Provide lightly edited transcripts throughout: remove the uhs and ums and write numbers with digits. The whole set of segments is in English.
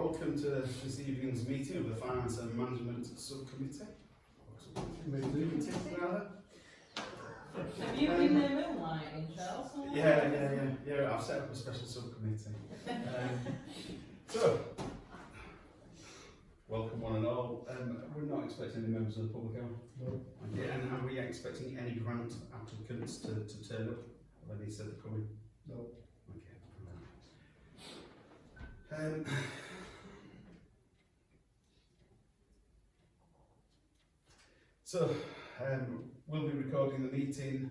welcome to this evening's meeting of the Finance and Management Subcommittee. Committee, rather. Have you been there moonlighting, Charles? Yeah, I've set up a special subcommittee. So, welcome one and all. We're not expecting any members of the public, are we? No. Okay, and are we expecting any grant applicants to turn up? Have they said they're coming? No. Okay. So, we'll be recording the meeting.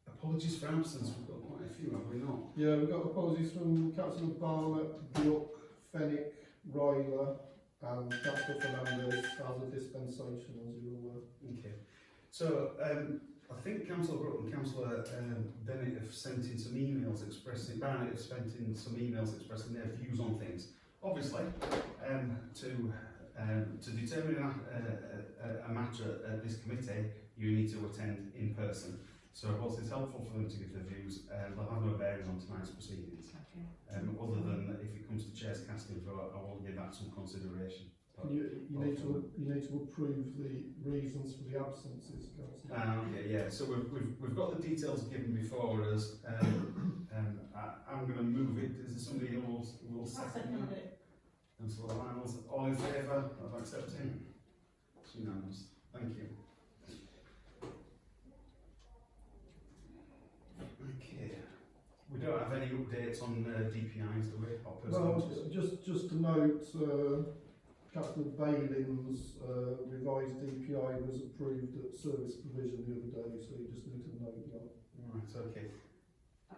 Apologies for absence, we've got quite a few, have we not? Yeah, we've got apologies from Councillor Barnett, Brook, Fenwick, Ryler and Councillor Fernandez as a dispensation, as you're aware. Okay. So, I think Councillor Brook and Councillor Bennett have sent in some emails expressing, Barnett have sent in some emails expressing their views on things. Obviously, to determine a matter at this committee, you need to attend in person. So whilst it's helpful for them to give their views, they'll have no bearing on tonight's proceedings. Okay. Other than if it comes to Chair's casting vote, I will give that some consideration. You need to approve the reasons for the absences, Councillor. Okay, yeah. So we've got the details given before us. I'm going to move it. Is there somebody who will second it? Councillor Lyles, all in favour of accepting? It's unanimous. Thank you. Okay. We don't have any updates on DPIs, do we? Or Well, personal just to note, Councillor Balin's revised DPI was approved at service provision the other day, so you just need to note that. Right, okay. I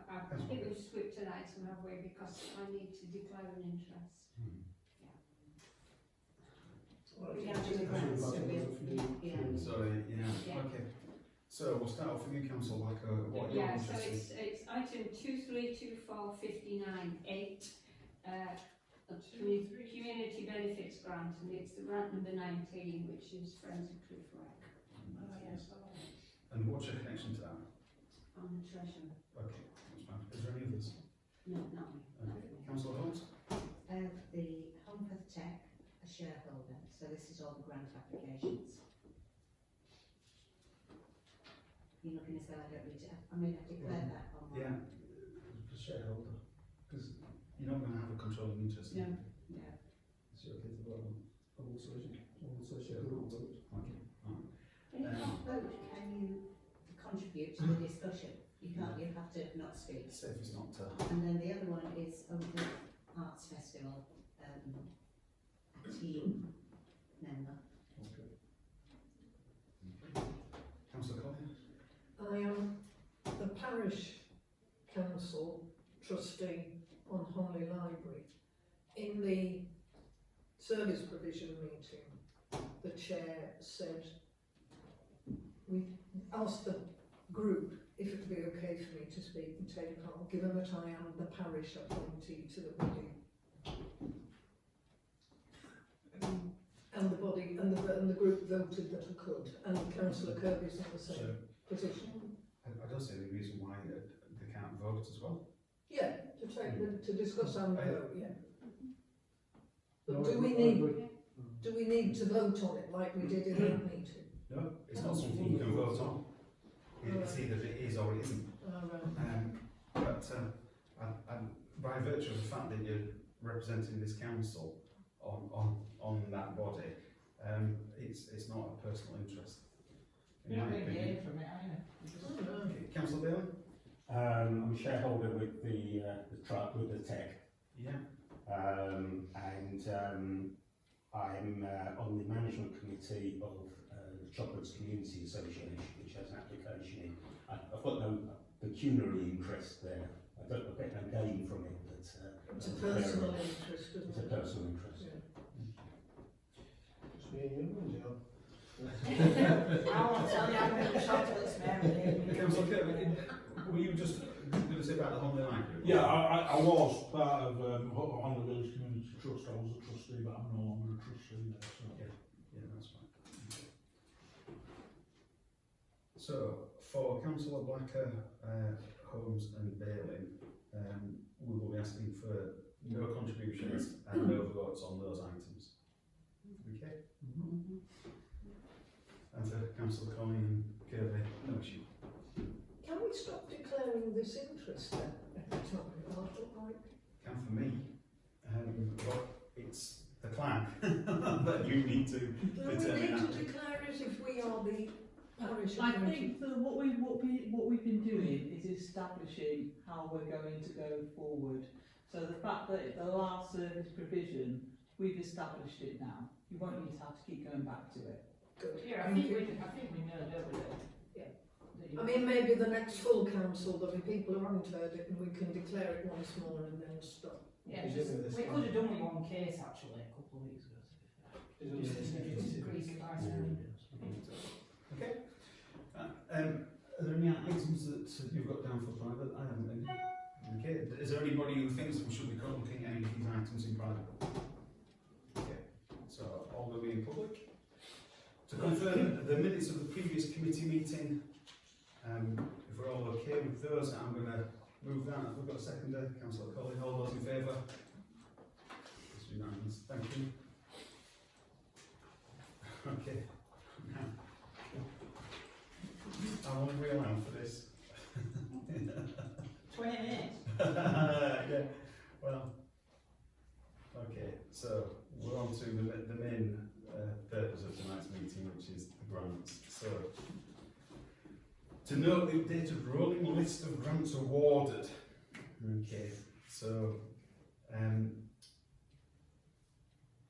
think we've skipped an item, have we, because I need to declare an interest. Sorry, yeah. Okay. So we'll start off with you, Councillor Blacker. What are your Yeah, so interests? it's item 232459-8, community benefits grant, and it's the grant number 19, which is Friends of Cliff Wreck. And what's your connection to that? I'm the treasurer. Okay, that's fine. Is there any others? No, not me. Councillor Holmes? The Humpeth Tech, a shareholder, so this is all the grant applications. You're looking as though I don't read it. I mean, I declared that on my... Yeah, the shareholder. Because you're not going to have a controlling interest in it. Yeah. Is it okay to vote on? I will say shareholder. Okay. When you can't vote, can you contribute to the discussion? You can't, you have to not speak. It's safe as not to. And then the other one is Humpeth Arts Festival, team member. Okay. Councillor Collins? I am the parish council trustee on Homley Library. In the service provision meeting, the chair said we asked the group if it would be okay for me to speak and take part, given that I am the parish appointee to the body. And the body and the group voted that I could, and Councillor Kirby's in the same position. I don't see any reason why they can't vote as well. Yeah, to discuss and vote, yeah. But No, do we need to vote on it like we did in that meeting? No, it's not something you can vote on. It's either it is or it isn't. By virtue of the fact that you're representing this council on that body, it's not a personal interest. You're not going to gain from it, are you? Okay, Councillor Bailey? I'm a shareholder with the tech. Yeah. And I'm on the management committee of the Chocolates Community Association, which has an application in. I've got no pecuniary interest there. I get no gain from it, but It's a personal interest, isn't it's a it? personal interest. Yeah. Just me and you, isn't it? I won't tell you I'm going to chocolates, Mary. Councillor Kirby, were you just going to say about the Homley Library? Yeah, I was part of Honda Village Community Trust. I was a trustee, but I'm no longer a trustee there. So. Yeah, that's fine. So, for Councillor Blacker, Holmes and Bailey, we will be asking for no contributions and no votes on those items. Okay? And for Councillor Connie and Kirby, no issue. Can we stop declaring this interest then every time? I don't like. Can for me, but it's the clerk that you need to Do we determine need that. to declare it if we are the parish? I appointed? think that what we've been doing is establishing how we're going to go forward. So the fact that the last service provision, we've established it now. You won't need to have to keep going back to it. Good. Yeah, Thank you. I think we know, don't we? Yeah. That you- I mean, maybe the next full council, there'll be people who haven't heard it and we can declare it once more and then stop. Yeah, just, we could have done with one case actually a couple of weeks ago. Okay. Are there any items that you've got down for private? I haven't any. Okay. Is there anybody who thinks we should be looking at any of these items in private? Okay. So all will be in public. To confirm the minutes of the previous committee meeting, if we're all okay with those, I'm going to move that. We've got a seconder, Councillor Collin. All those in favour? It's unanimous. Thank you. Okay. Now, how long are we allowed for this? 20 minutes. Yeah. Well. Okay. So we're on to the main purpose of tonight's meeting, which is the grants. So to note the updated rolling list of grants awarded. Okay. So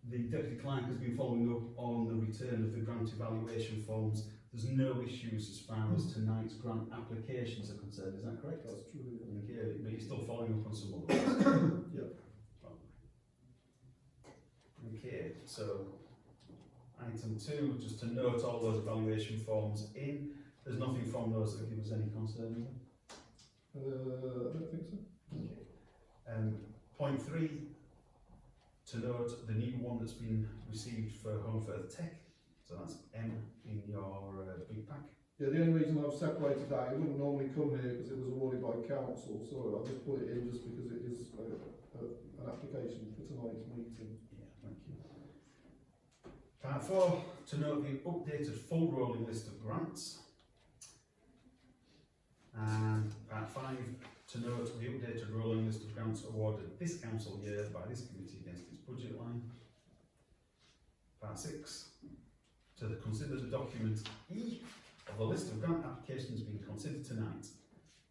the Deputy Clerk has been following up on the return of the grant evaluation forms. There's no issues as far as tonight's grant applications are concerned, is that correct? That's true. Okay, but you're still following up on some of those? Yep. Okay, so item 2, just to note all those evaluation forms in. There's nothing from those that give us any concern, is there? I don't think so. Okay. Point 3, to note the new one that's been received for Home Further Tech. So that's M in your big pack. Yeah, the only reason I've separated that, it wouldn't normally come here because it was awarded by council, so I just put it in just because it is an application for tonight's meeting. Yeah, thank you. Part 4, to note the updated full rolling list of grants. And part 5, to note the updated rolling list of grants awarded this council year by this committee against its budget line. Part 6, to consider the document E of the list of grant applications being considered tonight,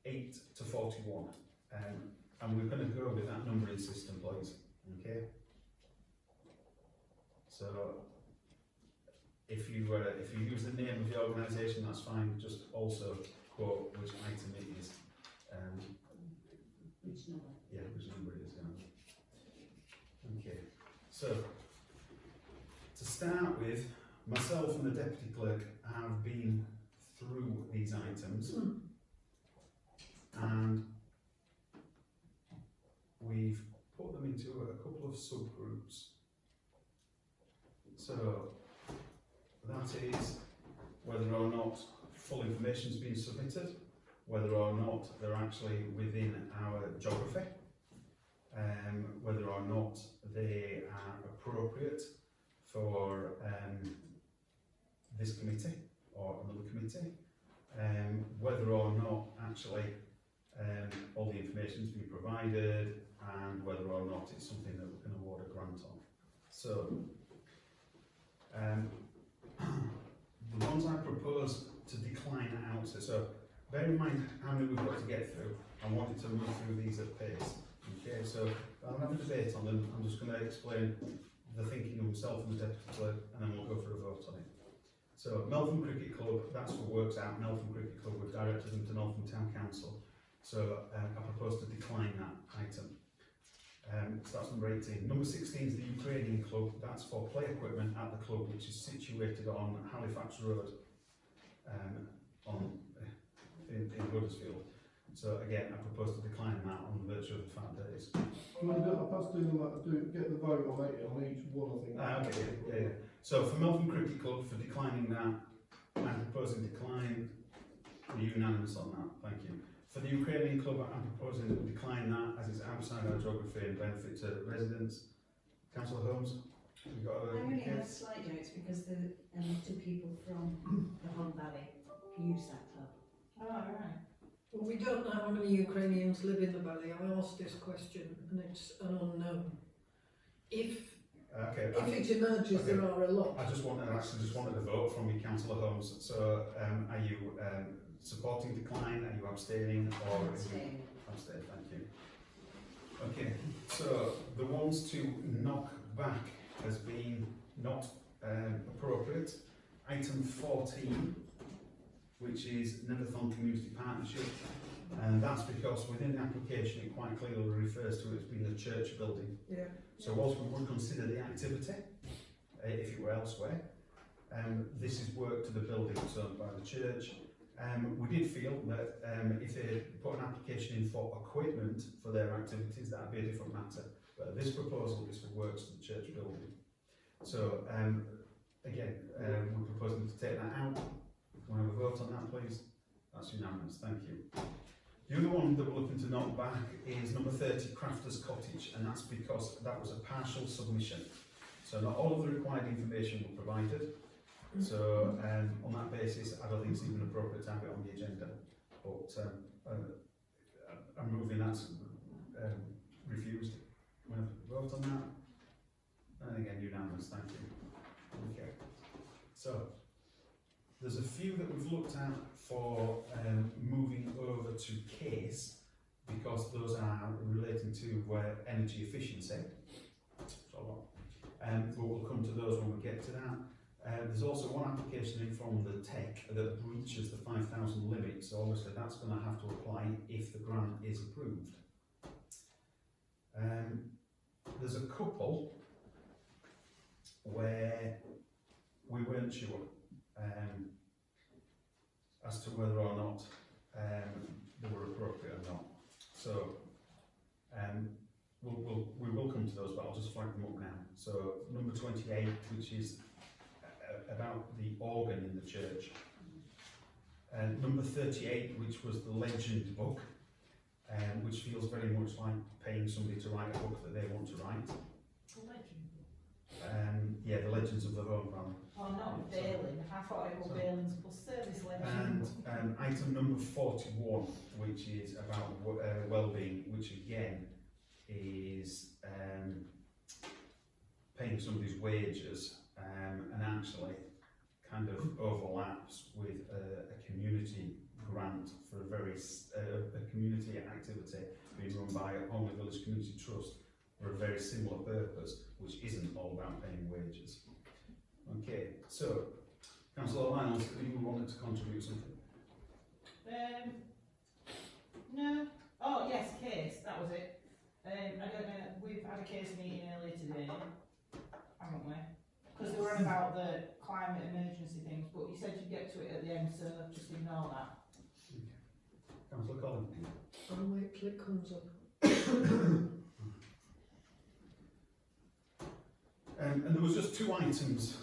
8 to 41. And we're going to go with that numbering system, please. Okay. So if you use the name of the organisation, that's fine. Just also quote which item it is. Which number? Yeah, which number it is. Yeah. Okay. So to start with, myself and the Deputy Clerk have been through these items and we've put them into a couple of subgroups. So that is whether or not full information has been submitted, whether or not they're actually within our geography, whether or not they are appropriate for this committee or another committee, whether or not actually all the information has been provided, and whether or not it's something that we can award a grant on. So the ones I propose to decline at outset, so bear in mind how many we've got to get through. I wanted to move through these at pace. Okay, so I'll have a debate on them. I'm just going to explain the thinking of myself and the Deputy Clerk, and then we'll go for a vote on it. So Meltham Cricket Club, that's what works out. Meltham Cricket Club, we've directed them to Meltham Town Council. So I propose to decline that item. So that's number 18. Number 16 is the Ukrainian Club. That's for play equipment at the club, which is situated on Halifax Road in Huddersfield. So again, I propose to decline that on virtue of the fact that it's... Can I get the vote on each one, I think. Okay, yeah. So for Meltham Cricket Club, for declining that, I'm proposing decline. Are you unanimous on that? Thank you. For the Ukrainian club, I'm proposing that we decline that as it's outside our geography and benefit to residents. Councillor Holmes, have you got I a only have a case? slight note because the two people from the Hon Valley use that club. Oh, right. Well, we don't know how many Ukrainians live in the valley. I asked this question and it's an unknown. If Okay, it emerges there are a lot. I just wanted a vote from you, Councillor Holmes. So, are you supporting decline? Are you abstaining? Or are you Abstain. abstain? Thank you. Okay, so the ones to knock back has been not appropriate. Item 14, which is Neverthon Community Partnership, and that's because within the application it quite clearly refers to it as being a church building. Yeah. So whilst we would consider the activity, if it were elsewhere, this is work to the building owned by the church. We did feel that if they put an application in for equipment for their activities, that would be a different matter. But this proposal is for works to the church building. So again, we're proposing to take that out. Can we have a vote on that, please? That's unanimous, thank you. The other one that we're looking to knock back is number 30, Crafter's Cottage, and that's because that was a partial submission. So not all of the required information were provided. So on that basis, I don't think it's even appropriate to have it on the agenda. But I'm moving that refused. Can we have a vote on that? And again, unanimous, thank you. Okay. So there's a few that we've looked at for moving over to case because those are relating to energy efficiency. So, but we'll come to those when we get to that. There's also one application in from the tech that breaches the 5,000 limit, so obviously that's going to have to apply if the grant is approved. There's a couple where we weren't sure as to whether or not they were appropriate or not. So we will come to those, but I'll just flag them up now. So number 28, which is about the organ in the church. Number 38, which was the legend book, which feels very much like paying somebody to write a book that they want to write. Yeah, the Legends of the Home Valley. Oh, not Bailin. I thought it was Bailin's bus service legend. And item number 41, which is about well-being, which again is paying somebody's wages and actually kind of overlaps with a community grant for a community activity being run by a Homley Village Community Trust for a very similar purpose, which isn't all about paying wages. Okay, so Councillor Lyons, you wanted to contribute something? No. Oh yes, case. That was it. I don't know. We've had a case meeting earlier today, haven't we? Because they were on about the climate emergency things, but you said you'd get to it at the end, so just ignore that. Councillor Collins. I'll wait till it comes up. And there was just two items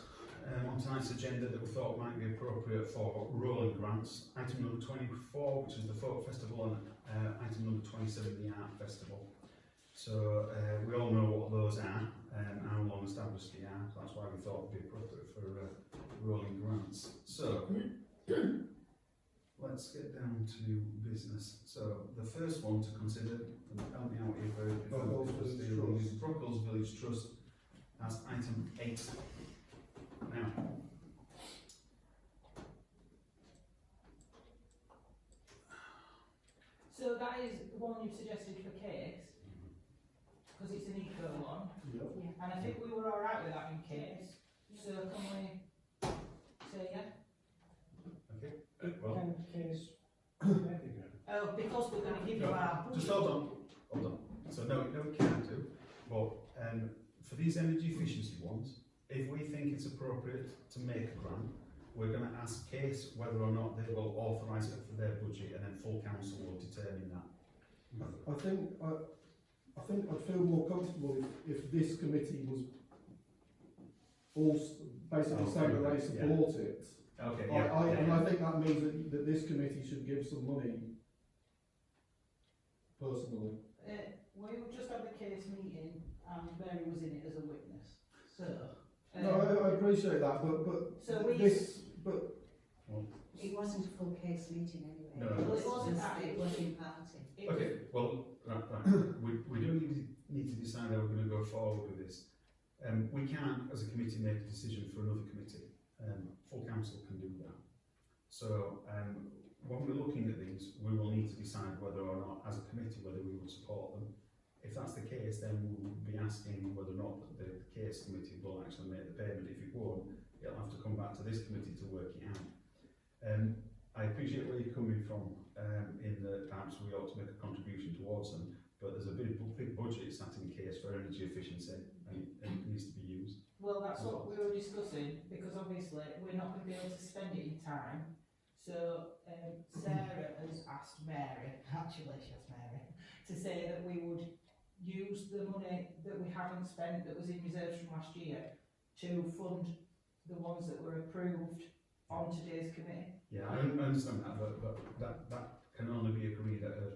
on tonight's agenda that we thought might be appropriate for rolling grants. Item number 24, which is the Folk Festival, and item number 27, the Art Festival. So we all know what those are and how long established they are. So that's why we thought it would be appropriate for rolling grants. So let's get down to business. So the first one to consider, and help me out here, is Brockles Village Trust as item 8. Now, So that is the one you've suggested for case, because it's an eco one, Yep. and I think we were all right with that in case. So can we say yeah? okay. Well, Oh, because we're going to give you our just hold on. So no, we can't do. But for these energy efficiency ones, if we think it's appropriate to make a grant, we're going to ask case whether or not they will authorise it for their budget, and then full council will determine that. I think I'd feel more comfortable if this committee was all basically saying that they support it. Okay. And I think that means that this committee should give some money personally. We just had the case meeting and Mary was in it as a witness, so. No, I appreciate that, but So we- It wasn't a full case meeting anyway. No. Well, it wasn't that, It was in party. it was- Okay, well, right. We do need to decide how we're going to go forward with this. We can't, as a committee, make a decision for another committee. Full council can do that. So, when we're looking at these, we will need to decide whether or not, as a committee, whether we would support them. If that's the case, then we will be asking whether or not the case committee will actually make the payment. If it won't, it'll have to come back to this committee to work it out. I appreciate where you're coming from, in that perhaps we ought to make a contribution towards them, but there's a big budget sat in case for energy efficiency, and it needs to be used. Well, that's what we were discussing, because obviously we're not going to be able to spend it in time. So Sarah has asked Mary, actually she asked Mary, to say that we would use the money that we haven't spent that was in reserves from last year to fund the ones that were approved on today's committee. Yeah, I understand that, but that can only be agreed at a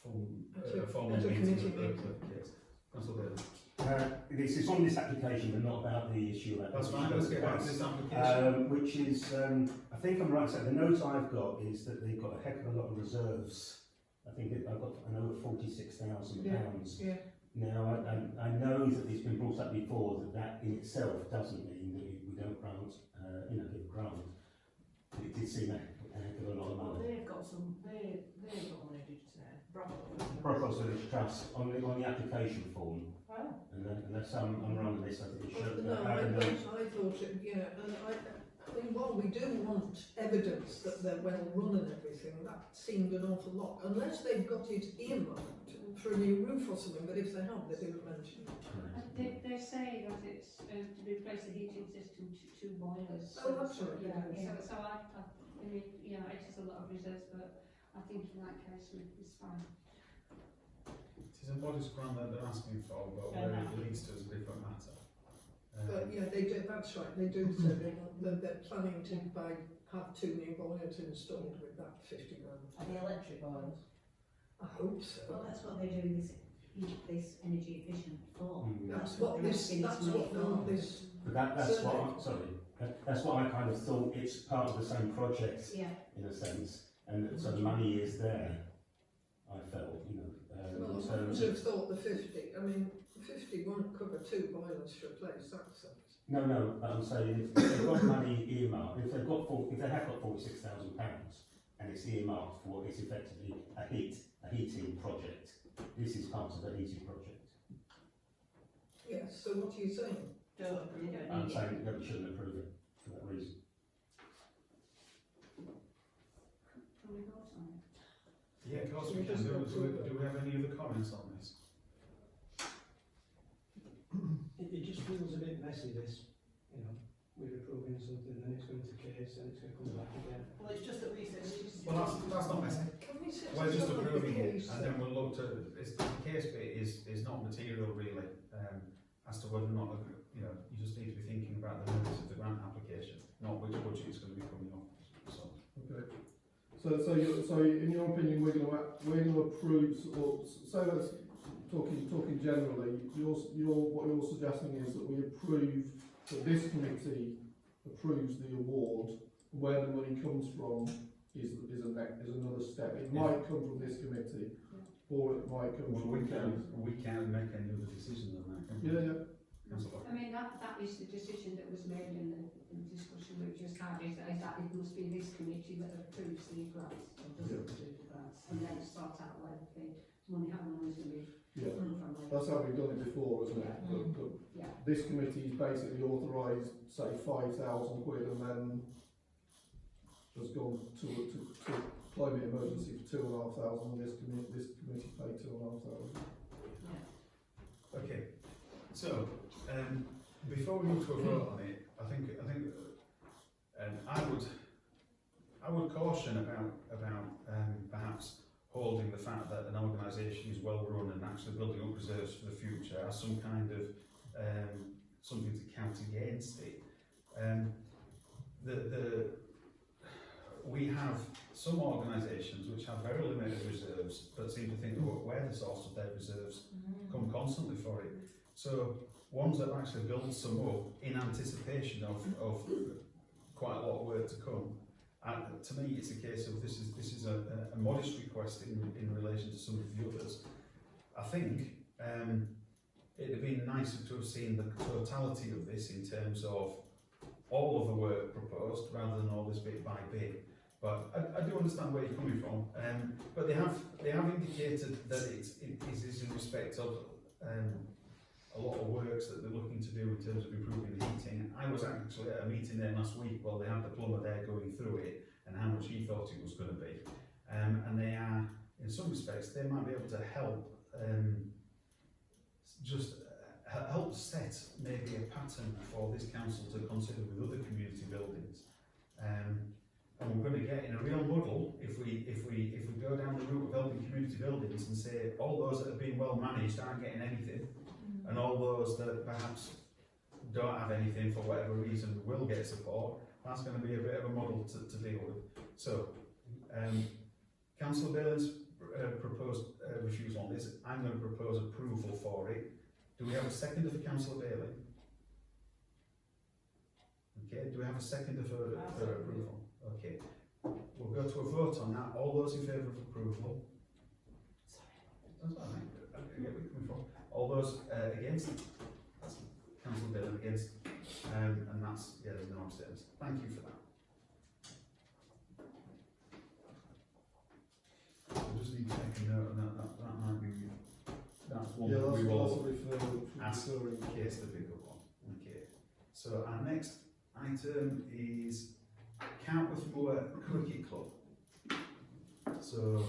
formal At a meeting committee of the case. Councillor Bailey. This is on this application, but not about the issue of That's fine, let's get back to this application. which is, I think I'm right. So the note I've got is that they've got a heck of a lot of reserves. I think I've got an over £46,000. Yeah. Now I know that it's been brought up before that in itself doesn't mean that we don't grant, give a grant. But it did seem a heck of a lot of Well, money. they've got some, they've got money, did you say? Brockhouse Village Trust on the application form, Oh. unless I'm wrong on this, I think it should. No, I thought it, yeah, and I mean, while we do want evidence that they're well run and everything, that seemed an awful lot, unless they've got it earmarked for a new roof or something, but if they have, they didn't mention it. They say that it's to replace the heating system to 2 boilers. Oh, that's right, Yeah, yeah. so I mean, yeah, it is a lot of reserves, but I think in that case it's fine. It is a modest grant that they're asking for, but where it leads to is a different matter. But yeah, they do, that's right, they do say they're planning to have 2 new boilers installed with that 50 grand. Are the electric boilers? I hope so. Well, that's what they're doing this energy efficient for. That's what this, that's what this, But that's what I kind of thought. It's part of the same project Yeah. in a sense, and so the money is there. I felt, well, in I would terms have of, thought the 50, I mean, 50 won't cover 2 boilers to replace that size. no. But I'm saying if they've got money earmarked, if they have got £46,000, and it's earmarked for what is effectively a heating project, this is part of the heating project. Yes, so what are you saying? Don't approve it. I'm saying that we shouldn't approve it for that reason. Can we vote on it? Yeah, of course we can. Do we have any other comments on this? It just feels a bit messy, this, we're approving something, then it's going to case, and it's going to come back again. Well, it's just that we said. Well, that's not messy. Can we sit We're just on the approving it, case and then we'll look to, the case bit is not material really, as to whether or not, you just need to be thinking about the numbers of the grant application, not which budget is going to be coming up, so. Okay. So in your opinion, we're going to approve, or so let's talking generally. What you're suggesting is that we approve that this committee approves the award. Where the money comes from is another step. It might come from this committee, or it might come Well, from we can make any other decision than that, can we? Yeah. Councillor. I mean, that is the decision that was made in the discussion we've just had, is that it must be this committee that approves the grants, or doesn't approve the grants, and then sort out where the money, how the money's going to be Yeah. coming from. That's how we've done it before, isn't it? Yeah. But Yeah. this committee's basically authorised, say, £5,000, and then has gone to climate emergency for £2,500. This committee paid £2,500. Okay, so, before we move to a vote on it, I think I would caution about perhaps holding the fact that an organisation is well run and actually building up reserves for the future as some kind of something to count against it. we have some organisations which have very limited reserves, but seem to think about where the source of their reserves come constantly for it. So ones that have actually built some up in anticipation of quite a lot of work to come. To me, it's a case of this is a modest request in relation to some of the others. I think it'd have been nicer to have seen the totality of this in terms of all of the work proposed rather than all this bit by bit. But I do understand where you're coming from. But they have indicated that it is in respect of a lot of works that they're looking to do in terms of improving the heating. I was actually at a meeting there last week while they had the plumber there going through it and how much he thought it was going to be. And they are, in some respects, they might be able to help help set maybe a pattern for this council to consider with other community buildings. And we're going to get in a real muddle if we go down the route of helping community buildings and say all those that have been well managed aren't getting anything, and all those that perhaps don't have anything for whatever reason will get support. That's going to be a bit of a muddle to deal with. So, Councillor Bailey's proposed refusal on this. I'm going to propose approval for it. Do we have a seconder for Councillor Bailey? Okay, do we have a seconder for approval? Okay, we'll go to a vote on that. All those in favour of approval? That's all right. I get where you're coming from. All those against? That's Councillor Bailey against. And that's, yeah, there's no abstentions. Thank you for that. I just need to make a note of that might be, that's one Yeah, that that's we will ask ask in case the pick up on. Okay. So our next item is Countworth Moor Cricket Club. So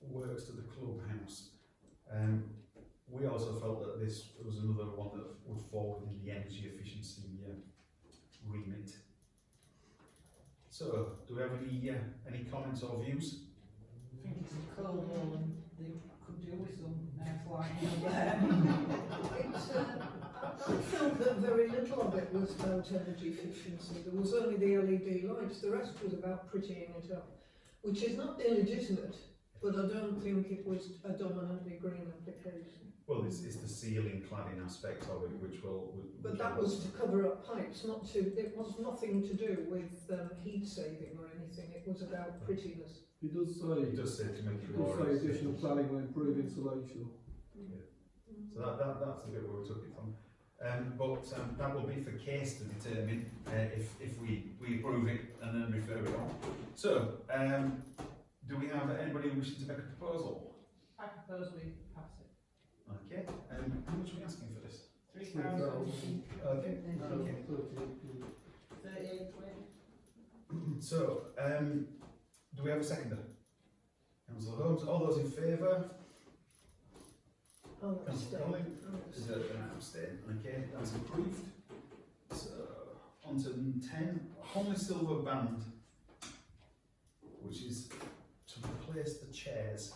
works to the clubhouse. We also felt that this was another one that would fall within the energy efficiency remit. So, do we have any comments or views? I think it's a cold wall and they could do with some flying there. I felt that very little of it was about energy efficiency. There was only the LED lights. The rest was about prettying it up, which is not illegitimate, but I don't think it was a dominantly green application. Well, it's the ceiling cladding aspect of it, which will. But that was to cover up pipes, not to. It was nothing to do with heat saving or anything. It was about prettiness. It does say to make it it more. does say additional planning will improve insulation. Yeah. So that's the bit where we took it from. But that will be for case to determine if we approve it and then refer it on. So, do we have anybody wishing to make a proposal? I propose we pass it. Okay. How much are we asking for this? 3,000. Okay. 38 quid. So, do we have a seconder? Councillor Holmes, all those in favour? Oh, Councillor Crowley? Is there an abstain? Okay, that's approved. So, on to 10, Homley Silver Band, which is to replace the chairs.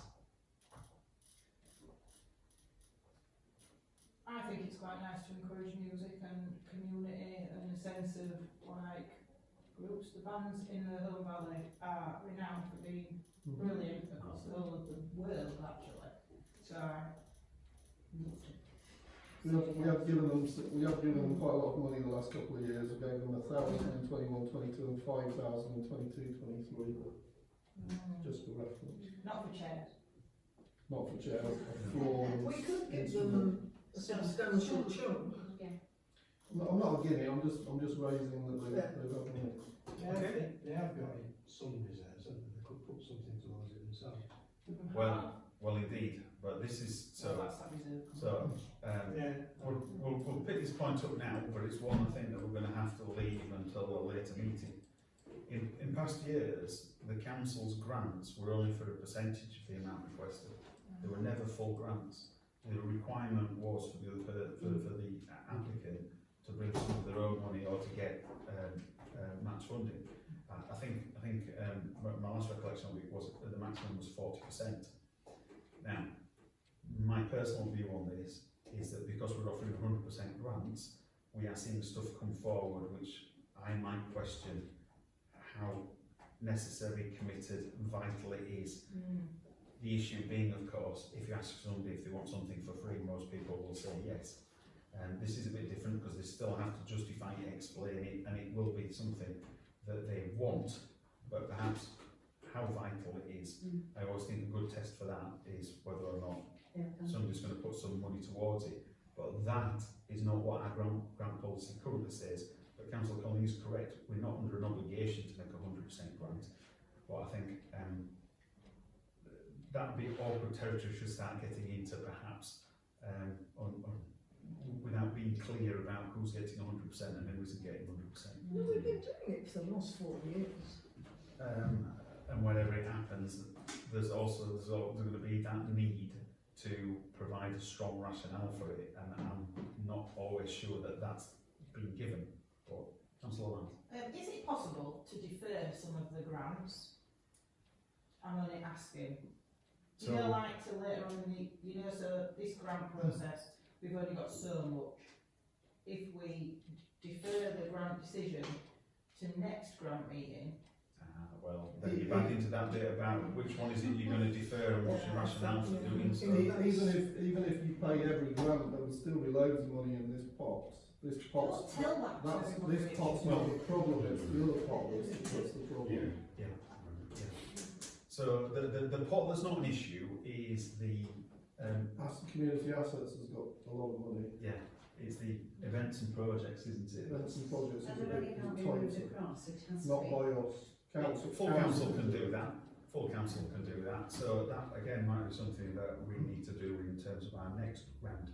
I think it's quite nice to encourage music and community and a sense of like groups. The bands in the Home Valley are renowned for being brilliant across the whole of the world actually. So We have given them quite a lot of money in the last couple of years. We gave them 1,000 in 21-22 and 5,000 in 22-23. Just for reference. not for chairs. Not for chairs, for floor. We could give them a substantial chunk. Yeah. I'm not against it. I'm just raising that they've got money. They have got some reserves, and they could put something towards it themselves. Well, indeed. But this is That's that reserve. so. Yeah. We'll pick this point up now, but it's one thing that we're going to have to leave until a later meeting. In past years, the council's grants were only for a percentage of the amount requested. They were never full grants. The requirement was for the applicant to bring some of their own money or to get match funding. I think my last recollection of it was that the maximum was 40%. Now, my personal view on this is that because we're offering 100% grants, we are seeing stuff come forward which I might question how necessary, committed, vital it is. The issue being, of course, if you ask somebody if they want something for free, most people will say yes. This is a bit different because they still have to justify it, explain it, and it will be something that they want, but perhaps how vital it is. I always think a good test for that is whether or not somebody's going to put some money towards it. But that is not what our grant policy currently says. But Councillor Colling is correct. We're not under an obligation to make 100% grant. But I think that would be awkward territory if we start getting into perhaps without being clear about who's getting 100% and who isn't getting 100%. Well, we've been doing it for the last 4 years. And whenever it happens, there's going to be that need to provide a strong rationale for it, and I'm not always sure that that's been given. But Councillor Land. Is it possible to defer some of the grants? I'm only asking. So- Like to later on in the, so this grant process, we've only got so much. If we defer the grant decision to next grant meeting, Well, then you're back into that bit about which one is it you're going to defer and what's your rationale for doing so. Even if you paid every grant, there would still be loads of money in this pot. This pot's tell that to everybody. this pot's not the problem, it's the other pot that's the problem. Yeah. So the pot that's not an issue is the Community assets has got a lot of money. it's the events and projects, isn't it? Events and projects is a and the money bit can't be moved tighter. across, it has to Not be. by us. Full council can do that. Full council can do that. So that again might be something that we need to do in terms of our next round.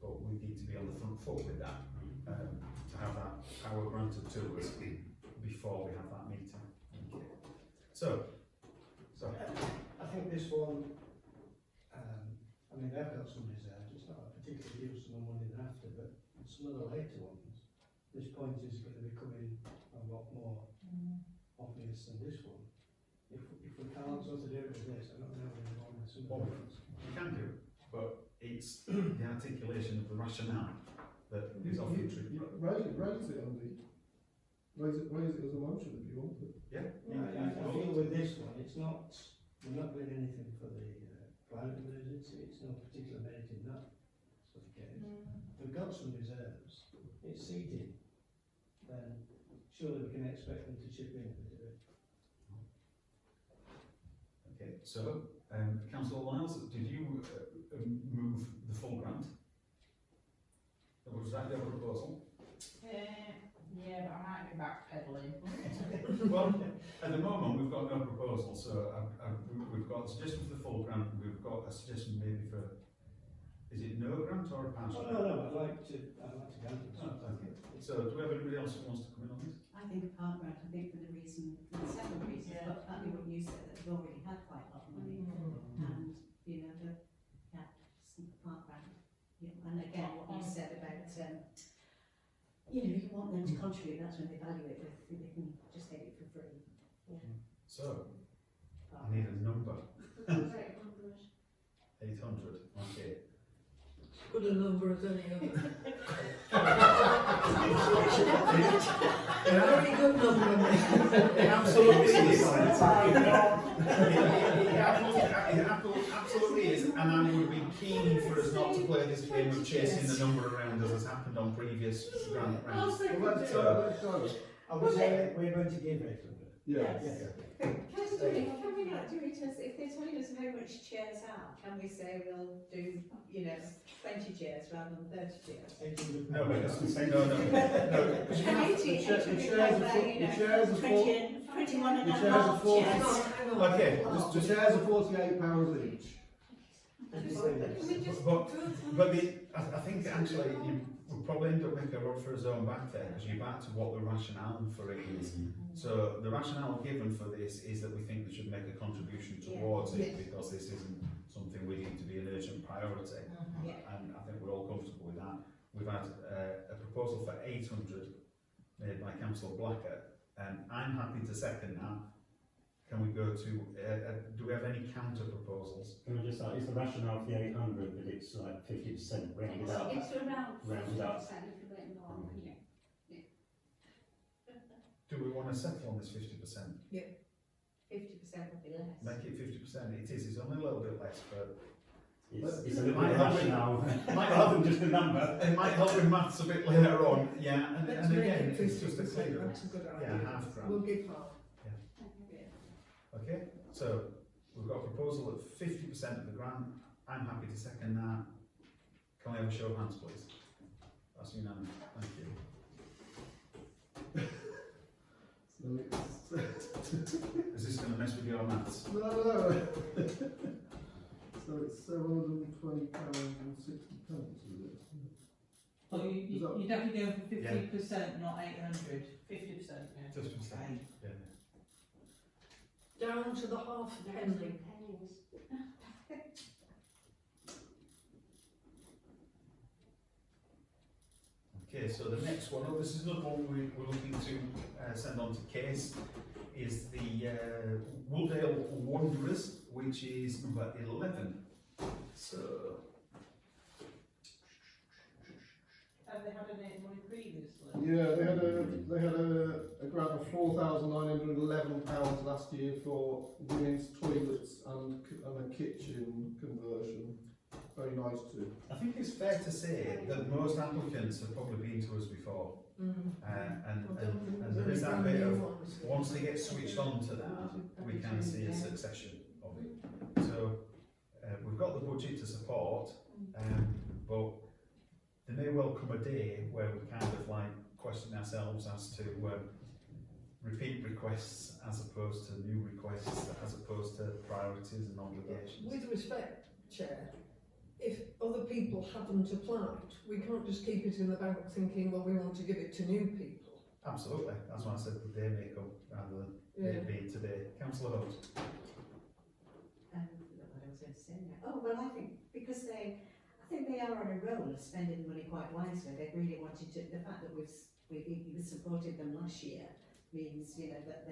But we need to be on the front foot with that to have that power granted to us before we have that meeting. Okay. So I think this one, I mean, they've got some reserves, it's not a particularly useful money they're after, but some of the later ones, this point is going to be coming a lot more obvious than this one. If we can't sort of do it with this, I don't know where we're going with some of the others. you can do, but it's the articulation of the rationale that is of interest. Raise it, Andy. Raise it as a motion if you want to. I feel with this one, it's not, we're not doing anything for the climate emergency, it's no particular merit in that sort of case. We've got some reserves, it's seeded, then surely we can expect them to chip in a bit of it. Okay, so Councillor Lyles, did you move the full grant? Was that your proposal? Yeah, but I might be backpedaling. Well, at the moment we've got no proposal, so we've got a suggestion for the full grant, and we've got a suggestion maybe for, is it no grant or a partial? Oh, no, I'd like to grant it. Okay. So do we have anybody else that wants to come in on this? I think a part grant, I think for several reasons, but partly what you said, that we've already had quite a lot of money, and, part grant. And again, what you said about, you want them to contribute, that's when they value it, if they can just get it for free. So, I need a number. 800, okay. Good a number as any other. Very good number. It absolutely is. It absolutely is, and I would be keen for us not to play this game of chasing the number around as has happened on previous grant rounds. Well, let's go. I would say we're going to give 800. Yeah. Can we not do it as, if they're telling us how much chairs are, can we say we'll do, 20 chairs rather than 30 chairs? 800. No, but that's the same. No. Because you have the chairs are 21 and a the chairs are half 40. chairs. Okay, The chairs are £48 each. but I think actually you will probably end up making a run for his own back there, because you're back to what the rationale for it is. So the rationale given for this is that we think we should make a contribution towards it, because this isn't something we deem to be an urgent priority. And I think we're all comfortable with that. We've had a proposal for 800 made by Councillor Blackett, and I'm happy to second that. Can we go to, do we have any counter proposals? Can we just say, it's the rationale for the 800, but it's like 50% rounded up. It's around 50%, Rounded up. if you went long, Do we want to settle on this 50%? Yeah. 50% would be less. Make it 50%, it is, it's only a little bit less, but It's a little Might bit help with- rational might rather help than just a number. it might help with maths a bit later on, yeah, and Let's and make again, it it's just a 50%, clear, that's a good idea. yeah, half grand. We'll give half. Okay, so we've got a proposal at 50% of the grant, I'm happy to second that. Can I have a show of hands, please? That's unanimous, thank you. So it's, Is this going to mess with your maths? no. So it's £720.60, is it? So Is that- you're definitely going for 50%, not 800. 50%, yeah. Just a second. Yeah. Down to the half penny. Okay, so the next one, oh, this is another one we're looking to send on to Case, is the Wooldale Wanderers, which is number 11. So, Have they had any money previously? Yeah, they had a grant of £4,911 last year for women's toilets and a kitchen conversion. Very nice too. I think it's fair to say that most applicants have probably been to us before, and there is that bit of, once they get switched on to that, we can see a succession of it. So, we've got the budget to support, but there may well come a day where we kind of like question ourselves as to repeat requests as opposed to new requests, as opposed to priorities and obligations. With respect, Chair, if other people haven't applied, we can't just keep it in the bank thinking, well, we want to give it to new people. Absolutely, that's why I said the day may come rather than it being today. Councillor Holmes. What I was going to say now. Oh, well, I think because I think they are on a roll of spending the money quite wisely. They really wanted to. The fact that we supported them last year means, you know, that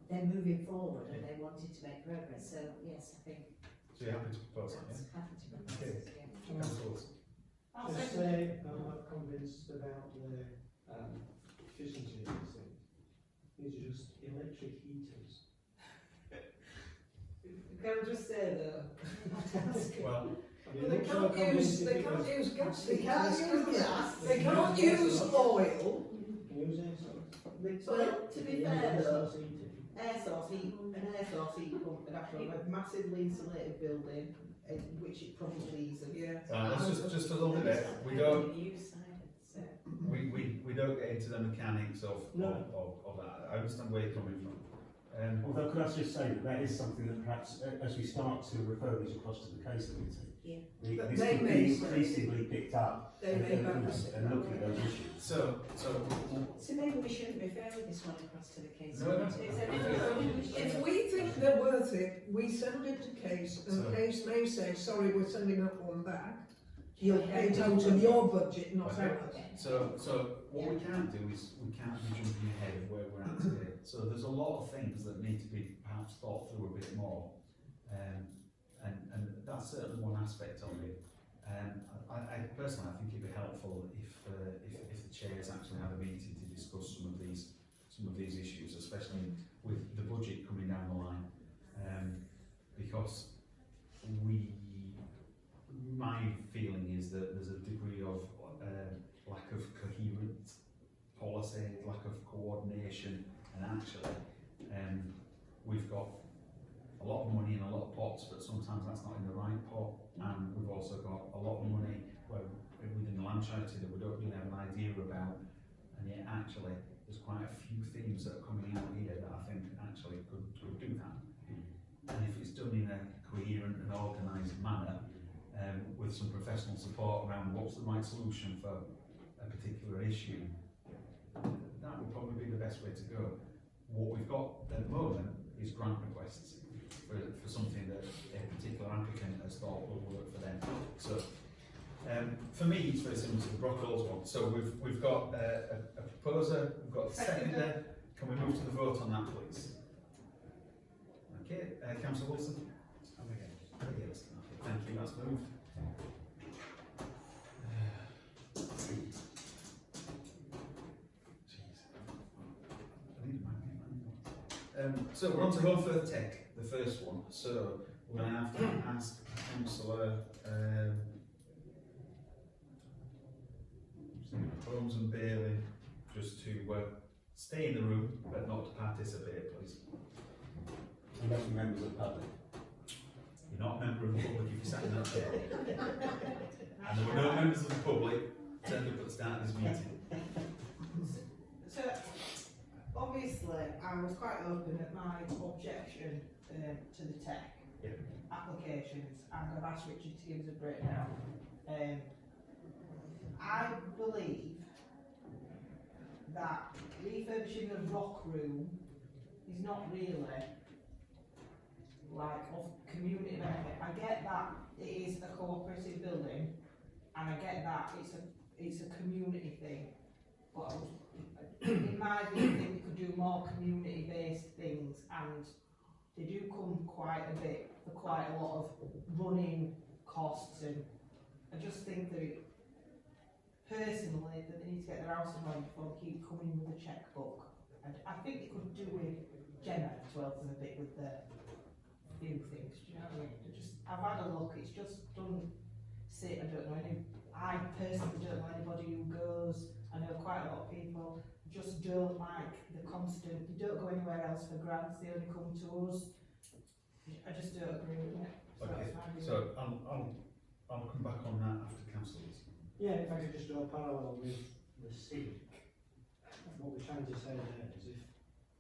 they're moving forward and they wanted to make progress. So yes, I think So you're happy to propose that, that's yeah? happy to propose Okay. it, yeah. Councillor Wilson. I'll Just second. say, I'm not convinced about the efficiency of this thing. These are just electric heaters. Can I just say though? Well, I mean, But they I'm not so can't convinced use, if they it can't was- use gas. They can't use gas. They can't use oil. Can you say so? Well, to be Yeah, fair that's though, not heating. an air source heat pump would have to have a massively insulated building, which it probably isn't. Yeah. let's just a little bit. We don't Use silence, so. we don't get into the mechanics of No. of that. I understand where you're coming from. Although, could I just say that that is something that perhaps, as we start to refer these across to the case committee, Yeah. But this they could may be say- increasingly picked up They may perhaps- and looking at those issues. So So maybe we shouldn't refer this one across to the case. No, no. If we think they're worth it, we send it to Case, and So- Case may say, sorry, we're sending that one back. You'll pay it out of your budget, not Okay. ours. So what we can't do is we can't be jumping ahead of where we're at today. So there's a lot of things that need to be perhaps thought through a bit more, and that's certainly one aspect of it. I personally, I think it'd be helpful if the chairs actually had a meeting to discuss some of these issues, especially with the budget coming down the line, because my feeling is that there's a degree of lack of coherent policy, lack of coordination, and actually we've got a lot of money in a lot of pots, but sometimes that's not in the right pot, and we've also got a lot of money within the land charity that we don't really have an idea about, and yet actually there's quite a few themes that are coming out here that I think actually could do that. And if it's done in a coherent and organised manner, with some professional support around what's the right solution for a particular issue, that would probably be the best way to go. What we've got at the moment is grant requests for something that a particular applicant has thought will work for them. So for me, it's very similar to the Brockhalls one. So we've got a proposer, we've got a seconder. Can we move to the vote on that, please? Okay, Councillor Wilson. Against. Okay, thank you. That's moved. Jeez. I need a magnet. So we're on to Home First Tech, the first one. So we're going to have to ask Councillor Holmes and Bailey just to stay in the room but not to participate, please. Unless you're members of the public. You're not a member of the public if you sat in that chair. And there were no members of the public turned up at the start of this meeting. So, obviously, I was quite open at my objection to the tech Yeah. applications, and I've asked Richard to give us a breakdown. I believe that refurbishing the rock room is not really like of community benefit. I get that it is a cooperative building, and I get that it's a community thing, but in my view, I think we could do more community-based things, and they do come quite a bit for quite a lot of running costs, and I just think that personally that they need to get their house in order before they keep coming with a chequebook. And I think they could do with Gemma as well as a bit with the few things, do you know what I mean? I've had a look, it's just doesn't sit, I personally don't know anybody who goes. I know quite a lot of people just don't like the constant, they don't go anywhere else for grants, they only come to us. I just don't agree with it. So Okay, that's my view. so I'll come back on that after councillors. Yeah, if I could just draw a parallel with the civic, what we're trying to say there is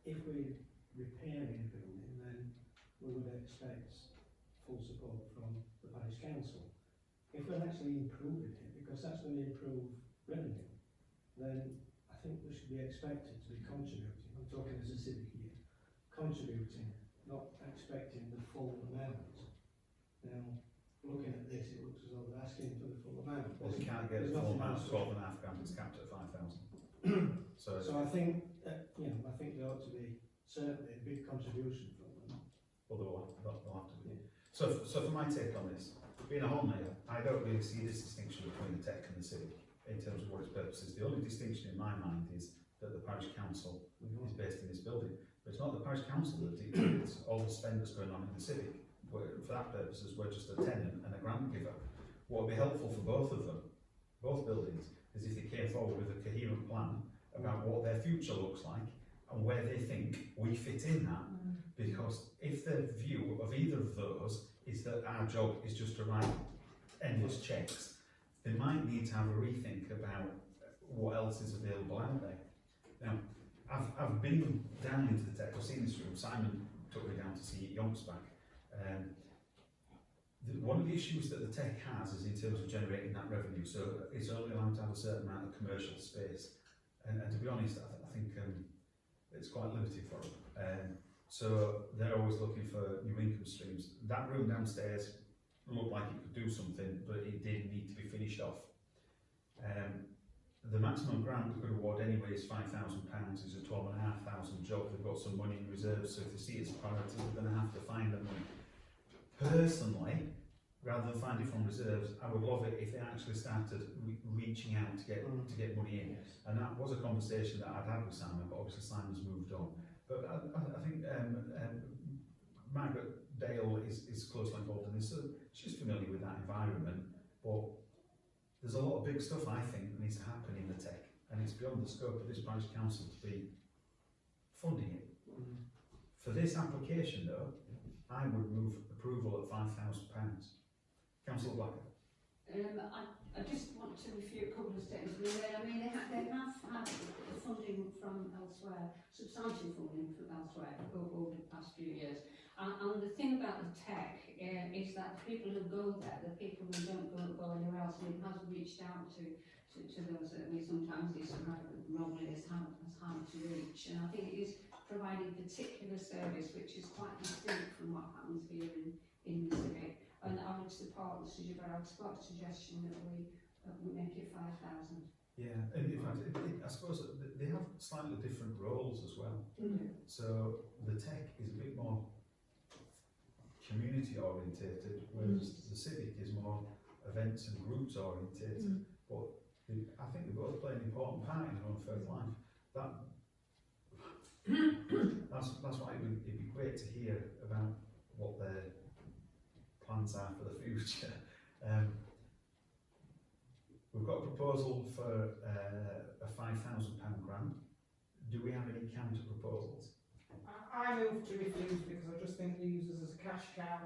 if we're repairing a building, then we would expect full support from the parish council. If we're actually improving it, because that's going to improve revenue, then I think we should be expected to be contributing. I'm talking as a civic here, contributing, not expecting the full amount. Now, looking at this, it looks as though they're asking for the full amount. Well, you can't get There's the full nothing amount, else. 12.5 grand is capped at 5,000. So So I think, I think there ought to be certainly a big contribution from them. well, they'll have to be. So for my take on this, being a homelayer, I don't really see this distinction between the tech and the civic in terms of what its purpose is. The only distinction in my mind is that the parish council is based in this building. But it's not the parish council that dictates all the spend that's going on in the civic. For that purposes, we're just a tenant and a grant giver. What would be helpful for both of them, both buildings, is if they came forward with a coherent plan about what their future looks like and where they think we fit in that. Because if the view of either of those is that our job is just to write endless checks, they might need to have a rethink about what else is available out there. Now, I've been down into the tech, I've seen this room, Simon took me down to see Yonks back. One of the issues that the tech has is in terms of generating that revenue, so it's only allowed to have a certain amount of commercial space. And to be honest, I think it's quite limited for them. So they're always looking for new income streams. That room downstairs looked like it could do something, but it did need to be finished off. The maximum grant we could award anyway is £5,000. It's a 12,500 job. They've got some money in reserve, so if they see it's a priority, they're going to have to find the money. Personally, rather than find it from reserves, I would love it if they actually started reaching out to get money in. And that was a conversation that I'd had with Simon, but obviously Simon's moved on. But I think Margaret Dale is closely involved in this, so she's familiar with that environment. But there's a lot of big stuff, I think, that needs to happen in the tech, and it's beyond the scope of this parish council to be funding it. For this application, though, I would move approval at £5,000. Councillor Blacker. I just want to refute a couple of statements. I mean, they have had funding from elsewhere, substantial funding from elsewhere over the past few years. And the thing about the tech is that the people who go there, the people who don't go anywhere else, and it has reached out to those that we sometimes describe wrongly as hard to reach. And I think it is providing particular service which is quite distinct from what happens here in the civic. And I would support the suggestion that we make it 5,000. Yeah, and in fact, I suppose they have slightly different roles as well. So the tech is a bit more community orientated, whereas the civic is more events and groups orientated. But I think they both play an important part in Home First Life. That That's why it'd be great to hear about what their plans are for the future. We've got a proposal for a £5,000 grant. Do we have any counter proposals? I move to refuse because I just think they use us as a cash cow,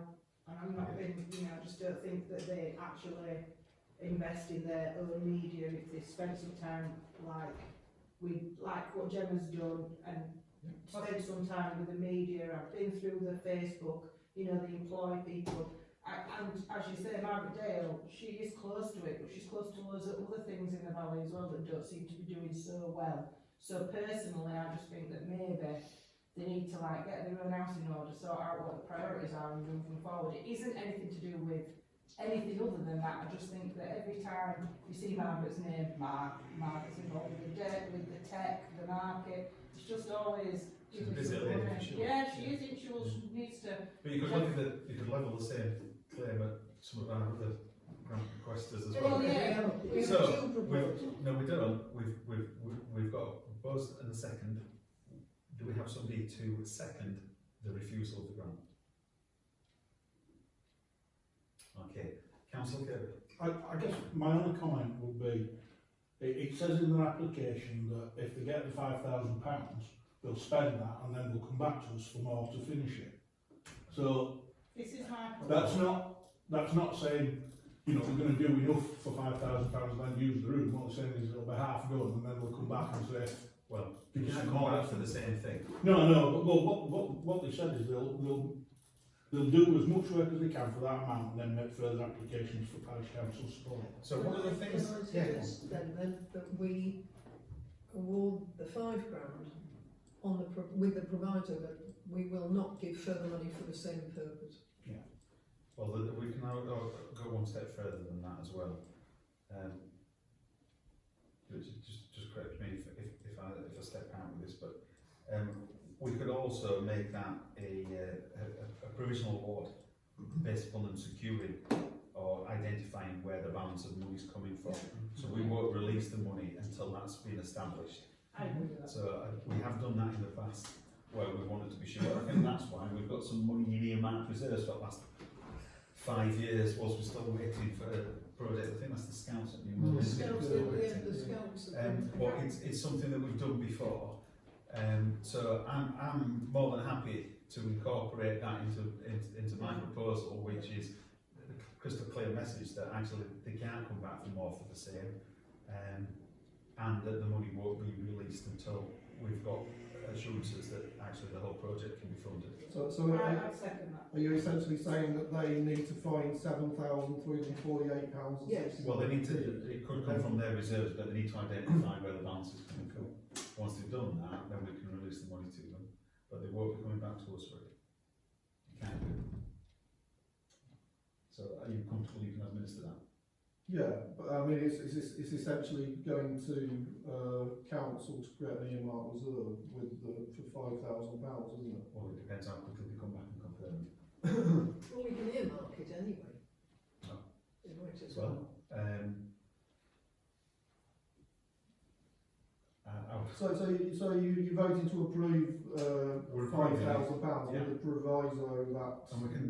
and I'm not being, I just don't think that they actually invest in their own media if they spend some time like what Gemma's done and spend some time with the media. I've been through the Facebook, they employ people. And as you say, Margaret Dale, she is close to it, but she's close to loads of other things in the valley as well that don't seem to be doing so well. So personally, I just think that maybe they need to get their own house in order, sort out what the priorities are and moving forward. It isn't anything to do with anything other than that. I just think that every time you see Margaret's name, Margaret's involved with the debt, with the tech, the market, it's just always... She's a busy lady, for sure. Yeah, she is, she needs to... But you could level the same claim at some of our other grant requesters as well. Well, yeah. So, we don't. We've got a buzz and a second. Do we have somebody to second the refusal of the grant? Okay, Councillor Kirby. I guess my only comment would be, it says in their application that if they get the £5,000, they'll spend that and then they'll come back to us for more to finish it. So This is my that's not saying, we're going to do enough for £5,000 and then use the room. What they're saying is it'll be half done and then they'll come back and say, well, you can't come back for the same thing. No, but what they said is they'll do as much work as they can for that amount and then make further applications for parish council support. So one of the things, Can I suggest then that we award the £5,000 with the proviso that we will not give further money for the same purpose. well, we can now go one step further than that as well. Just correct me if I step out with this, but we could also make that a provisional award based upon them securing or identifying where the balance of money is coming from. So we won't release the money until that's been established. I agree with that. So we have done that in the past where we wanted to be sure. I think that's why we've got some money in earmarked reserves for the last 5 years whilst we're still waiting for a project. I think that's the Scouts at Newman. The Scouts. But it's something that we've done before. So I'm more than happy to incorporate that into my proposal, which is a crystal clear message that actually they can't come back for more for the same, and that the money won't be released until we've got assurances that actually the whole project can be funded. So I'd second that. are you essentially saying that they need to find £7,348? Yes. Well, they need to. It could come from their reserves, but they need to identify where the balance is coming from. Once they've done that, then we can release the money to them, but they won't be coming back to us for it. You can't do it. So, are you comfortable you can administer that? Yeah, but I mean, it's essentially going to council to create an earmark reserve for £5,000, isn't it? Well, it depends how quickly they come back and confirm it. Well, we can earmark it anyway. Oh. In which as Well, well. So you're voting to approve We're £5,000 yeah. with the proviso that. and we can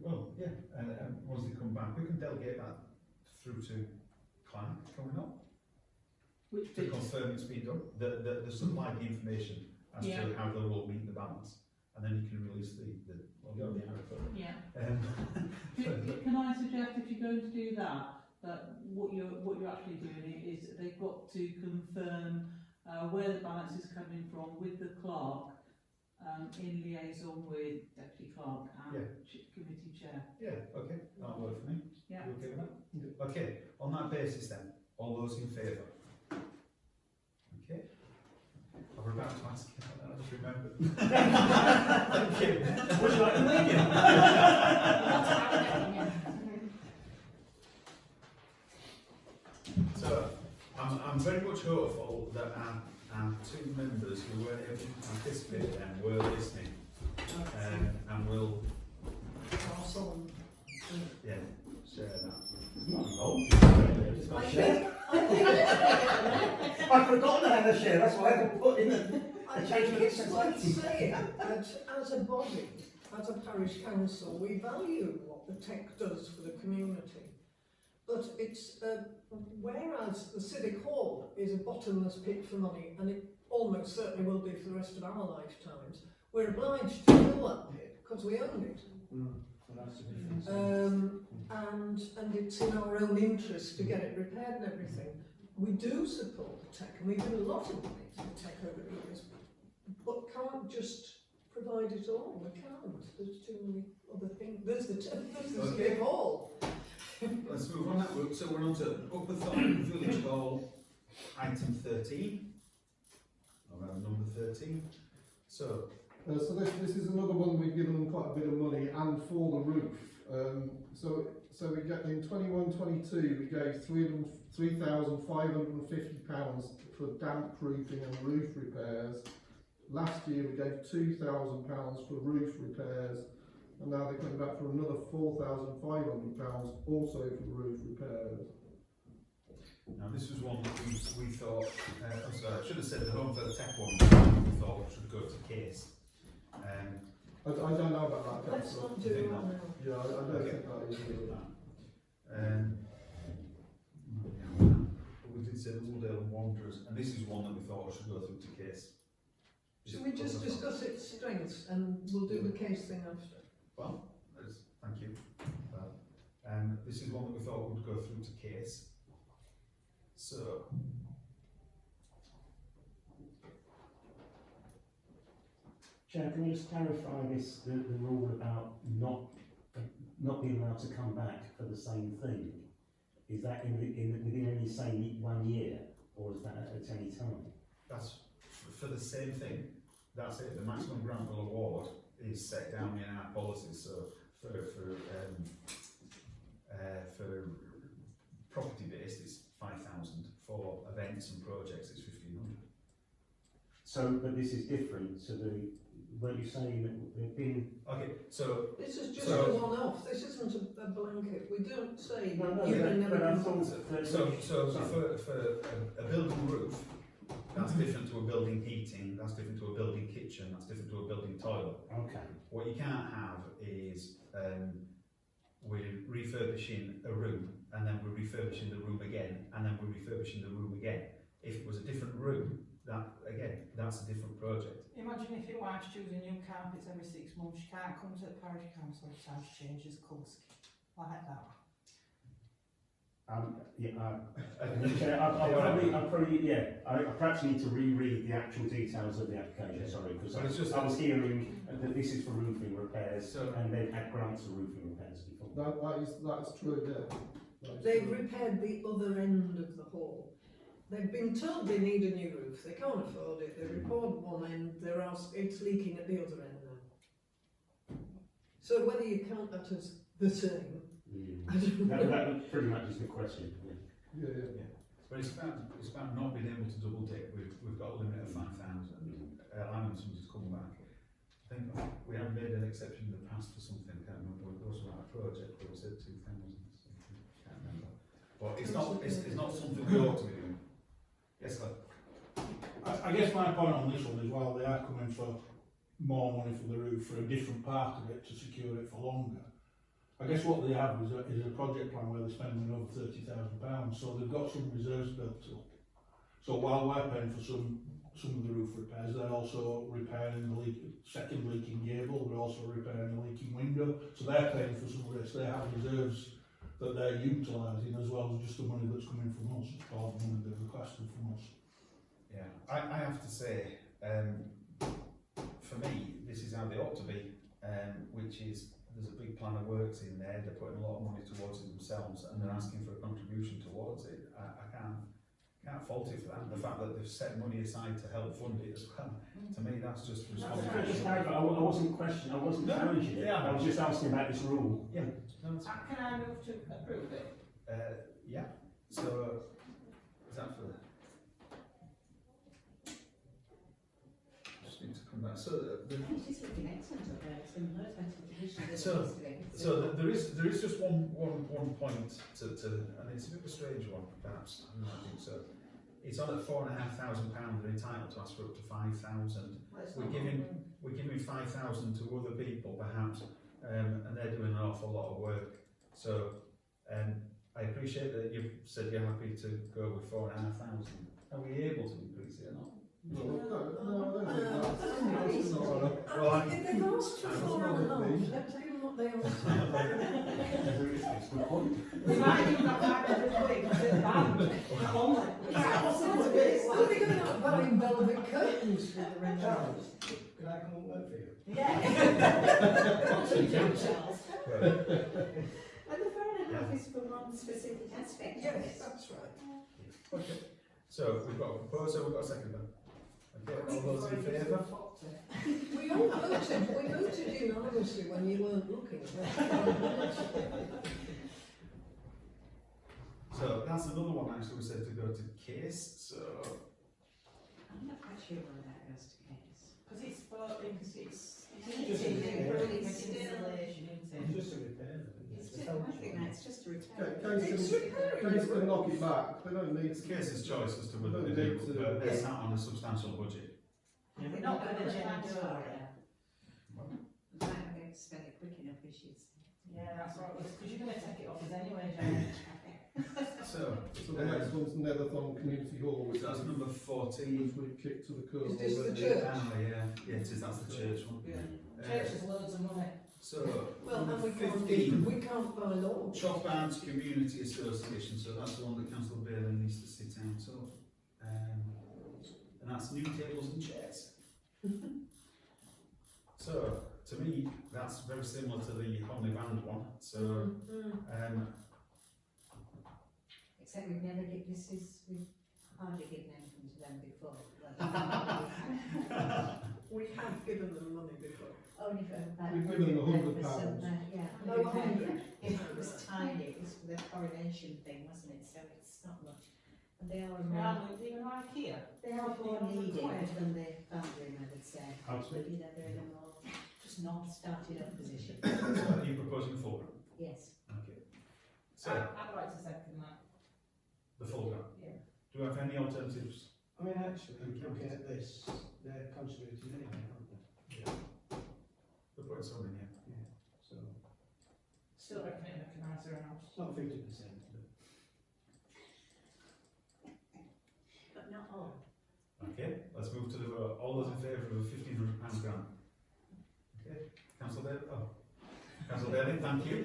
well, yeah, and once they come back, we can delegate that through to Clark, can we not? Which To bit? confirm it's been done, the supply the information as Yeah. to how they will meet the balance, and then you can release the RFO. Yeah. Um, Can I suggest if you're going to do that, that what you're actually doing is they've got to confirm where the balance is coming from with the clerk in liaison with deputy clerk and committee chair. yeah, okay, that'll work for me. Yeah. You okay with that? Okay, on that basis then, all those in favour? Okay. I was about to ask you, I just remembered. Thank you. Would you like to leave you? So, I'm very much hopeful that our two members who weren't able to participate then were listening, and will, yeah, share that. Oh, I think I've forgotten I had a share, that's why I haven't put in it. I I think it's worth saying that as a body, as a parish council, we value what the tech does for the community. But it's, whereas the Civic Hall is a bottomless pit for money, and it almost certainly will be for the rest of our lifetimes, we're obliged to fill that pit because we own it. So that's the difference. And it's in our own interest to get it repaired and everything. We do support the tech, and we give a lot of money to the tech over the years, but can't just provide it all. We can't. There's too many other things. There's the Civic Hall. Let's move on. So we're on to Upper Thorn Village Hall, item 13. Number 13. So So this is another one we've given them quite a bit of money and for the roof. So we get in 21-22 we gave £3,550 for damp proofing and roof repairs. Last year we gave £2,000 for roof repairs, and now they're coming back for another £4,500 also for roof repairs. now this was one that we thought. I'm sorry, I should have said the Home for the Tech one. We thought should go to Case. I don't know about that, Let's councillor. not do that now. Yeah, I don't Okay. think that is good. But we did say the Wooddale Wanderers, and this is one that we thought should go through to Case. Should we just discuss its strengths and we'll do the case thing after? Well, thank you. This is one that we thought would go through to Case. So, Chair, can you just clarify this, the rule about not being allowed to come back for the same thing? Is that within any same 1 year, or is that at any time? that's for the same thing. That's it. The maximum granted award is set down in our policies. So for property based, it's 5,000. For events and projects, it's 1,500. So, but this is different to the, weren't you saying that there've been... Okay, so This is just So- a one-off. This isn't a blanket. We don't say No, you yeah, can never but I come thought back. that... so for a building roof, that's different to a building heating, that's different to a building kitchen, that's different to a building toilet. Okay. What you can't have is we're refurbishing a room and then we're refurbishing the room again and then we're refurbishing the room again. If it was a different room, that's a different project. Imagine if your wife's choosing new carpets every 6 months, she can't come to the parish council every time she changes colour scheme. Like that. Chair, I perhaps need to reread the actual details of the application, sorry, because But it's just I was hearing that this is for roofing repairs, So- and they've had grants for roofing repairs before. That's true, yeah. That is They've true. repaired the other end of the hall. They've been told they need a new roof. They can't afford it. They repaired one end. They're asked, it's leaking at the other end now. So whether you count that as the same, I don't know. That pretty much is the question. Yeah. But it's about not being able to double dip. We've got a limit of 5,000. Alan and somebody's come back. I think we have made an exception in the past for something. I can't remember what it was about a project where we said 2,000 something. Can't remember. But it's not something we ought to be doing. Yes, sir. I guess my point on this one is while they are coming for more money for the roof for a different part of it to secure it for longer, I guess what they have is a project plan where they're spending over £30,000, so they've got some reserves built up. So while we're paying for some of the roof repairs, they're also repairing the second leaking gable, they're also repairing the leaking window, so they're paying for some of this. They have reserves that they're utilising as well as just the money that's coming from us, or the money they've requested from us. Yeah, I have to say, for me, this is how they ought to be, which is there's a big plan of works in there, they're putting a lot of money towards it themselves and they're asking for a contribution towards it. I can't fault it for that. The fact that they've set money aside to help fund it as well, to me that's just Just responsibility. clarify, I wasn't questioning, I wasn't challenging it, yeah. I was just asking about this rule. Yeah. No, it's- Can I move to approve it? yeah. So is that for? Just need to come back. So It is looking excellent up there. It's been loads better condition than it So- used to be. there is just one point to and it's a bit of a strange one perhaps. I think so. it's on at £4,500, they're entitled to ask for up to 5,000. Well, it's We're not giving- wrong. We're giving 5,000 to other people perhaps, and they're doing an awful lot of work. So I appreciate that you've said you're happy to go with 4,500. Are we able to increase it or not? No, I don't think that's not right. Well, I'm- If they've asked for That's four not and a a half, thing. let's tell them what they asked. It's a good point. We might even not have to put it to the band. Only. Yeah, possibly. Are they going out buying velvet curtains for the renewals? Charles, can I come and work for you? Yeah. What do you do, Charles? Well, And the 4.5 is for one specific aspect of Yes, it. that's right. okay. So we've got a proposer, we've got a seconder. Okay, all those in favour? We all voted unanimously when you weren't looking. So that's another one actually we said to go to case, so I'm not quite sure why that goes to case. Because it's for, it's Just heating, a- building it's still- installation, It's isn't it? just a repair. It's just, I think that's just a repair. Case can knock it back, they don't need it's case's choice as to whether they do, but they're sat on a substantial budget. We're not going to change it. it. We might not be able to spell it quick enough, as you say. Yeah, that's right, because you're going to take it off us anyway, Jane. So So the next one's Netherthorne Community Hall, which that's is number 14. which we've kicked to the curb. Is this the already. church? Ah, yeah, it is, that's the church one. Church has loads of money. So, Well, and number we can't, 15, we can't buy law. Chop Arms Community Association, so that's the one that Councillor Bailey needs to sit out of. And that's new tables and chairs. So, to me, that's very similar to the Homley Band one, so, Except we've never we've hardly given anything to them before. We have given them money before. Only for about. We've given them £100. Yeah, Oh, £100. 100. It was tiny, it was for the coronation thing, wasn't it? So it's not much. And they are, Even IKEA. they are more needy than the foundry, I would say. Absolutely. But, you know, they're in a more, just not started up position. so are you proposing full grant? Yes. Okay. So, I'd like to second that. the full grant? Yeah. Do we have any alternatives? I mean, actually, looking at this, they're contributing anyway, aren't they? The points are in here. Yeah, so, Still reckon it make a nicer house. it's not 50%, but But not all. Okay, let's move to the vote. All those in favour of a £1,500 grant? Okay, Councillor Bailey, Councillor Bailey, thank you.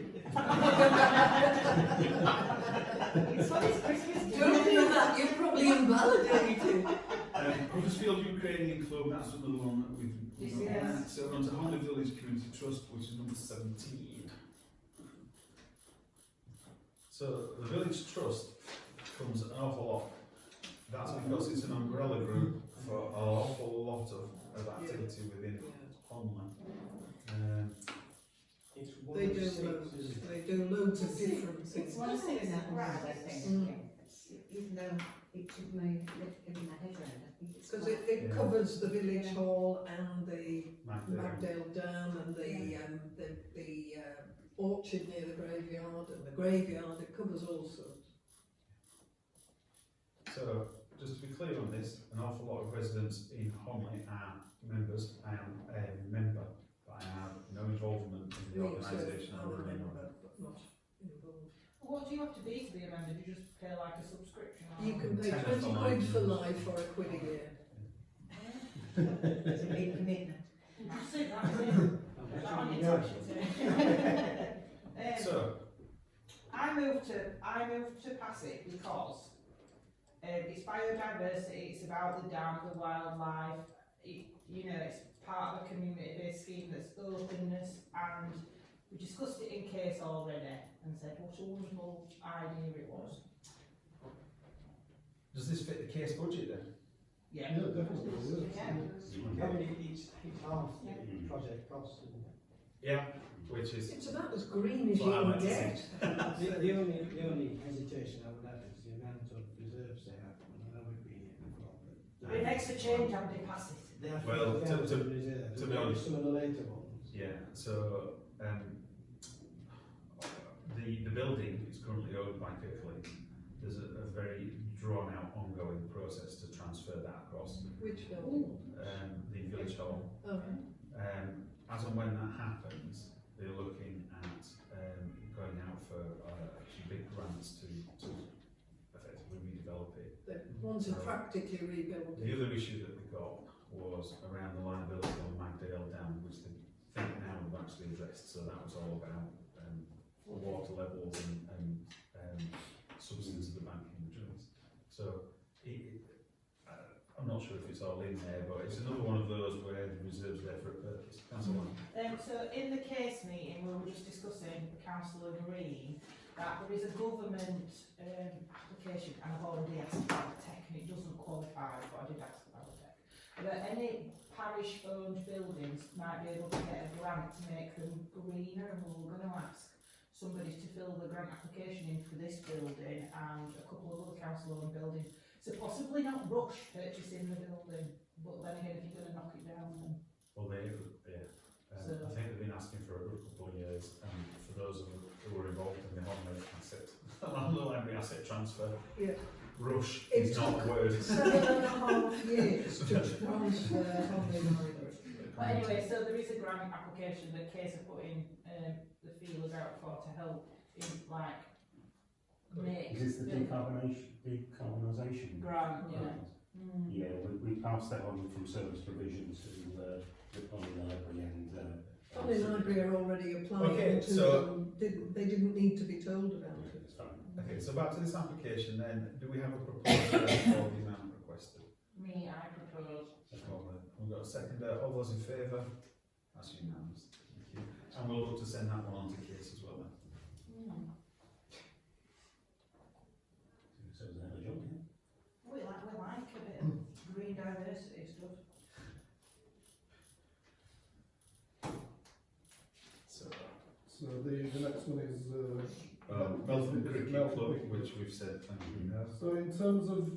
It's when it's Christmas. Don't do that, you're probably invalidated. Huddersfield Ukrainian Club, that's another one that we've got Yes. there. So we're on to Homley Village Community Trust, which is number 17. So the Village Trust comes an awful lot. That's because it's an umbrella group for an awful lot of activity within Homley. it's one They of do six, loads, isn't it? they do loads of different things. It's one of the things that round, I think. Mm. Even though it took me getting my head around, I think it's Because quite. it Yeah. covers the village hall and the Magdalen. Magdale Dam and the orchard near the graveyard and the graveyard, it covers all sorts. So, just to be clear on this, an awful lot of residents in Homley are members. I am a member, but I have no involvement in the Me too, organisation. I'm a member, but not involved. What do you have to be to be a member? Do you just pay like a subscription? Or You can pay £10 £20 for life or £1 a year. It's a big commitment. You see that, isn't it? That on your tax return. So, I moved to pass it because it's biodiversity, it's about the dam, the wildlife, it's part of a community-based scheme that's openness, and we discussed it in case already and said what a wonderful idea it was. does this fit the case budget then? Yeah. Yeah, definitely, Yeah. I mean, it's half the project cost, isn't it? Yeah, which is, It's about as green as you Well, I can meant to get. The only hesitation I would have is the amount of reserves they have, and I know we've been here before, but. It makes a change and they pass it. They have Well, they have to some reserves, be honest- some of the later ones. yeah, so, the building is currently owned by Kirkland. There's a very drawn out ongoing process to transfer that across. Which building? The village hall. Okay. As and when that happens, they're looking at going out for some big grants to effectively redevelop it. They want to practically rebuild The it. other issue that we got was around the liability on Magdale Dam, which they think now have actually addressed. So that was all about water levels and substance of the banking materials. So I'm not sure if it's all in there, but it's another one of those where the reserve's there for a purpose. Councillor Lang. So in the case meeting, we were just discussing, Councillor Green, that there is a government application, and I've already asked about the tech, and it doesn't qualify, but I did ask about the tech. That any parish-owned buildings might be able to get a grant to make them greener, and we were going to ask somebody to fill the grant application in for this building and a couple of other council-owned buildings. So possibly not rush purchasing the building, but then again, if you're going to knock it down, then Well, I think they've been asking for a good couple of years, and for those who were involved in the Honley asset transfer, Yeah. rush It is not a word. 7.5 years to transfer Honley Library. But anyway, so there is a grant application that Case are putting the feelers out for to help in like make Is this the decarbonisation? grant, yeah. Yeah, we passed that on from service provision to the Honley Library and. Honley Library are already applying Okay, to so- them. They didn't need to be told about it. It's fine. Okay, so back to this application then, do we have a proposal for the amount requested? Me, I propose. We've got a seconder, all those in favour? That's unanimous, thank you. And we'll look to send that one on to Case as well then. So is that a job, yeah? We like a bit of green diversity stuff. So, the next one is Melton Cricket Melton Club, Cricket. which we've said, thank you. So in terms of,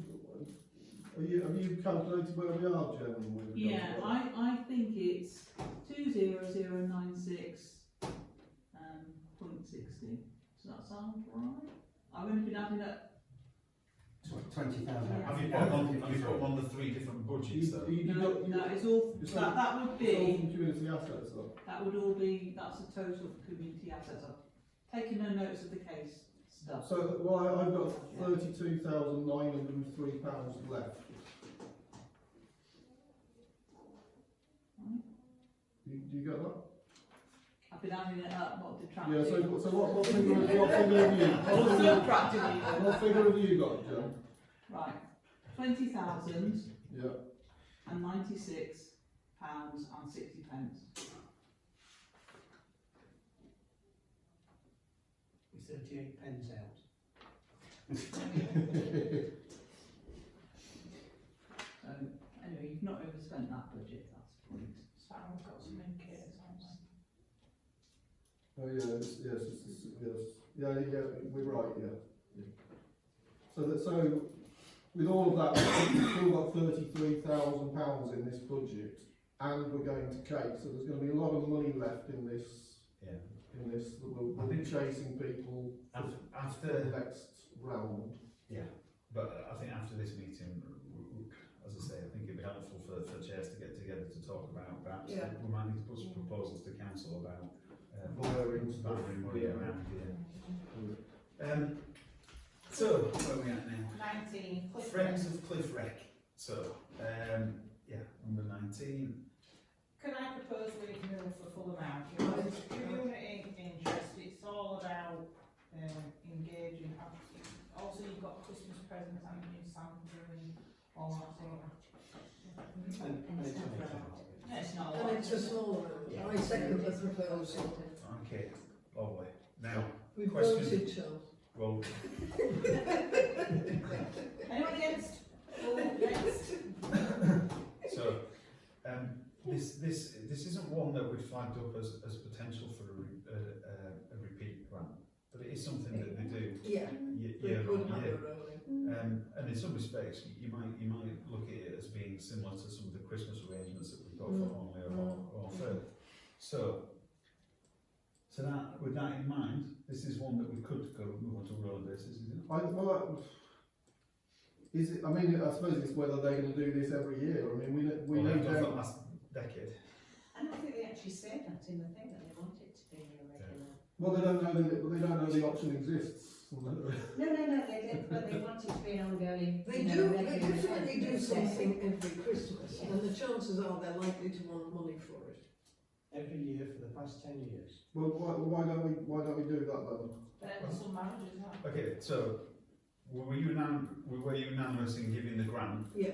have you calculated where we are, Jen? with regards to Yeah, that? I think it's 20096 .60. Does that sound right? I've only been adding up. 20,000. Have you put on the three different budgets though? No, it's all, it's that would It's all be, from community assets though. that would all be, that's the total of community assets. I've taken no notes of the case stuff. So, well, I've got £32,903 left. Do you get that? I've been adding it up, not detracting. Yeah, so what figure have you? Subtracting even. What figure have you got, Jen? Right, 20,000 Yeah. and £96 and 60 pence. With 38 pence out. So anyway, you've not overspent that budget, that's the point. So we've got some in case, haven't we? Oh yeah, yes, we're right, yeah. So with all of that, we've still got £33,000 in this budget, and we're going to Cape, so there's going to be a lot of money left in this. Yeah. In this, that we'll be chasing people for After, the next round. but I think after this meeting, as I say, I think it'd be helpful for chairs to get together to talk about perhaps Yeah. we might need to put some proposals to council about Borrowing stuff. borrowing money around here. So where are we at now? 19. Cliff Friends of Cliff Wreck. So number 19. Can I propose we move for full amount? Because it's community interest, it's all about engaging. Also, you've got Christmas presents and new Santa and all that sort of. And it's only No, it's not a And lot. it's a small amount. I second the proposal. Okay, lovely. Now, We've Question. voted, Charles. well, Anyone against? Oh, against? so this isn't one that we've flagged up as potential for a repeat grant, but it is something that they do Yeah. We year could on have year. a rolling. And in some respects, you might look at it as being similar to some of the Christmas arrangements that we've got for Honley or Firth. So that, with that in mind, this is one that we could move on to a rolling basis, isn't it? Is it, I mean, I suppose it's whether they're going to do this every year. I mean, we Well, need they've done them. for the last decade. I don't think they actually said that in the thing, that they want it to be a regular. Well, they don't know the option exists. No, they did, but they want it to be an ongoing. They you know, do, they regular definitely do event. something every Christmas, Yeah. and the chances are they're likely to want money for it. Every year for the past 10 years. Well, why don't we do that then? But some managers have. Okay, so were you unanimous in giving the grant? Yeah.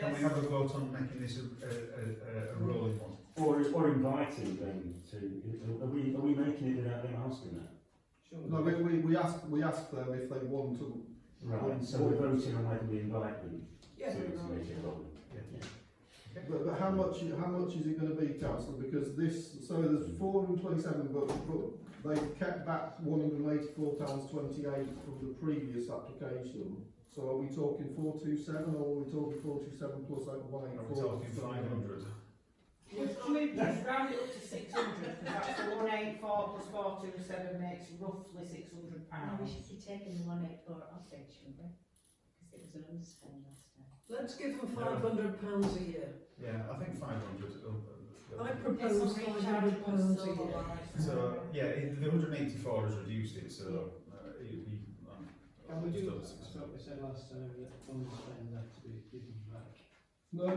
Can we have a vote on making this a rolling one? Or inviting them to, are we making it without them asking that? Sure. No, we asked them if they want to. Right, so we're voting on whether we invite them Yeah. to make it rolling. Yeah. But how much is it going to be, councillor? Because so there's 427, but they've kept back £184.28 from the previous application. So are we talking 427, or are we talking 427 plus Are we 184? talking 500? Just round it up to 600, because that's the 184 plus 427 makes roughly £600. No, we should be taking the 184 off it, shouldn't we? Because it was an underspend last time. Let's give them £500 a year. Yeah, I think 500. I propose £500 a year. So yeah, the 184 has reduced it, so it'd be. Can we do, just that's what we said last time, that understand that to be given back. No.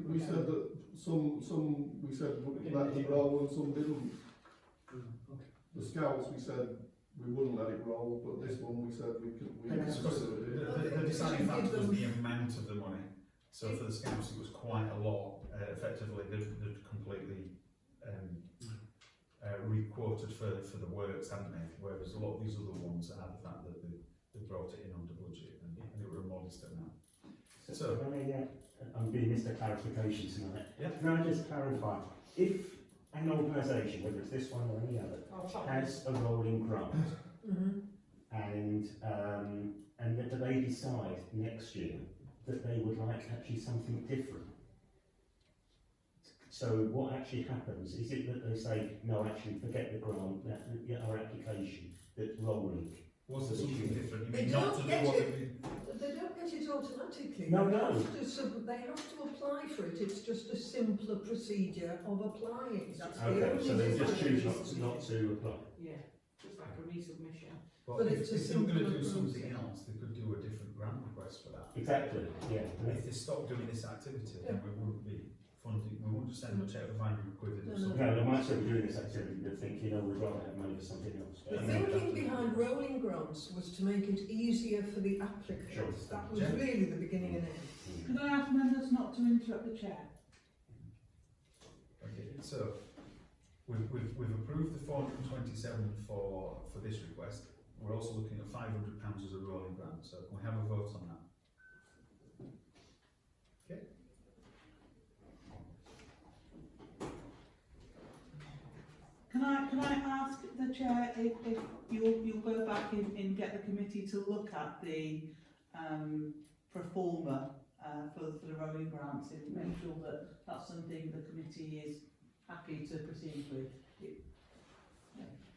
We said that some we said would let it roll and some didn't. Okay. The scouts we said we wouldn't let it roll, but this one we said we could. We Yeah, could because consider it. the deciding factor was the amount of the money. So for the scouts, it was quite a lot. Effectively, they'd completely re-quoted for the works, hadn't they? Whereas a lot of these other ones had the fact that they brought it in under budget and it were a modest amount. So- Can I, I'm being Mr. Clarification tonight. Yeah. Can I just clarify, if an organisation, whether it's this one or any other, has a rolling grant, Mm-hmm. and that they decide next year that they would like actually something different. So what actually happens, is it that they say, no, actually forget the grant, our application, that's rolling? Was there something different? You They mean not to don't do get what it. they They don't get it automatically. No. They have to apply for it. It's just a simpler procedure of applying. That's the Okay, only so they just choose difference. not to apply. Yeah, just like a resubmission. But if it's a they were going to simpler do something process. else, they could do a different grant request for that. Exactly, yeah. If they stopped doing this activity, then we wouldn't be funding, we wouldn't send a cheque for 500 quid or No, something. No, they might still be doing this activity, they think, we'd rather have money for something else. The thinking behind rolling grants was to make it easier for the applicants. Sure. That was Yeah. really the beginning and end. Could I ask members not to interrupt the chair? Okay, so we've approved the 427 for this request. We're also looking at £500 as a rolling grant, so can we have a vote on that? Okay. Can I ask the chair if you'll go back and get the committee to look at the pro forma for the rolling grants and make sure that that's something the committee is happy to proceed with?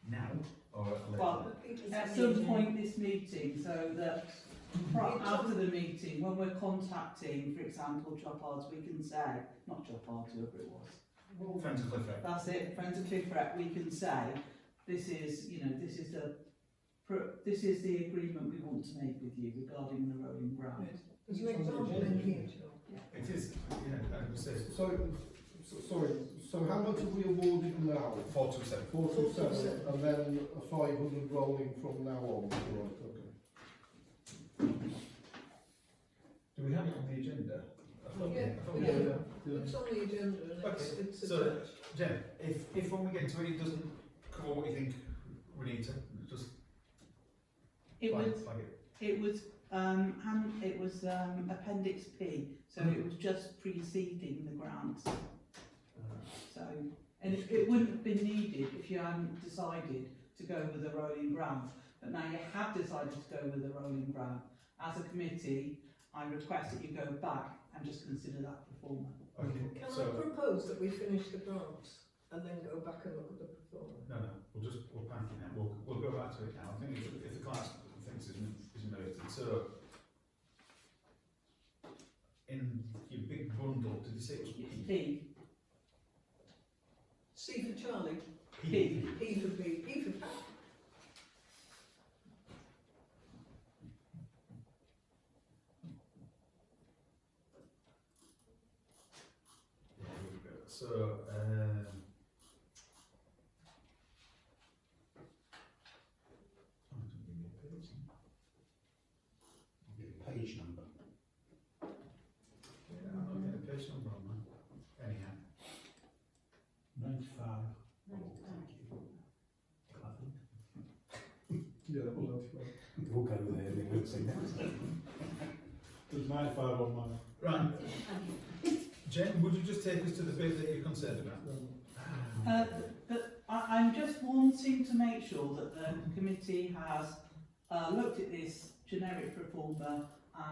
Now or later? Well, at some point this meeting, so that after the meeting, when we're contacting, for example, Choppards, we can say, not Choppards, whoever it was. Friends of Clifford. That's it, Friends of Clifford, we can say, this is the agreement we want to make with you regarding the rolling grant. There's an example in here, Joe. It is, yeah, I would say Sorry. So how much have we awarded now? 427. 427, and then a 500 rolling from now on. Right. Okay. Do we have it on the agenda? I thought Yeah, I thought we we do. had Yeah. It's on the agenda and Okay, it's so- attached. Jen, if when we get to it, it doesn't cover what you think we need to, just It flag, was, flag it. it was Appendix P, so it was just preceding the grant. So, and it wouldn't have been needed if you hadn't decided to go with a rolling grant. But now you have decided to go with a rolling grant. As a committee, I request that you go back and just consider that performance. Okay, Can I so, propose that we finish the grants and then go back and look at the performance? no, we'll pack it now, we'll go back to it now. I think if the class thinks it's merited, so, in your big bundle, did you say it was P? P. C for Charlie, P. P for B, P for Pat. So, Page number. yeah, I'm not getting a page number on that. Anyhow, 95. Yeah, well, that's right. We'll go with there, then we'll see next. There's 95 on mine. right. Jen, would you just take us to the bit that you're concerned about? I'm just wanting to make sure that the committee has looked at this generic performer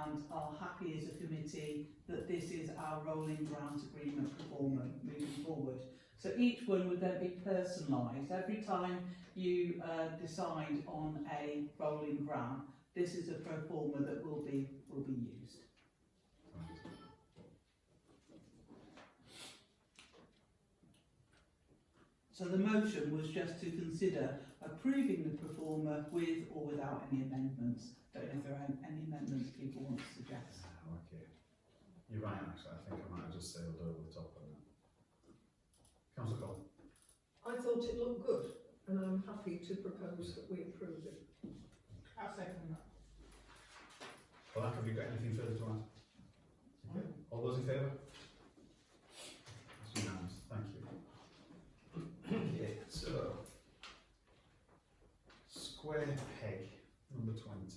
and are happy as a committee that this is our rolling grant agreement performer moving forward. So each one would then be personalised. Every time you decide on a rolling grant, this is a performer that will be used. So the motion was just to consider approving the performer with or without any amendments. Don't know if there are any amendments people want to suggest. Okay. You're right, actually. I think I might have just sailed over the top of that. Councillor Collins. I thought it looked good, and I'm happy to propose that we approve it. I'll second that. Well, have you got anything further to add? Okay. All those in favour? That's unanimous. Thank you. Okay, so square peg number 20. It's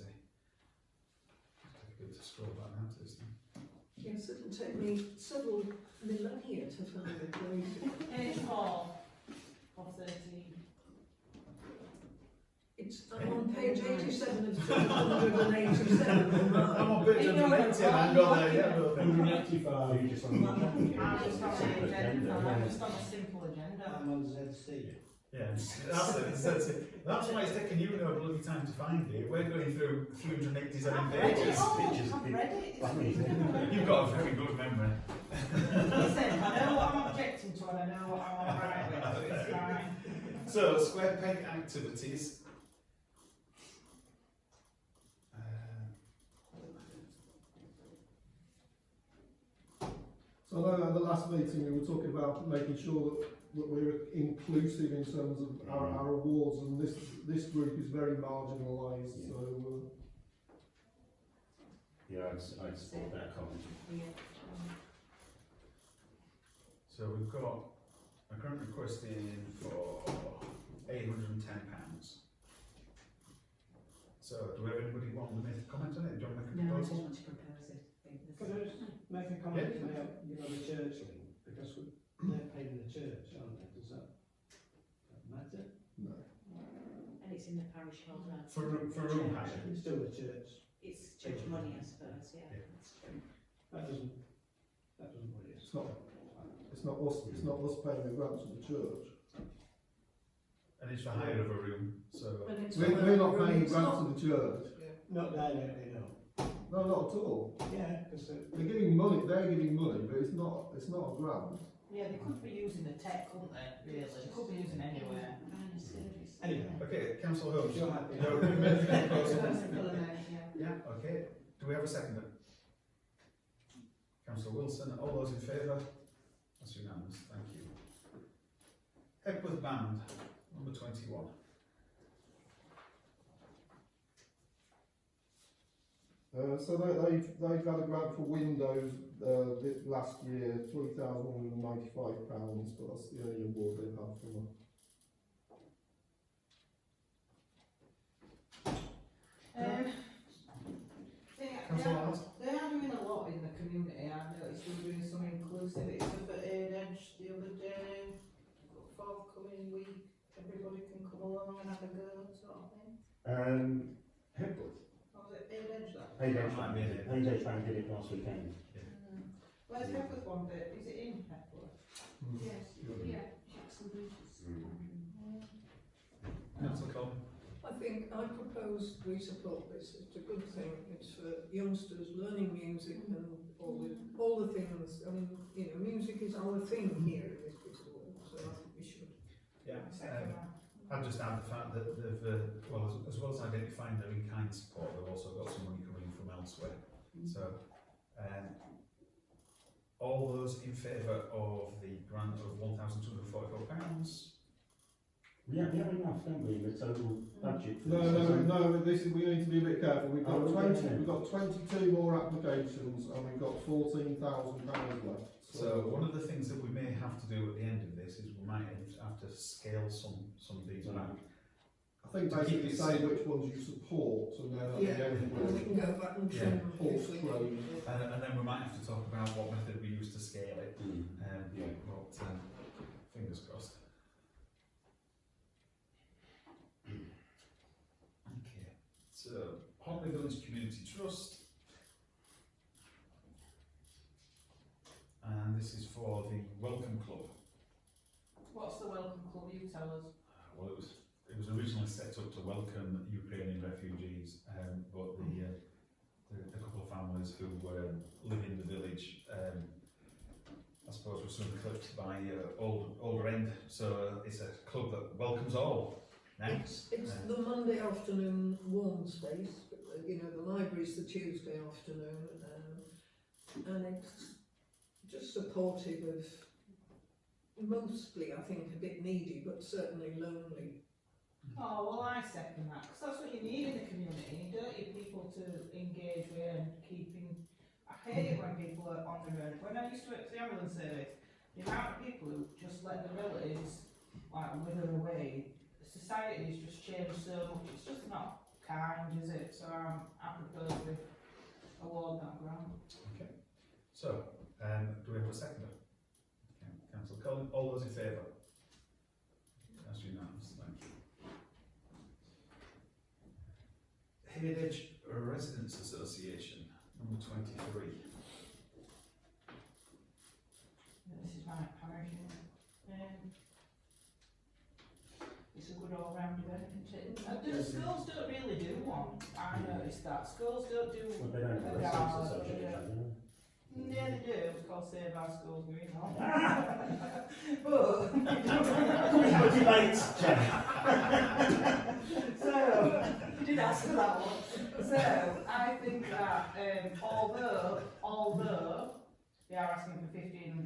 difficult to scroll back now to this thing. Yes, it'll take me several millennia to find it. Page 4 of 13. I'm on page 87 of 787. I'm on page 180 and I'm on there, yeah. 185. You just on the I'm just on the agenda, I'm just on a simple agenda. I'm on ZC. Yeah, that's it. That's why it's taking you no bloody time to find it. We're going through 387 I've read it pages. all, Pictures, I've read it. I mean, You've got a very good memory. Listen, I know what I'm objecting to and I know what I'm alright with, so it's fine. So, square peg activities. So I know at the last meeting we were talking about making sure that we're inclusive in terms of our awards, and this group is very marginalised. Yeah. So yeah, I'd support that comment. So we've got a current request in for £810. So do we have anybody want to make a comment on it? Do you want to make a No, I just proposal? want to propose it. Could I just make a comment about, you know, the church thing? Because they're paying the church, aren't they? Does that matter? no. And it's in the parish hall grant. For room hire? It's still the church. It's church money, I suppose, yeah, Yeah. that's true. That doesn't worry us. It's not us. It's not us paying the grants to the church. And it's for hire of a room, so... And it's We're not paying it's grants not- to the church. Not directly, no. No, not at all. Yeah, because They're giving money. They're giving money, but it's not a grant. Yeah, they could be using the tech, couldn't they, really? They could be using anywhere. Minor service. Anyway. Okay, Councillor Holmes. You're happy. No, you made a proposal. Simple amount, yeah. Yeah, okay. Do we have a seconder? Councillor Wilson, all those in favour? That's unanimous, thank you. Hepworth Band, number 21. So they've had a grant for windows last year, £3,195, but that's the only award they've had from us. Councillor Arnott? They are doing a lot in the community. I've noticed they're doing some inclusivity stuff at Aid Edge the other day. Forthcoming week, everybody can come along and have a go, sort of thing. Hepworth. Or was it Aid Edge that? Payday Tram did it last weekend. Where's Hepworth one bit? Is it in Hepworth? Yes, yeah, Jackson Bridges. Councillor Coleman? I think I propose we support this. It's a good thing. It's for youngsters learning music and all things, I mean, you know, music is our thing here in this bit of the world, so I think we should. Yeah. Second that. I'd just add the fact that they've, well, as well as identifying their in-kind support, they've also got some money coming in from elsewhere. So, all those in favour of the grant of £1,244? We have enough, don't we, in the total budget for No, this? this is, we need to be a bit careful. We've got Oh, okay. we've got 22 more applications and we've got £14,000 left. So one of the things that we may have to do at the end of this is we might have to scale some of these back. I think To keep basically it say simple. which ones you support and then at the end And we we'll can go back and Yeah. trim horse if we trade. And then we might have to talk about what method we use to scale it. Yeah. But fingers crossed. Okay, so Hortley Village Community Trust. And this is for the Welcome Club. What's the welcome club, you tell us? Well, it was originally set up to welcome Ukrainian refugees, but the couple of families who live in the village, I suppose, were soon eclipsed by older end. So it's a club that welcomes all. Now, It's the Monday afternoon warm space, you know, the library's the Tuesday afternoon, and it's just supportive of, mostly I think a bit needy, but certainly lonely. Oh, well, I second that, because that's what you need in the community, don't you, people to engage with and keeping, I hate it when people are on their own. When I used to work for the ambulance service, the amount of people who just let their relatives, like, wither away, society has just changed so much, it's just not kind, is it? So I propose we award that grant. okay. So, do we have a seconder? Okay, Councillor Cullen, all those in favour? That's unanimous, thank you. Hayedge Residents Association, number 23. This is my parish, it's a good all-round event, isn't it? Schools don't really do one, I noticed that, schools don't do. Well, they don't have a Yeah, residents association, yeah. do Yeah, they do, it's called Save Our Schools Green Hall. they? Debate, Jack. So, you did ask for that one. So, I think that, although they are asking for £1,500,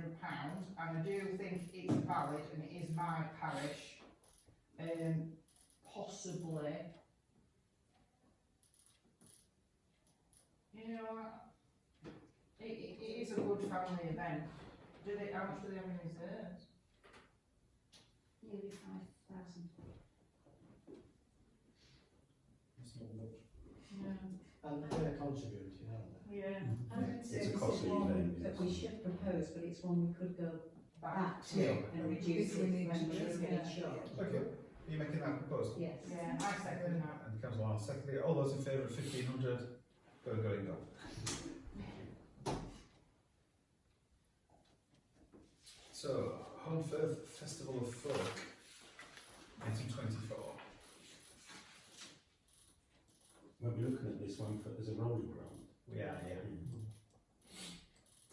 and I do think it's valid, and it is my parish, possibly, you know, it is a good family event. How much do they have in reserves? Nearly 5,000. That's not much. Yeah. And they're contributing, aren't they? Yeah. And It's a this costly is one event, that yes. we should propose, but it's one we could go back to Yeah. and reduce If we it need when to we're do, really yeah. sure. Okay, are you making that proposal? Yes. Yeah, I second that. And Councillor Arnold, secondly, all those in favour of 1,500? Go. So, Holmfirth Festival of Folk, 1924. We'll be looking at this one as a rolling grant. We are, yeah.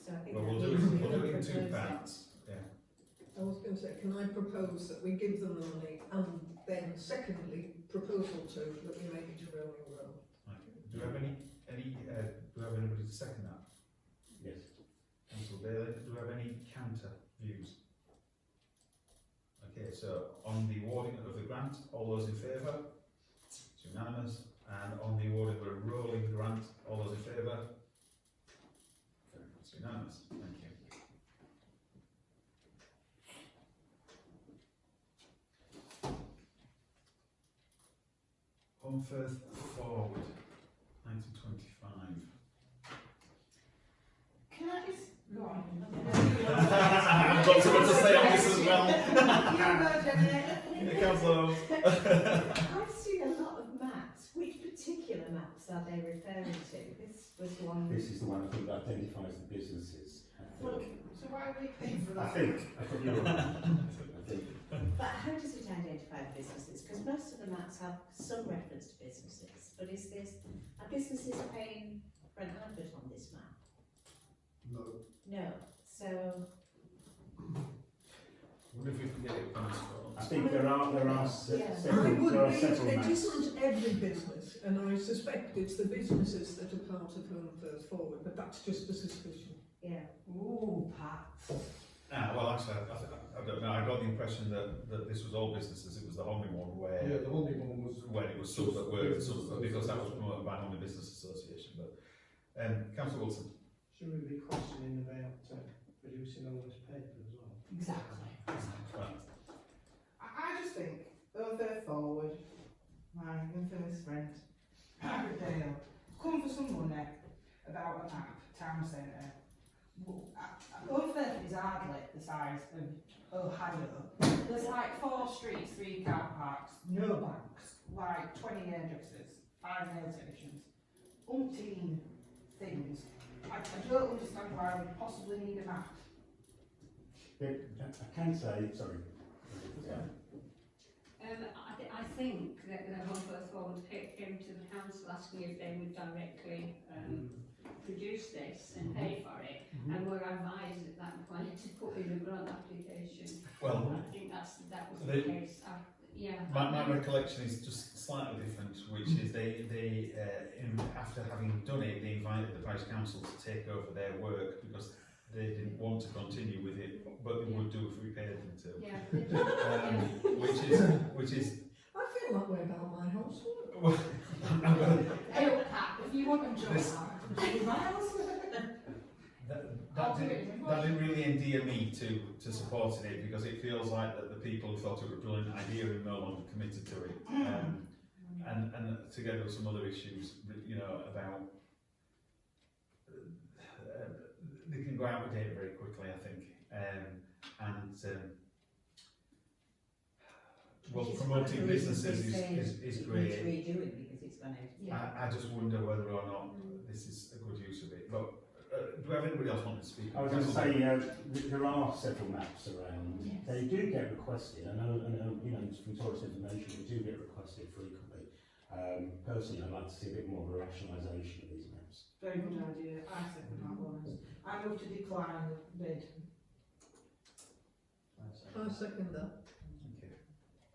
So I think Well, that we'll do needs to be it in two proposed. parts. Yeah. I was going to say, can I propose that we give them the money, and then secondly, proposal two, that we make it a rolling grant? Do you have do we have anybody to second that? Yes. Councillor Bailey, do we have any counter views? Okay, so on the awarding of the grant, all those in favour? It's unanimous. And on the awarding of a rolling grant, all those in favour? It's unanimous. Thank you. Holmfirth Forward, 1925. Can I just go on? I've got something to say on this as well. You go, Jenny. Councillor. I've seen a lot of maps. Which particular maps are they referring to? This was one. This is the one I think that identifies the businesses. Look, so why are we paying for I that? think, I think you're right. I think. But how does it identify the businesses? Because most of the maps have some reference to businesses. But are businesses paying for an advert on this map? No. No, so, Wonder if we can get it transferred. I think there are Yeah. several, there are several It maps. isn't every business, and I suspect it's the businesses that are part of Home First Forward, but that's just a suspicion. yeah. Ooh, Pat. Well, actually, I don't know. I got the impression that this was all businesses. It was the Honley one where Yeah, the Honley one was. when it was some that were Business some, because that was association. promoted by Honley Business Association. But Councillor Wilson. Should we be questioning about producing all this paper as well? Exactly. Right. I just think, Home First Forward, my infamous friend, Dale, come for some money about a map, town centre. Home First is hardly the size of Ohio. There's like 4 streets, 3 car parks, no banks, like 20 hairdressers, 5 nail technicians, umpteen things. I don't understand why we possibly need a map. I can say, sorry. I think that the Home First Forward came to the council asking if they would directly produce this and pay for it, and were advised at that point to put in a grant application. Well, I think that was the case. Yeah. my recollection is just slightly different, which is they after having done it, they invited the parish council to take over their work because they didn't want to continue with it, but they would do if we paid them to. Yeah. Which is. I feel that way about my house. Well, I'm gonna, Hey, look, Pat, if you want a job, This- that didn't really endear me to supporting it because it feels like that the people who thought it was a brilliant idea are no longer committed to it. And together with some other issues, you know, about they can go out of date very quickly, I think. Well, promoting businesses is great. Redoing because it's gonna. I just wonder whether or not this is a good use of it. But do we have anybody else want to speak? I was going to say, there are several maps around. Yes. They do get requested. I know, you know, from tourist information, they do get requested frequently. Personally, I'd like to see a bit more of a rationalisation of these maps. Very good idea. I second that one. I move to decline the bid. I second that. Okay.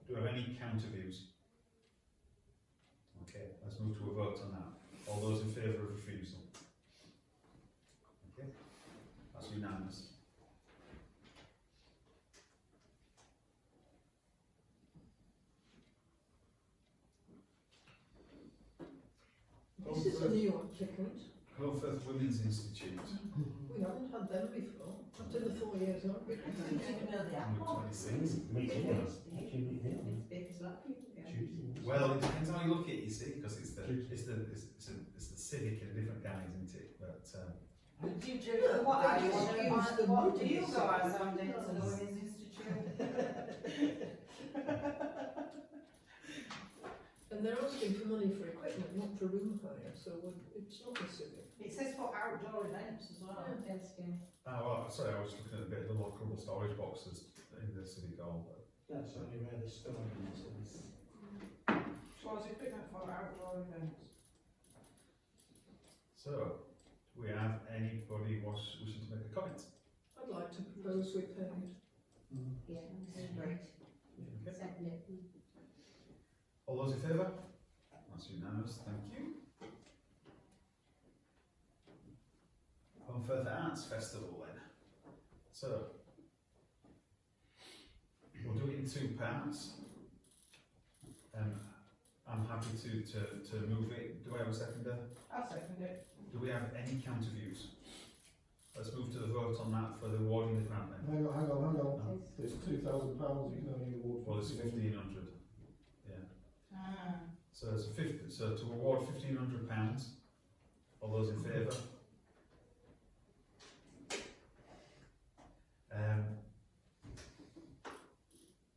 Do we have any counter views? Okay, let's move to a vote on that. All those in favour of refusal? Okay, that's unanimous. This is a new applicant. Home First Women's Institute, We haven't had them before. After the 4 years, haven't we? number 26. Meet here. Actually, meet here. It's big as that people go. Tuesday. Well, it depends how you look at it, you see, because it's the civic in a different guise, isn't it? But Do you do what They I just want? use the What do you movies. go as on to the Women's Institute? And they're asking for money for equipment, not for room hire, so it's not a civic. It says for outdoor events as well. Yes, yeah. well, sorry, I was looking at a bit of the lockable storage boxes in the civic hall. But That's only where the storage is. So it's equipment for outdoor events. so, do we have anybody wishing to make a comment? I'd like to propose we pay it. Yeah, great. Okay. Second it. All those in favour? That's unanimous, thank you. Home Firth Arts Festival then. So, we'll do it in 2 parts. I'm happy to move it. Do I have a seconder? I'll second it. Do we have any counter views? Let's move to the vote on that for the awarding the grant then. Hang on. It's £2,000. You can only award. Well, it's 1,500. Ah. So it's so to award £1,500. All those in favour?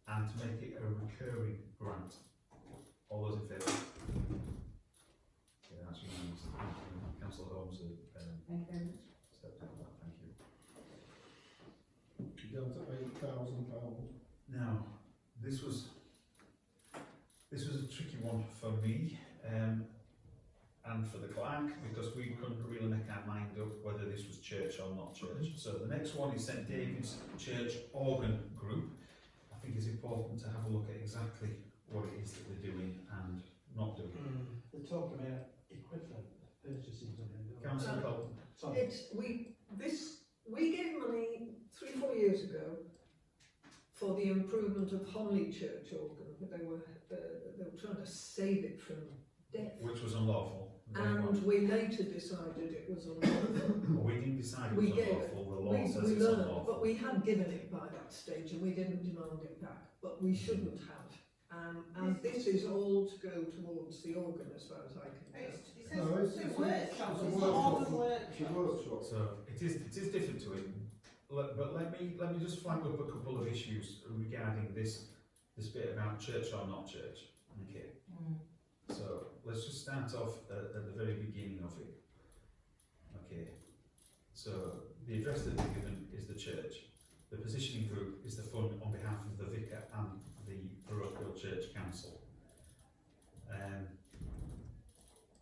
And to make it a recurring grant. All those in favour? Yeah, that's unanimous. Thank you. Councillor Holmes Thank you very much. stepped in on that. Thank you. Down to £8,000. Now, this was a tricky one for me, and and for the clerk, because we couldn't really make our mind up whether this was church or not church. So the next one is St David's Church Organ Group. I think it's important to have a look at exactly what it is that they're doing and not doing. They're talking about equipment purchases on it. Councillor Colton. Sorry. We gave money 3-4 years ago for the improvement of Homley Church organ, but they were trying to save it from death. Which was unlawful. And we later decided it was unlawful. Well, we didn't decide it We was gave it. unlawful, the law We says it's learned, unlawful. but we had given it by that stage and we didn't demand it back, but we shouldn't have. And this is all to go towards the organ as far as I can tell. No, it's a workshop, it's not workshop. all the It's a workshop. workshop. So it is different to it. But let me just flag up a couple of issues regarding this bit about church or not church. Okay. So let's just start off at the very beginning of it. Okay. So the address that they're given is the church. The positioning group is the fund on behalf of the vicar and the parochial church council.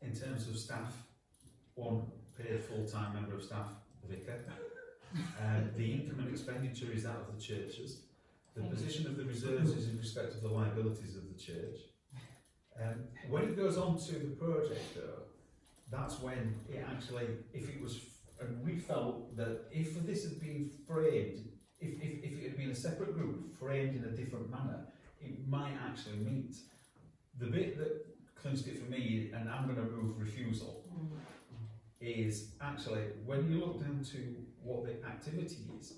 In terms of staff, one paid full-time member of staff, the vicar. The income and expenditure is that of the churches. The position of the reserves is in respect of the liabilities of the church. When it goes on to the project though, that's when it actually, if it was, and we felt that if this had been framed, if it had been a separate group framed in a different manner, it might actually meet. The bit that clinched it for me, and I'm going to move refusal, is actually when you look down to what the activity is,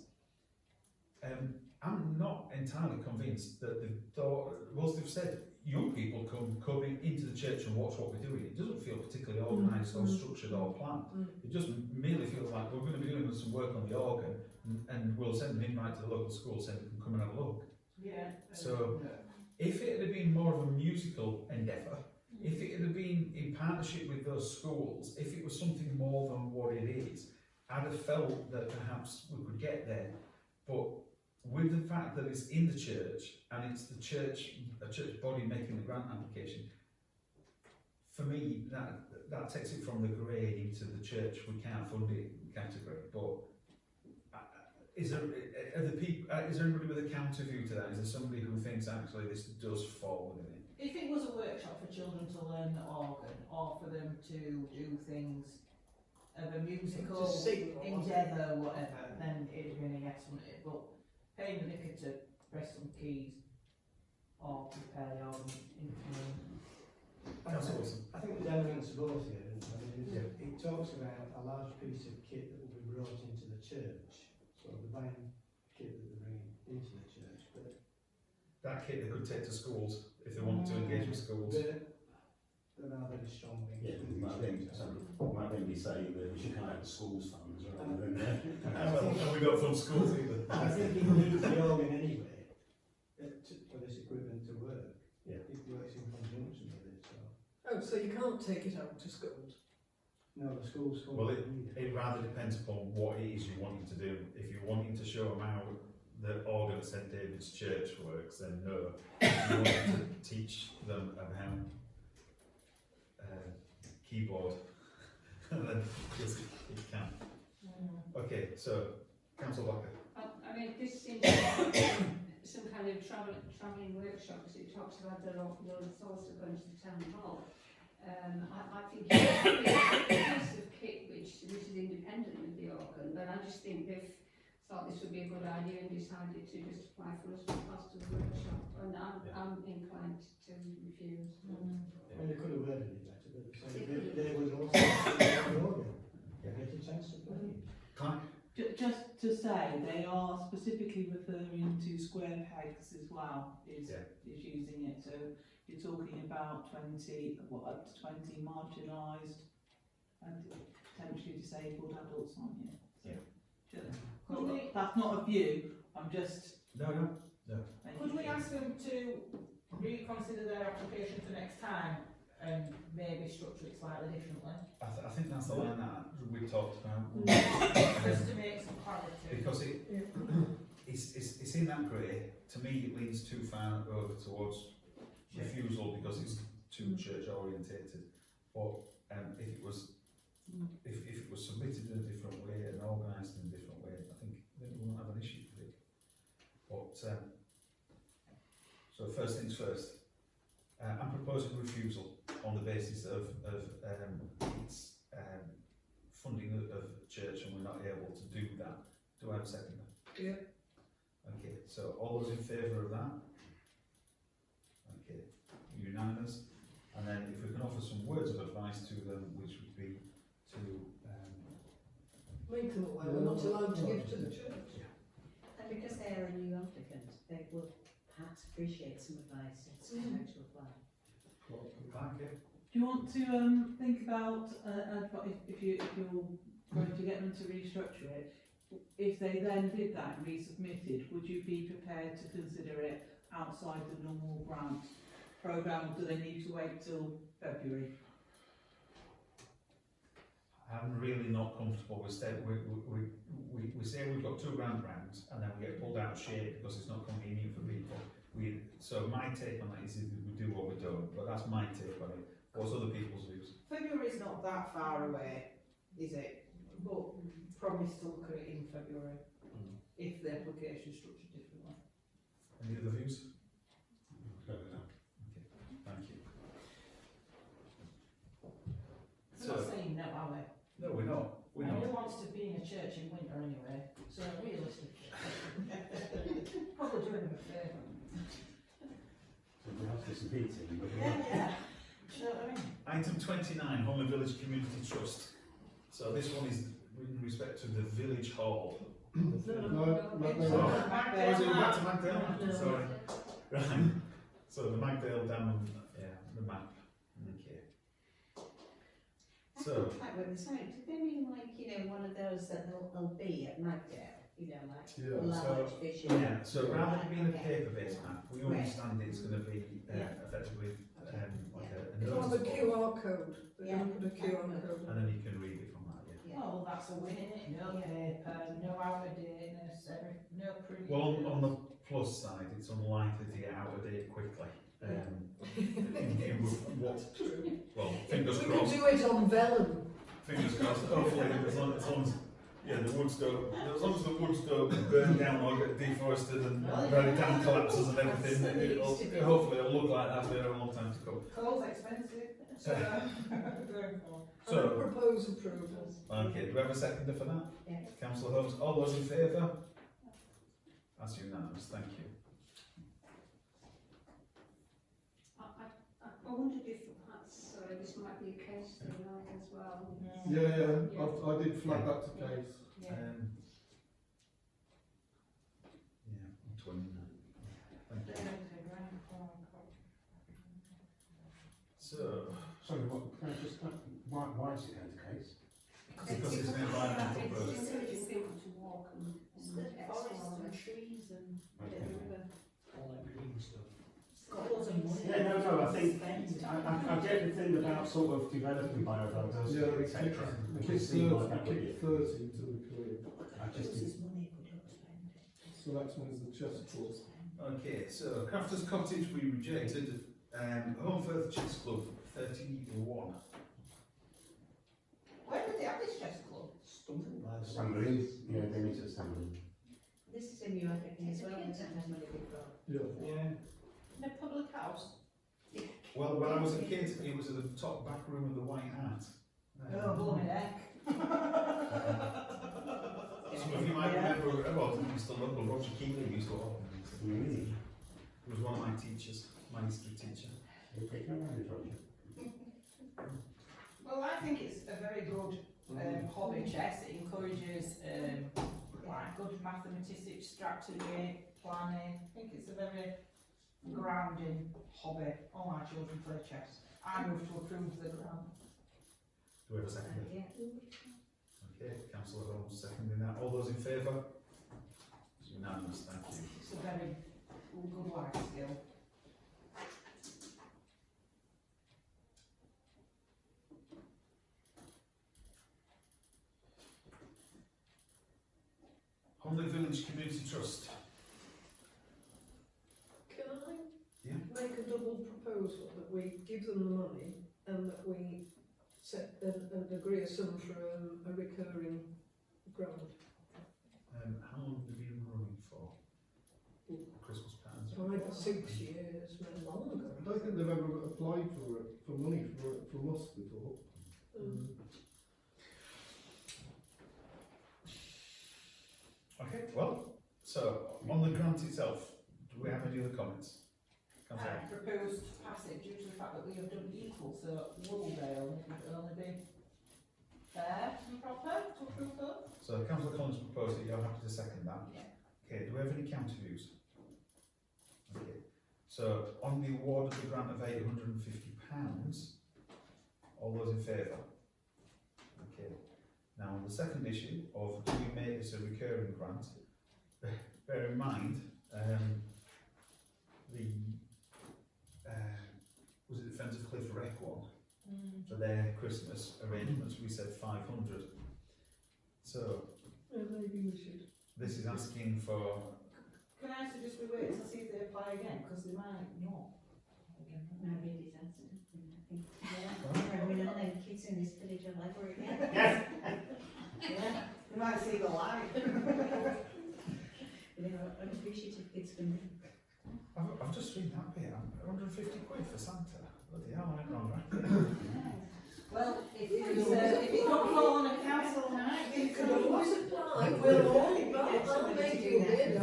I'm not entirely convinced that they've thought, whilst they've said young people come into the church and watch what we're doing, it doesn't feel particularly organised or structured or planned. It just merely feels like we're going to be doing some work on the organ and we'll send them invite to the local school so they can come and have a look. Yeah. So if it had been more of a musical endeavour, if it had been in partnership with those schools, if it was something more than what it is, I'd have felt that perhaps we could get there. But with the fact that it's in the church and it's the church, a church body making the grant application, for me that takes it from the grade into the church we can't fund it category. But is there anybody with a counter view to that? Is there somebody who thinks actually this does fall within it? If it was a workshop for children to learn the organ, or for them to do things of a musical To sing or endeavour, whatever, then it'd be a yes, wouldn't it? But paying the vicar to press some keys or prepare the organ in Councillor Wilson. I think there's elements of both here. It talks about a large piece of kit that will be brought into the church, so the buying kit that they're bringing into the church. But That kit they could take to schools if they wanted to engage with schools. there are very strong links. Yeah, with we might then, each other. might then be saying that we should come out of the schools funds rather than And we don't fund schools either. I think it needs the organ anyway for this equipment to work. Yeah. It works in conjunction with it. So Oh, so you can't take it out to schools? no, the schools can't Well, need it. It rather depends upon what it is you're wanting to do. If you're wanting to show them how the organ at St David's Church works, then no. If you want to teach them about keyboard, then yes, it can. Okay, so Councillor Locker. I mean, this seems like some kind of travelling workshop, because it talks about the thoughts of going to the town hall. I think it's a piece of kit which is independent of the organ, but I just think they've thought this would be a good idea and decided to just apply for us for cost of the workshop, and I'm inclined to refuse. I mean, they could have worded it better, but they would also the organ. Get a chance to play. Just to say, they are specifically referring to square pegs as well, is using it. So you're talking about 20, up to 20 marginalised and potentially disabled adults, aren't you? That's not a view, I'm just... No. Could we ask them to reconsider their application for next time and maybe structure it slightly differently? I think that's the line that we talked about. Just to make some clarity. Because it's in that grey. To me, it leans too far over towards refusal because it's too church orientated. But if it was, if it was submitted in a different way and organised in a different way, I think we won't have an issue with it. But, so first things first, I'm proposing refusal on the basis of its funding of church, and we're not able to do that. Do I have a seconder? Yeah. Okay, so all those in favour of that? Okay, unanimous. And then if we can offer some words of advice to them, which would be to Make them aware we're not allowed to give to the church. And because they are a new applicant, they will perhaps appreciate some advice as to how to apply. thank you. Do you want to think about if you're going to get them to restructure it? If they then did that and resubmitted, would you be prepared to consider it outside the normal grant programme, or do they need to wait till February? I'm really not comfortable with we say we've got 2 grand rounds and then we get pulled out of shape because it's not convenient for people. So my take on that is we do what we don't, but that's my take on it. What's other people's views? February's not that far away, is it? But probably still look at it in February, if the application is structured differently. Any other views? Go with that. Thank you. We're not saying no, are we? No, we're not. We're And not. who wants to be in a church in winter anyway? So realistically, probably doing them a favour. So we have to some heating, but Yeah. Do you know what I mean? Item 29, Homer Village Community Trust. So this one is in respect to the village hall. No, Oh, is it back to Magdale? Sorry. Right. So the Magdale Dam and the map. Okay. I So- think that would, sorry, do they mean like, one of those that they'll be at Magdale, like Yeah, large so- vision? Yeah, so rather than being a Okay. paper-based map, we Right. understand it's going to be Yeah. effectively like a It's like notice the board, QR code, they're Yeah. going to put a QR code and on. then you can read it from that. Yeah. Yeah. Oh, well, that's a win, isn't it? No Yeah. paper, no out of dateness, no print. Well, on the plus side, it's unlikely to get out of date quickly. In view of what? Well, fingers We could crossed. do it on vellum. Fingers crossed. Hopefully, as long as the woods don't, as long as the woods don't burn down or get deforested and very dam collapses and everything, hopefully it'll look like that for a long time to come. Coal's expensive, so going for. So- I propose approval. Okay, do we have a seconder for that? Yeah. Councillor Holmes, all those in favour? That's unanimous, thank you. I wondered if perhaps this might be a case tonight as well. Yeah, I did flag that to Case. Yeah. I'm 29. Thank you. So, sorry, what, can I just, why is it going to Case? because it's an environmental It's process. encouraging people to walk and Forests explore. and trees and Okay. the river. All that green stuff. Got loads of money. Yeah, no, I think, I get the thing about sort of developing biodiversity, Yeah, etc. we We keep can see why that would 30 be. to be clear. I just didn't. money, we don't spend it. So next one is the chess course. Okay, so Crafters Cottage we rejected. Homefirth Chess Club 31. Where did they have this chess club? Something like that. Somebody, yeah, they need to somebody. This is a new applicant as well, we don't have money before. Yeah. Yeah. In a public house? Well, when I was a kid, it was at the top back room of the White Hat. Oh, blooming heck. Some of you might remember, well, Mr. Local, Roger Keeley used to often. Really? He was one of my teachers, my history teacher. They're taking around it, Roger. Well, I think it's a very good hobby, chess. It encourages like good mathematics, strategy, planning. I think it's a very grounding hobby. All my children play chess. I move to approve the grant. Do we have a second? Yeah. Okay, Councillor Holmes seconding that. All those in favour? It's unanimous, thank you. It's a very good life skill. Homley Village Community Trust. Can I Yeah. make a double proposal that we give them the money and that we set and agree a sum for a recurring grant. How long have they been running for? Christmas patterns? 5 or 6 years, no longer. I don't think they've ever applied for money from us before. Okay, well, so on the grant itself, do we have any other comments? Councillor? Proposed passage due to the fact that we have done equal to Woodvale, it would only be fair and proper to approve those. So Councillor Collins proposed it, you're happy to second that? Yeah. Okay, do we have any counter views? Okay, so on the award of the grant of £850, all those in favour? Okay, now on the second issue of do we make this a recurring grant, bear in mind, was it the Friends of Cliff Wreck one? For their Christmas arrangements, we said 500. So Maybe we should. this is asking for, Can I suggest we wait to see if they apply again, because they might not. No, really answered. Yeah. We don't know kids in this village are like we're again. Yes. Yeah, they might see the light. They're unappreciative kids from me. I've just seen that bit, 150 quid for Santa. Bloody hell, I went wrong, right? Well, if it don't fall on a council night, You can always apply, we'll all, I'll make you here.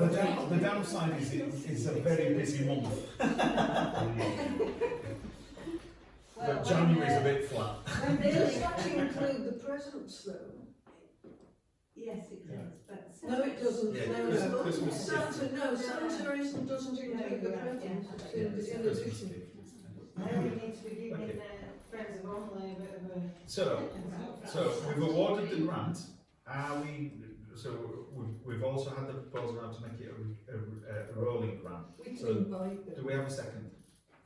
The downside is it's a very busy month, but January's a bit flat. Does that include the presents though? Yes, it does, but. No, it doesn't, Yeah, no, Christmas Santa, no, Santa doesn't include the presents, in addition. Now we need to be giving Okay. Friends of Romley a bit of a. So we've awarded the grant. We've also had the proposal now to make it a rolling grant. We can So, invite Do them. we have a second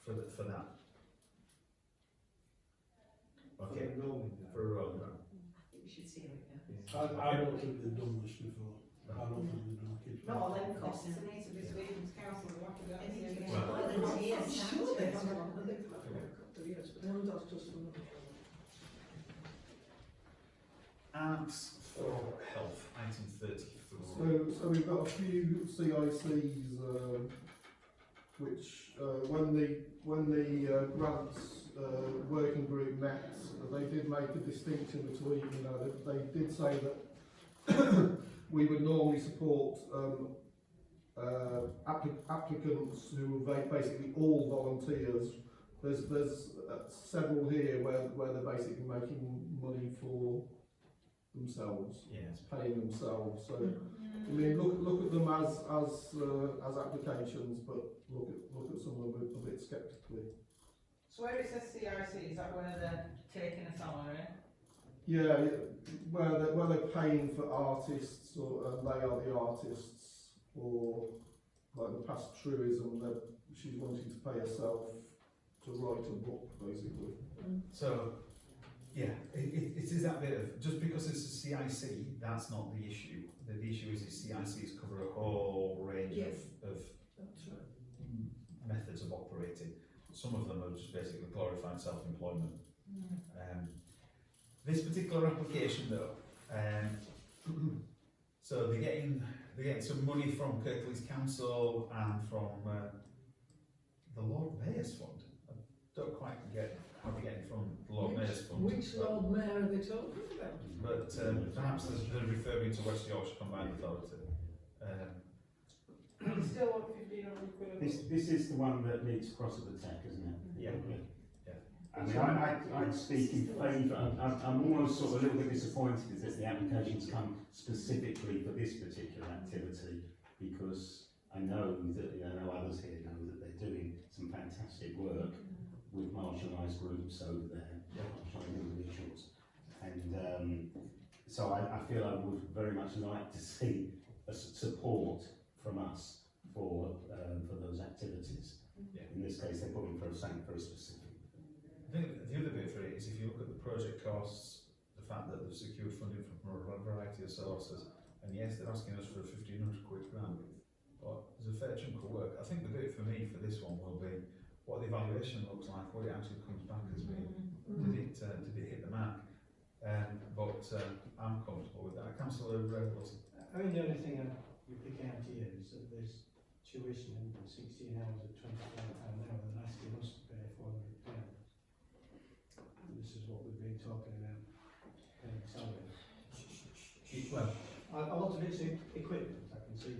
for that? Okay, for a rolling grant. I think we should see how it goes. I don't think they've done this before. I don't think they've done a kids. Not all them costs, they need to be speaking to council, we have to go and see again. Well- I'm sure they have, I think they've had a couple of years, but they haven't asked us for money. Arts for Health, item 33. So we've got a few CICs which when the grants working group met, they did make a distinction between, they did say that we would normally support applicants who are basically all volunteers. There's several here where they're basically making money for themselves, Yes. paying themselves. So I mean, look at them as applications, but look at some of them a bit sceptically. So where it says CIC, is that where they're taking a salary? Yeah, where they're paying for artists, or they are the artists, or like the past truism that she's wanting to pay herself to write a book, basically. So, yeah, it is that bit of, just because it's a CIC, that's not the issue. The issue is that CICs cover a whole range Yes. of That's right. methods of operating. Some of them are just basically glorified self-employment. This particular application though, so they're getting some money from Kirklees Council and from the Lord Mayor's Fund. I don't quite get how they're getting from the Lord Mayor's Fund. Which Lord Mayor are they talking about? But perhaps they're referring to West Yorkshire Combined Authority. You still want 1,500 quid? This is the one that leads across at the tech, isn't it? Yeah. I mean, I'd speak in favour. I'm almost sort of a little bit disappointed that the applications come specifically for this particular activity, because I know that, I know others here know that they're doing some fantastic work with marginalised groups over there, marginalised individuals. And so I feel I would very much like to see a support from us for those activities. Yeah. In this case, they're putting for something very specific. I think the other bit for it is if you look at the project costs, the fact that they've secured funding from a variety of sources, and yes, they're asking us for a 1,500 quid grant, but there's a fair chunk of work. I think the bit for me for this one will be what the evaluation looks like, what it actually comes back as being. Did it hit the mark? But I'm comfortable with that. Councillor Wilson. I mean, the only thing we pick out here is that there's tuition and 16 hours at £25 an hour, and asking us to pay £400. And this is what we've been talking about, paying salaries. Well, A lot of it's equipment, I can see.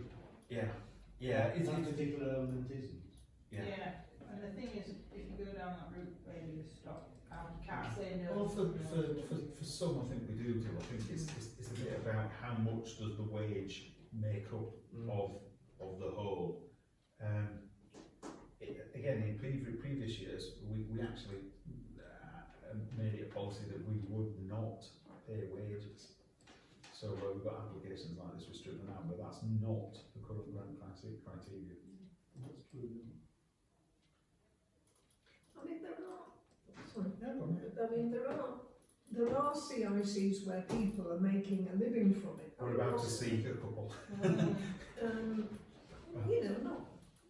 yeah, yeah. That particular element isn't. Yeah. And the thing is, if you go down that route, where you stop, you can't say no. Well, for some, I think we do. I think it's a bit about how much does the wage make up of the whole. Again, in previous years, we actually made it a policy that we would not pay wages. So we've got applications like this, we strip them out, but that's not the current grant criteria. That's true. I mean, there are CICs where people are making a living from it. We're about to seek a couple. You know, not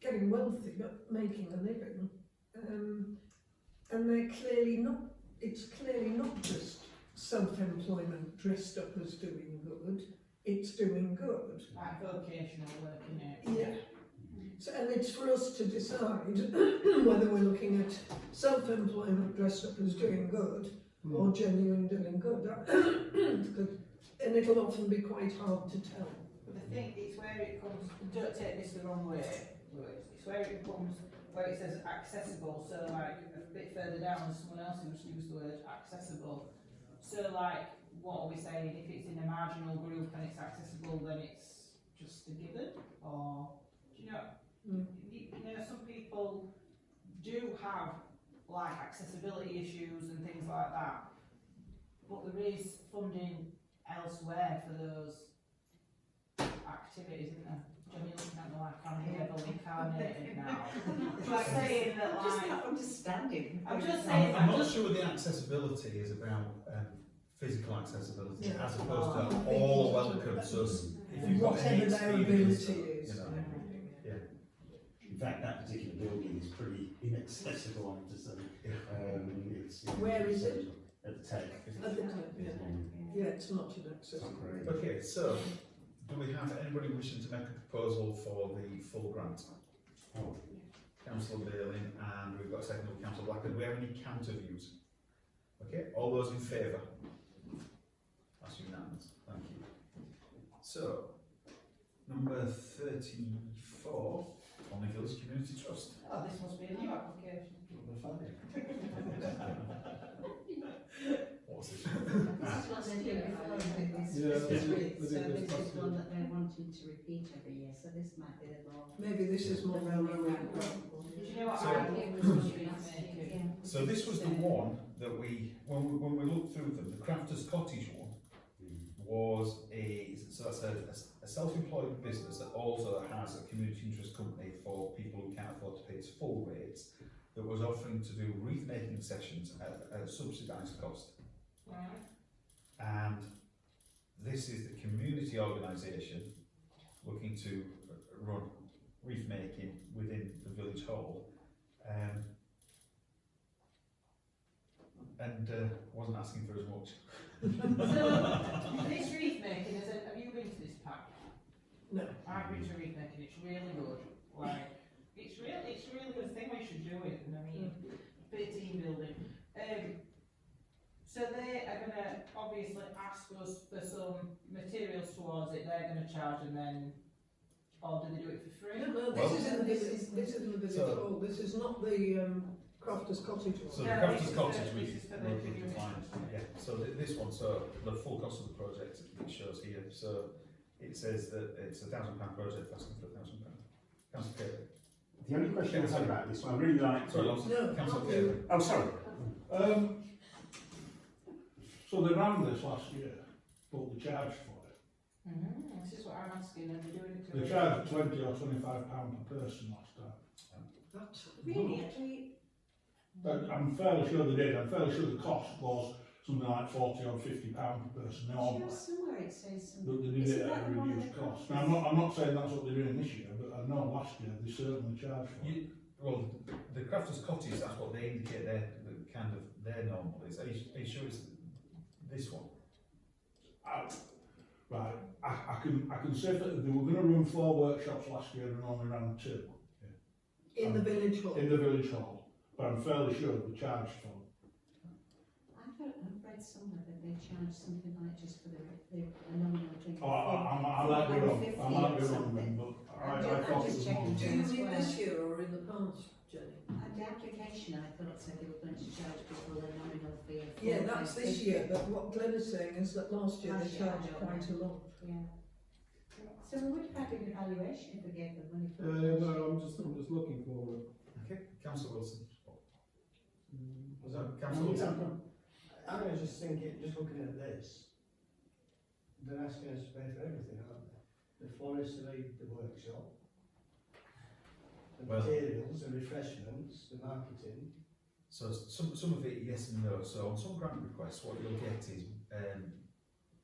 getting wealthy, but making a living. And they're clearly not, it's clearly not just self-employment dressed up as doing good, it's doing good. Like vocational work, Yeah. So, and it's for us to decide whether we're looking at self-employment dressed up as doing good or genuine doing good. And it'll often be quite hard to tell. But the thing, it's where it comes, don't take this the wrong way, Louise, it's where it comes, where it says accessible, so like a bit further down, someone else who's used the word accessible. So like, what are we saying, if it's in a marginal group and it's accessible, then it's just a given, or, do you know, you know, some people do have like accessibility issues and things like that, but there is funding elsewhere for those activities, isn't there? Jenny looking at me like I'm heavily incarnated now. Just saying that, I'm just like, not understanding. I'm just saying, I'm not sure the accessibility is about physical accessibility as opposed to all welcome. So if you've got any Whatever their experience, ability is. you know, In fact, that particular building is pretty inaccessible, I have to say. It's, Where is it? At the Tech. At the Tech, yeah. Yeah, it's not inaccessible. Okay, so do we have anybody wishing to make a proposal for the full grant? Oh. Councillor Bailey, and we've got a second of Councillor Blackwood. Do we have any counter views? Okay, all those in favour? That's unanimous. Thank you. So, number 34, Conley Village Community Trust. oh, this must be a new application. What's it? This is what they're doing before, Yeah, so this this must is be- one that they're wanting to repeat every year, so this might be the more. Maybe this is more relevant. Do you know what So- I think was supposed to be making? So this was the one that when we looked through them, the Crafters Cottage one was that's a self-employed business that also has a community interest company for people who can't afford to pay its full rates, that was offering to do wreath making sessions at a subsidised cost. Right. And this is the community organisation looking to run wreath making within the village hall, and wasn't asking for as much. So, this wreath making, have you been to this pack? No. I've been to wreath making, it's really good. Like, it's really good thing, we should do it, and I mean, bit of team building. So they are gonna obviously ask us for some materials towards it, they're gonna charge, and then, or do they do it for free? No, Well- this isn't the village So- hall, this is not the Crafters Cottage So one. the No, Crafters this is Cottage the- we this is for the can community. find, yeah. So this one, so the full cost of the project it shows here. So it says that it's £1,000 project, asking for £1,000. Councillor Kirby. The only question I have about this one, I really like. Sorry, No, Councillor not Kirby. you. Oh, sorry. So they ran this last year, but they charged for it. This is what I'm asking, and they're doing it to They charged £20 or £25 per person last time. That's Really, actually, But I'm fairly sure they did. I'm fairly sure the cost was something like £40 or £50 per person. Now, sure somewhere it says some. but they did Isn't it that at a the one reduced that cost. costs? Now, I'm not saying that's what they're doing this year, but I know last year they certainly charged for it. well, the Crafters Cottage, that's what they indicate their normal is. Are you sure it's this one? Right, I can say that they were going to run 4 workshops last year and only ran 2 In the village hall. in the village hall, but I'm fairly sure they charged for them. I've read somewhere that they charge something like just for the nominal thing. Oh, I might be wrong, I might be wrong then, but I thought it was more. Do you mean this year or in the past, Jenny? The application, I thought, said they were going to charge people a nominal fee of Yeah, that's this £4.50. year, but what Glenn is saying is that last year they Last year, I charged know. quite a lot. Yeah. So we would have had an evaluation if we gave them money for No, I'm just looking for it. Okay, Councillor Wilson. Was that Councillor Wilson? I was just thinking, just looking at this, they're asking us to pay for everything, aren't they? The floristry, the workshop, the Well- materials, the refreshments, the marketing. So some of it, yes and no. So on some grant requests, what you'll get is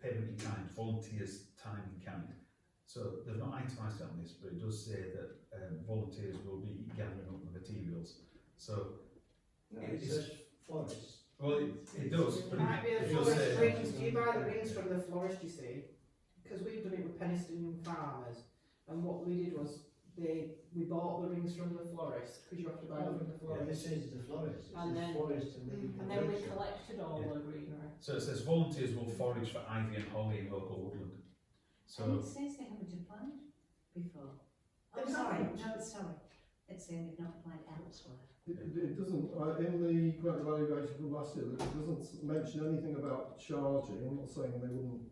payment in kind, volunteers' time in kind. So they've not itemised it on this, but it does say that volunteers will be gathering up the materials. So, No, It it is- says florist. well, it does, It but might be the if you'll florist say, rings, do you buy the rings from the florist, you see? Because we've done it with Penistone Young Farmers, and what we did was, we bought the rings from the florist, because you have to buy them from the Well, florist. this is the florist, it And says then- florist and the And then we workshop. collected all Yeah. the greenery. so it says volunteers will forage for ivy and holly in local woodland. And So, it says they haven't applied before. Oh, They sorry, haven't. no, sorry. It's saying they've not applied elsewhere. It doesn't, in the grant evaluation from last year, it doesn't mention anything about charging. I'm not saying they wouldn't.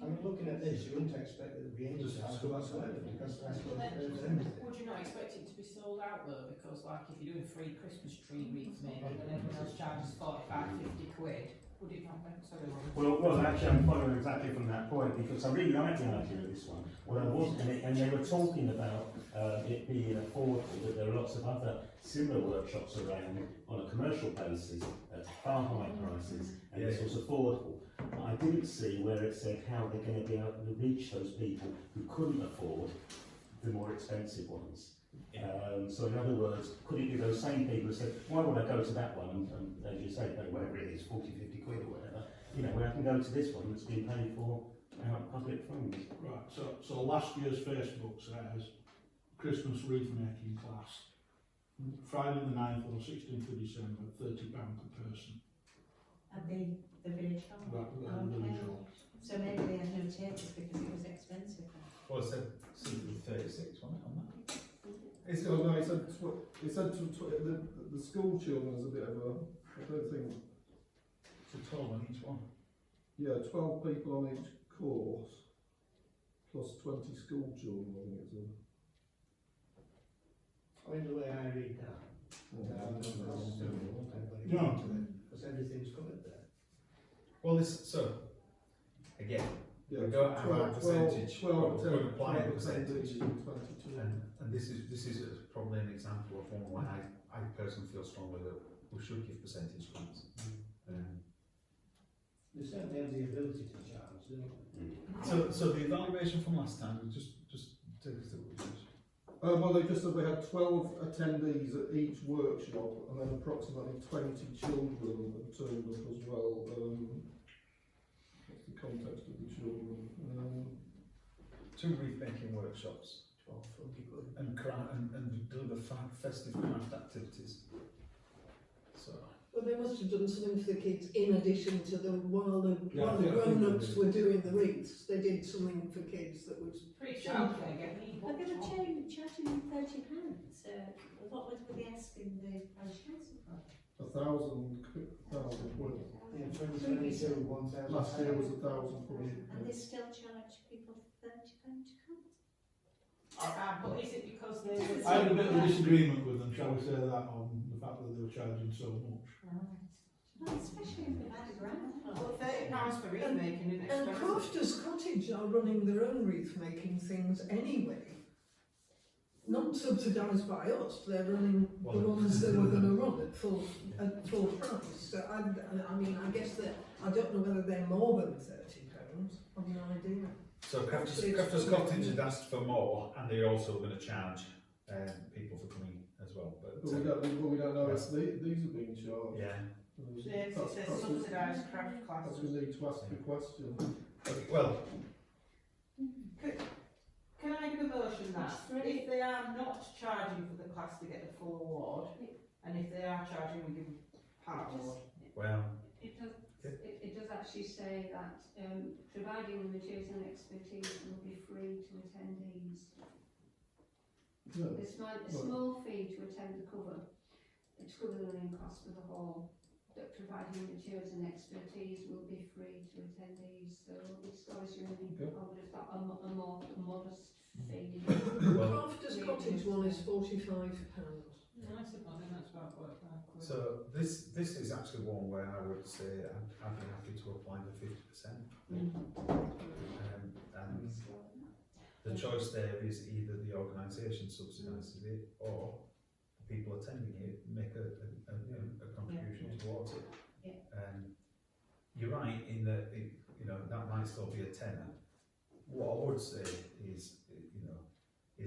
I mean, looking at this, you wouldn't expect there to be any charge whatsoever, because that's what But it is then, everything. would you not expect it to be sold out though? Because like if you're doing free Christmas tree wreaths maybe, and everyone else charges 45, 50 quid, would it not make sorry, Lauren? Well, actually, I'm following exactly from that point because I really like the idea of this one. What I was, and they were talking about it being affordable, that there are lots of other similar workshops around on a commercial basis at far higher prices, and this was affordable. But I didn't see where it said how they're going to be able to reach those people who couldn't afford the more expensive ones. So in other words, could it be those same people who said, why would I go to that one, and as you say, pay whatever it is, 40, 50 quid or whatever, you know, where I can go to this one that's been paid for out of public funds. Right, so last year's Facebook says Christmas wreath making class, Friday the 9th or 16th of December, £30 per person. At the village hall. That village hall. So maybe they had no takers because it was expensive then. well, it said something 36, wasn't it, on that? It's Oh, no, it said the school children is a bit of a, I don't think, it's a 12 on each one. yeah, 12 people on each course, plus 20 school children, I think it's a. I mean, the way I read that, No. because everything's covered there. Well, so, again, Yeah, we don't have our percentage, 12, but we apply a 12 percentage. 22. And this is probably an example of one where I personally feel strongly that we should give percentage grants. They certainly have the ability to charge, don't they? So the evaluation from last time, just take us through what it Well, they just said they had 12 attendees at each workshop, and then approximately 20 children turned up as well. What's the context of the children? 2 wreath making workshops 12, 40 quid. and deliver festive craft activities. So, Well, they must have done something for the kids in addition to while the Yeah, I think grown-ups they were doing the wreaths, they did something for kids that was. Free childcare, get me But they were books. charging them £30. What were they asking the parish council for? 1,000 quid. Yeah, 2022, 1,000. Last year was 1,000 quid. And they still charge people £30 to come? But is it because they were... I had a bit of a disagreement with them, shall we say that, on the fact that they were charging so much. Right. Well, especially if they've had a grant for Well, it. £30 for wreath making isn't And expensive. Crofters Cottage are running their own wreath making things anyway. Not subsidised by us, they're running the ones they were going to run at full price. So I mean, I guess that, I don't know whether they're more than £30, I've no idea. Crafters Cottage had asked for more, and they're also going to charge people for coming as well. But But we don't know if these are being charged. yeah, Yes, it says subsidised crash Perhaps classes. we need to ask the question. okay, well, Can I give a motion that if they are not charging for the class to get the full award, and if they are charging, we give them part award? well, It does actually say that, providing the materials and expertise will be free to attendees. No. A small fee to attend the cover, to cover the running costs for the hall, that providing materials and expertise will be free to attendees, so it's obviously only, Okay. I would have thought a more modest fee. The Well- Crafters Cottage one is £45. I think that's about right. so this is actually one where I would say I'd be happy to apply the 50%. And the choice there is either the organisation subsidises it or the people attending it make a contribution towards it. Yeah. You're right in that that might still be a tenner. What I would say is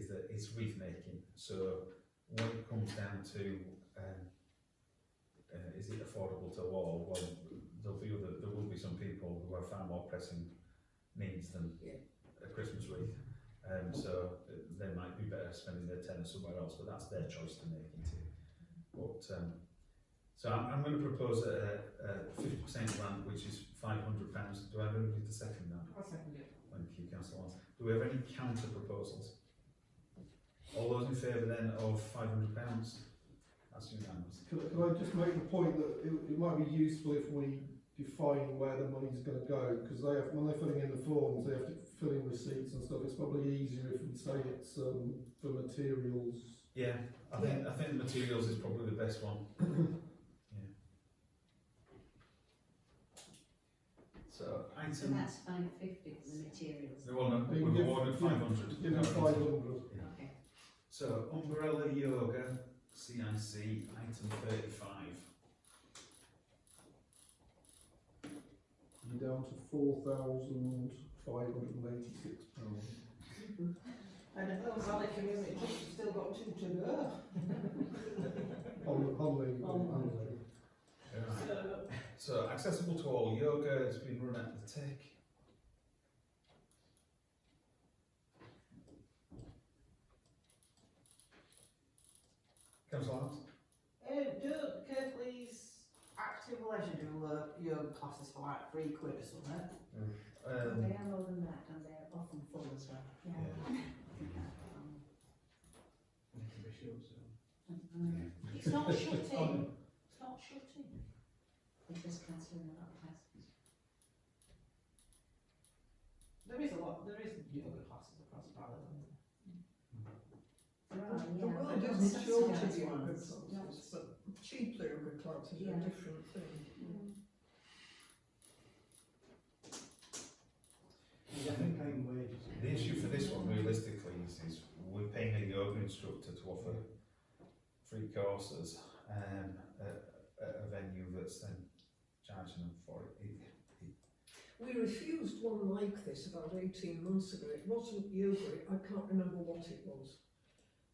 that it's wreath making. So when it comes down to is it affordable to all? Well, there will be some people who have far more pressing needs than a Christmas wreath. So they might be better spending their tenner somewhere else, but that's their choice to make it. But so I'm going to propose a 50% grant, which is £500. Do I have anybody to second that? I'll second it. Thank you, Councillor Lance. Do we have any counter proposals? All those in favour then of £500? That's unanimous. Can I just make the point that it might be useful if we define where the money's going to go, because when they're filling in the forms, they have to fill in receipts and stuff. It's probably easier if we say it's for materials. Yeah, I think the materials is probably the best one. Yeah. So So item. that's 550 for the materials. Well, no, We we've give- awarded 500. Give them 500. Yeah. Okay. So umbrella yoga, CIC, item 35. You're down to £4,586. And those other community groups have still got 2 to go. on So accessible to all yoga has been run at the Tech. Councillor Arms? Do Kirklees Active Leisure do yoga classes for like £3 or something? They are more than that, and they're often full as well. Yeah. It's not shutting. It's not shutting. They're just cancelling a lot of classes. There is yoga classes across Ballard. The world but not isn't short of subsidised yoga ones. classes, but cheap yoga classes are Yeah. a different thing. I think paying wages. The issue for this one realistically is we're paying a yoga instructor to offer free courses at a venue that's then charging them for it. We refused one like this about 18 months ago. It wasn't yoga, I can't remember what it was.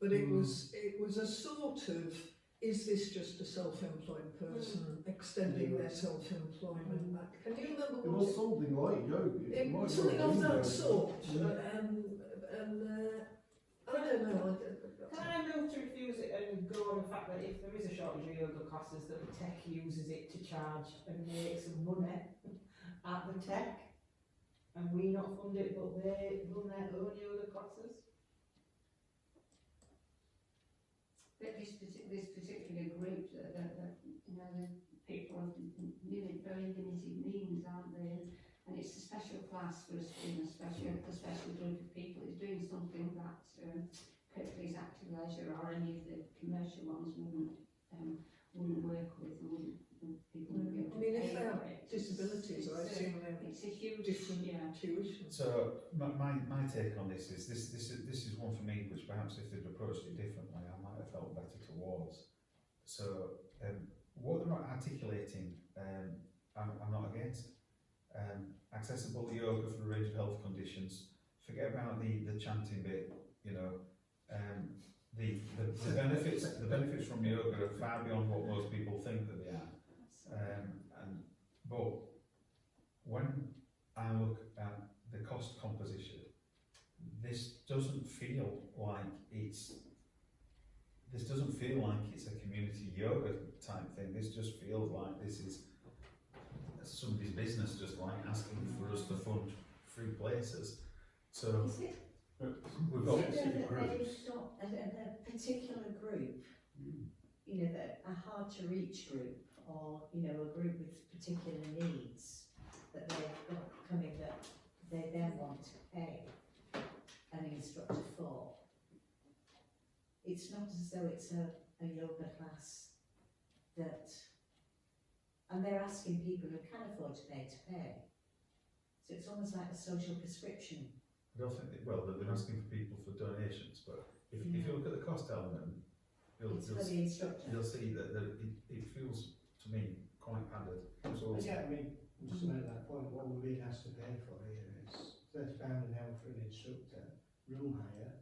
But it was a sort of, is this just a self-employed person extending their self-employment back? Can you remember It what was something like yoga. it might was? Something well of be that yoga. sort. Yeah. I don't know. Can I move to refuse it and go on the fact that if there is a shortage of yoga classes, that the Tech uses it to charge and make some money at the Tech, and we not fund it, but they run their own yoga classes? But this particular group, the people of very limited means, aren't they? And it's a special class for a special group of people. It's doing something that Kirklees Active Leisure or any of the commercial ones wouldn't work with, people wouldn't be able to I mean, if pay they have for it. disabilities, I assume they're It's a huge, different yeah. tuition. So my take on this is this is one for me which perhaps if they'd approached it differently I might have felt better towards. So what they're articulating I'm not against. Accessible yoga for a range of health conditions. Forget about the chanting bit, the benefits from yoga are far beyond what most people think that they are. But when I look at the cost composition, this doesn't feel like it's a community yoga type thing. This just feels like this is somebody's business, just like asking for us to fund free places. So Is it, we've got is it that they've got a particular group, you know, that a hard to reach group, or, you know, a group with particular needs that they've got coming that they then want to pay an instructor for? It's not as though it's a yoga class that, and they're asking people who can afford to pay. So it's almost like a social prescription. I don't think they're asking for people for donations, but if you look at the cost element, It's for the instructor. you'll see that it feels to me quite padded. So Yeah, I mean, just to make that point, what we're being asked to pay for here is £30 an hour for an instructor, room hire,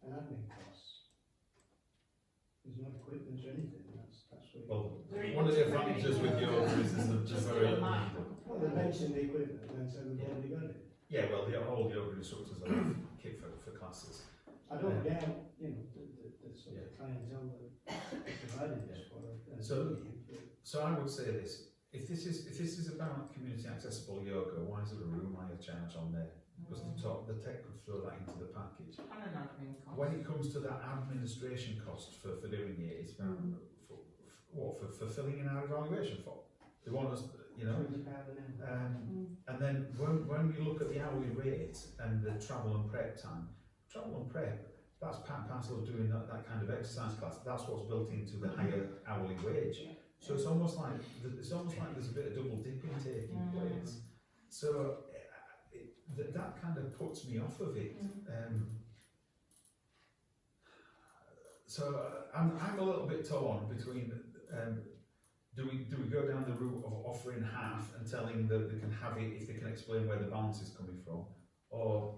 and admin costs. There's no equipment or anything, that's what. well, one of the advantages with yoga is there's just very little needed. Well, they mentioned the equipment and then said we've already got it. Yeah, well, all the yoga instructors have kit for classes. I don't doubt, you know, the sort of clientele that provided this for. So I would say this: if this is about community accessible yoga, why is there a room hire charge on there? Because the tech could throw that into the package. And an admin cost. When it comes to that administration cost for doing it, it's about for filling in our evaluation form. They want us, you know. £20 an hour. And then when we look at the hourly rate and the travel and prep time, that's part and parcel of doing that kind of exercise class. That's what's built into the higher hourly wage. So it's almost like there's a bit of double dipping taking place. So that kind of puts me off of it. So I'm a little bit torn between. Do we go down the route of offering half and telling that they can have it if they can explain where the balance is coming from, or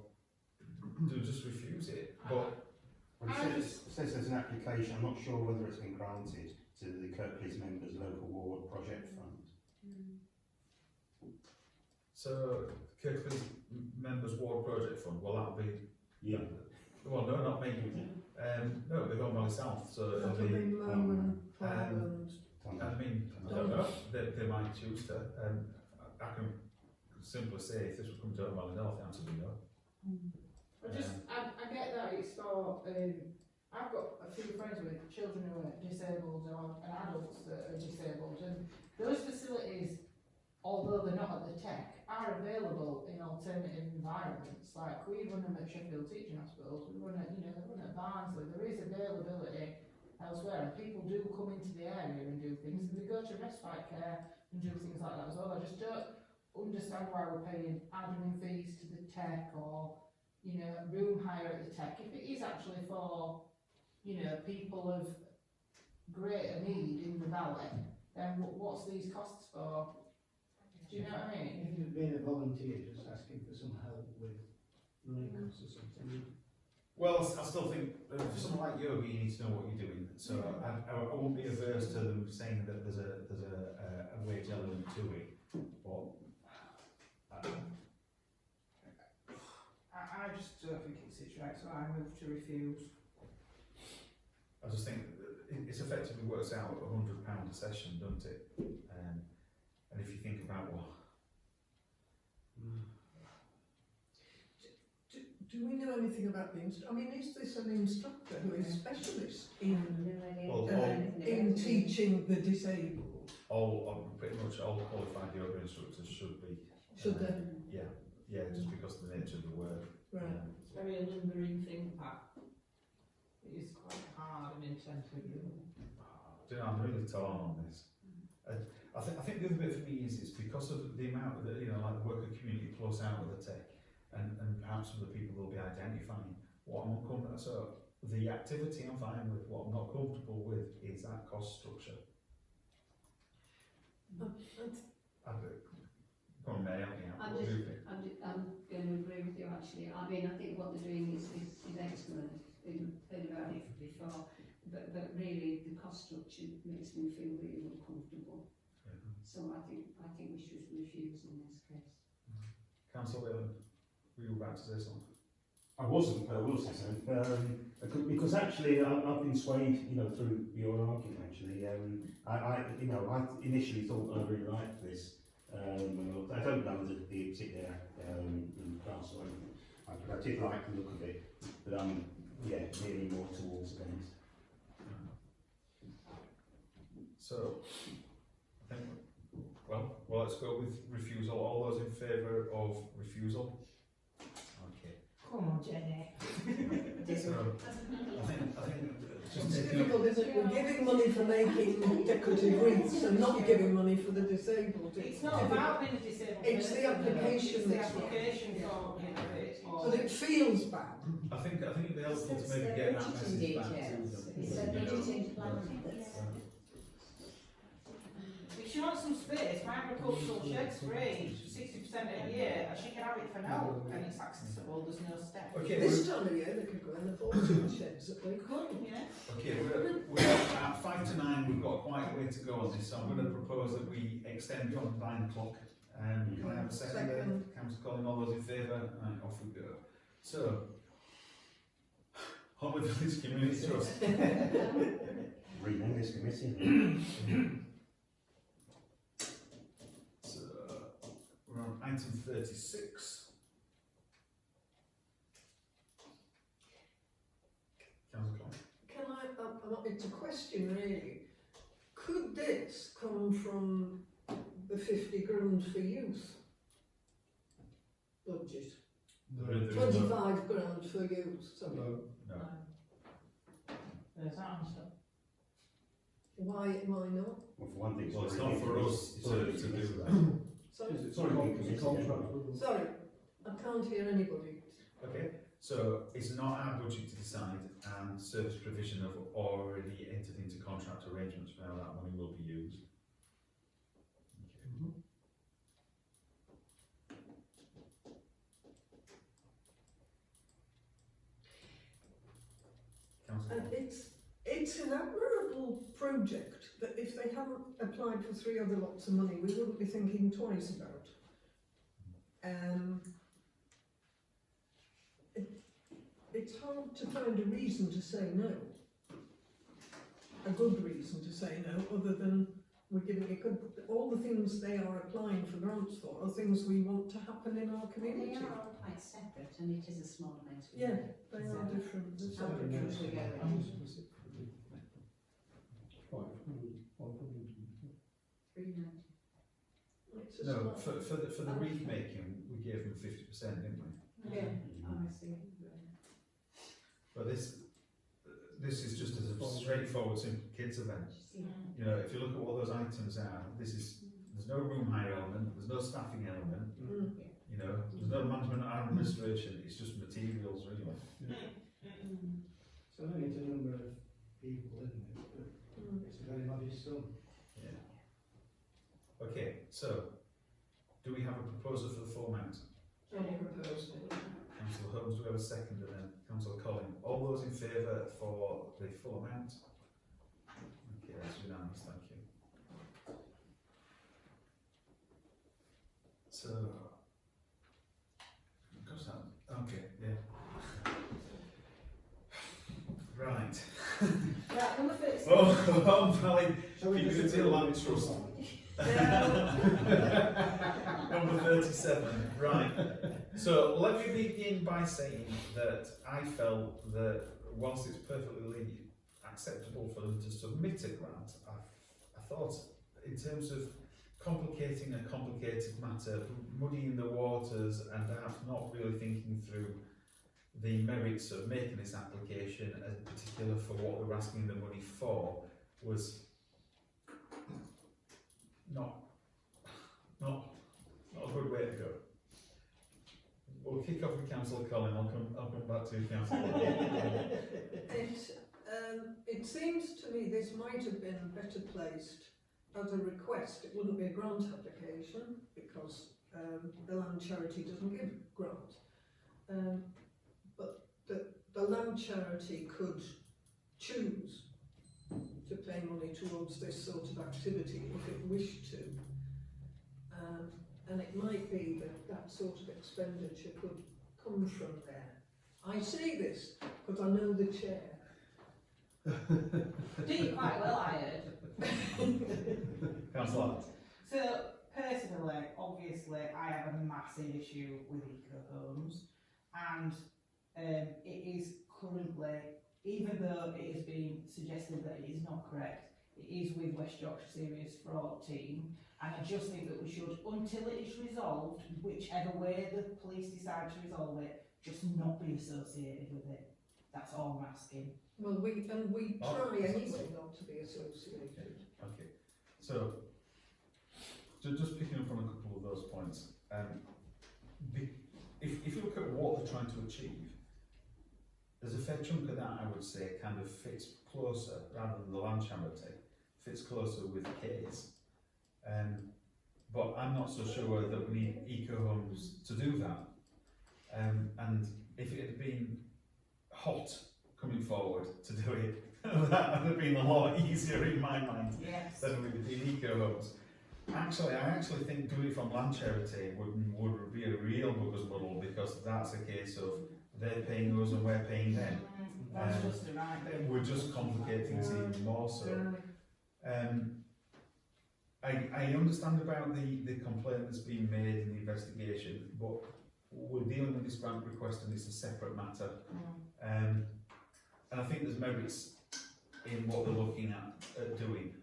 do we just refuse it? But It says there's an application, I'm not sure whether it's been granted, to the Kirklees Members Local Ward Project Fund. so Kirklees Members Ward Project Fund, well that'll be, Yeah. well no, not me, no, it'll be Gone Valley South, so it'll That'll be, be Lowman, Highland. I mean, I don't know, they might choose to, I can simply say if this would come to Gone Valley North, the answer would be no. I get that it's for, I've got a few friends with children who are disabled and adults that are disabled, and those facilities, although they're not at the tech, are available in alternative environments. Like we run them at Sheffield Teaching Hospitals, we run at, they run at Barnsley, there is availability elsewhere, and people do come into the area and do things, and they go to respite care and do things like that as well. I just don't understand why we're paying admin fees to the tech, or room hire at the tech, if it is actually for, people of greater need in the valley, then what's these costs for? Do you know what I mean? If you've been a volunteer just asking for some help with running costs or something. Well, I still think for something like yoga, you need to know what you're doing. So I won't be averse to them saying that there's a wage element to it, but I just don't think it sits right, so I move to refuse. I just think it's effectively works out at £100 a session, doesn't it? And if you think about Do we know anything about the instructor? I mean, is this an instructor who is specialist in teaching the disabled? pretty much all qualified yoga instructors should be. Should they? Yeah, just because of the nature of the work. Right. It's very a lumbering thing, Pat. It is quite hard and intensive. I'm really torn on this. I think the other bit for me is because of the amount that like the work of community plus out with the tech, and perhaps some of the people will be identifying what I'm uncomfortable. So the activity I'm fine with. What I'm not comfortable with is that cost structure. Come on, Mary, help me out. I'm going to agree with you actually. I mean, I think what they're doing is excellent. We've heard about it before. cost structure makes me feel really uncomfortable. So I think we should refuse in this case. Councillor Whelan, were you about to say something? I wasn't, but I will say something. Because actually, I've been swayed, through your argument. Actually, I initially thought I really liked this. I don't know the particular council. I did like the look of it, but I'm leaning more towards against. So, I think, well, let's go with refusal. All those in favour of refusal? Okay. Come on, Jenny. So, I think just It's taking difficult, isn't it? We're giving money for making decorative wreaths and not giving money for the disabled. It's not difficult. about being a disabled It's the person, application It's the that's wrong. application for, it, or... But it feels bad. I think it'd be helpful to maybe get that message back to them. It's the budgeting plan that's. If she wants some space, my agricultural shed's free, 60% a year, and she can have it for no, and it's accessible, there's no step. Okay, This time of year, they could go and afford two sheds that they could. Yeah. okay, we're at 5 to 9. We've got quite a way to go on this, so I'm going to propose that we extend from 9 o'clock. Can I have a second? Second. Councillor Collin, all those in favour? Right, off we go. So, Holmwood Village Community Trust. Rename this committee. So, we're on item 36. Councillor Collin. It's a question really. Could this come from the 50 grand for youth budget? There is 25 grand for youth, sorry. No. There's that answer. Why not? Well, for one thing, Well, it's not for us it's to already do committed. that. Sorry, It's already been committed. contract. sorry, I can't hear anybody. Okay, so it's not our budget to decide, and service provision have already entered into contract arrangements for how that money will be used. Okay. Councillor And Collin. it's an admirable project that if they hadn't applied for 3 other lots of money, we wouldn't be thinking twice about. It's hard to find a reason to say no. A good reason to say no, other than we're giving it good. All the things they are applying for grants for are things we want to happen in our They community. are all quite separate, and it is a small amount. of Yeah, money. they are different. They're How separate. much we go in? 390. It's a No, small- for the wreath making, we gave them 50%, didn't we? Yeah, oh, I see. But this is just as a straightforward, simple kids event. You know, if you look at what those items are, there's no room hire element, there's no staffing element, Mm. you know, there's no management or administration, it's just materials really. So I know it's a number of people, isn't it? But Mm. it's a very modest sum. Yeah. Okay, so, do we have a proposal for the full amount? Any proposal? Councillor Holmes, do we have a second, and then Councillor Collin? All those in favour for the full amount? Okay, that's unanimous, thank you. So, gosh, that, okay, yeah. Right. Right, number 36. Oh, Valley Shall we Community disapprove Land this Trust. one? Number 37, right. So let me begin by saying that I felt that whilst it's perfectly acceptable for them to submit a grant, I thought in terms of complicating a complicated matter, muddying the waters and perhaps not really thinking through the merits of making this application, in particular for what we're asking the money for, was not a good way to go. We'll kick off with Councillor Collin. I'll come back to Councillor. It seems to me this might have been better placed as a request. It wouldn't be a grant application because the land charity doesn't give grants. But the land charity could choose to to pay money towards this sort of activity if it wished to. And it might be that that sort of expenditure could come from there. I say this because I know the chair. Do you quite well, I heard. Councillor. So, personally, obviously, I have a massive issue with eco homes, and it is currently, even though it has been suggested that it is not correct, it is with West Yorkshire Serious Fraud Team, and I just think that we should, until it is resolved, whichever way the police decide to resolve it, just not be associated with it. That's all I'm asking. Well, we Oh, try anyway not to be associated. Okay, so just picking up on a couple of those points, if you look at what they're trying to achieve, there's a fair chunk of that I would say kind of fits closer, rather than the land charity, fits closer with K's. But I'm not so sure that we need eco homes to do that. And if it had been hot coming forward to do it, that would have been a lot easier in my mind Yes. than with the eco homes. Actually, I actually think doing it from land charity would be a real bugger's muddle, because that's a case of they're paying us and we're paying them. That's just the right It thing. would just complicate things even more so. I understand about the complaint that's been made in the investigation, but we're dealing with this grant request and it's a separate matter. And I think there's merits in what they're looking at doing,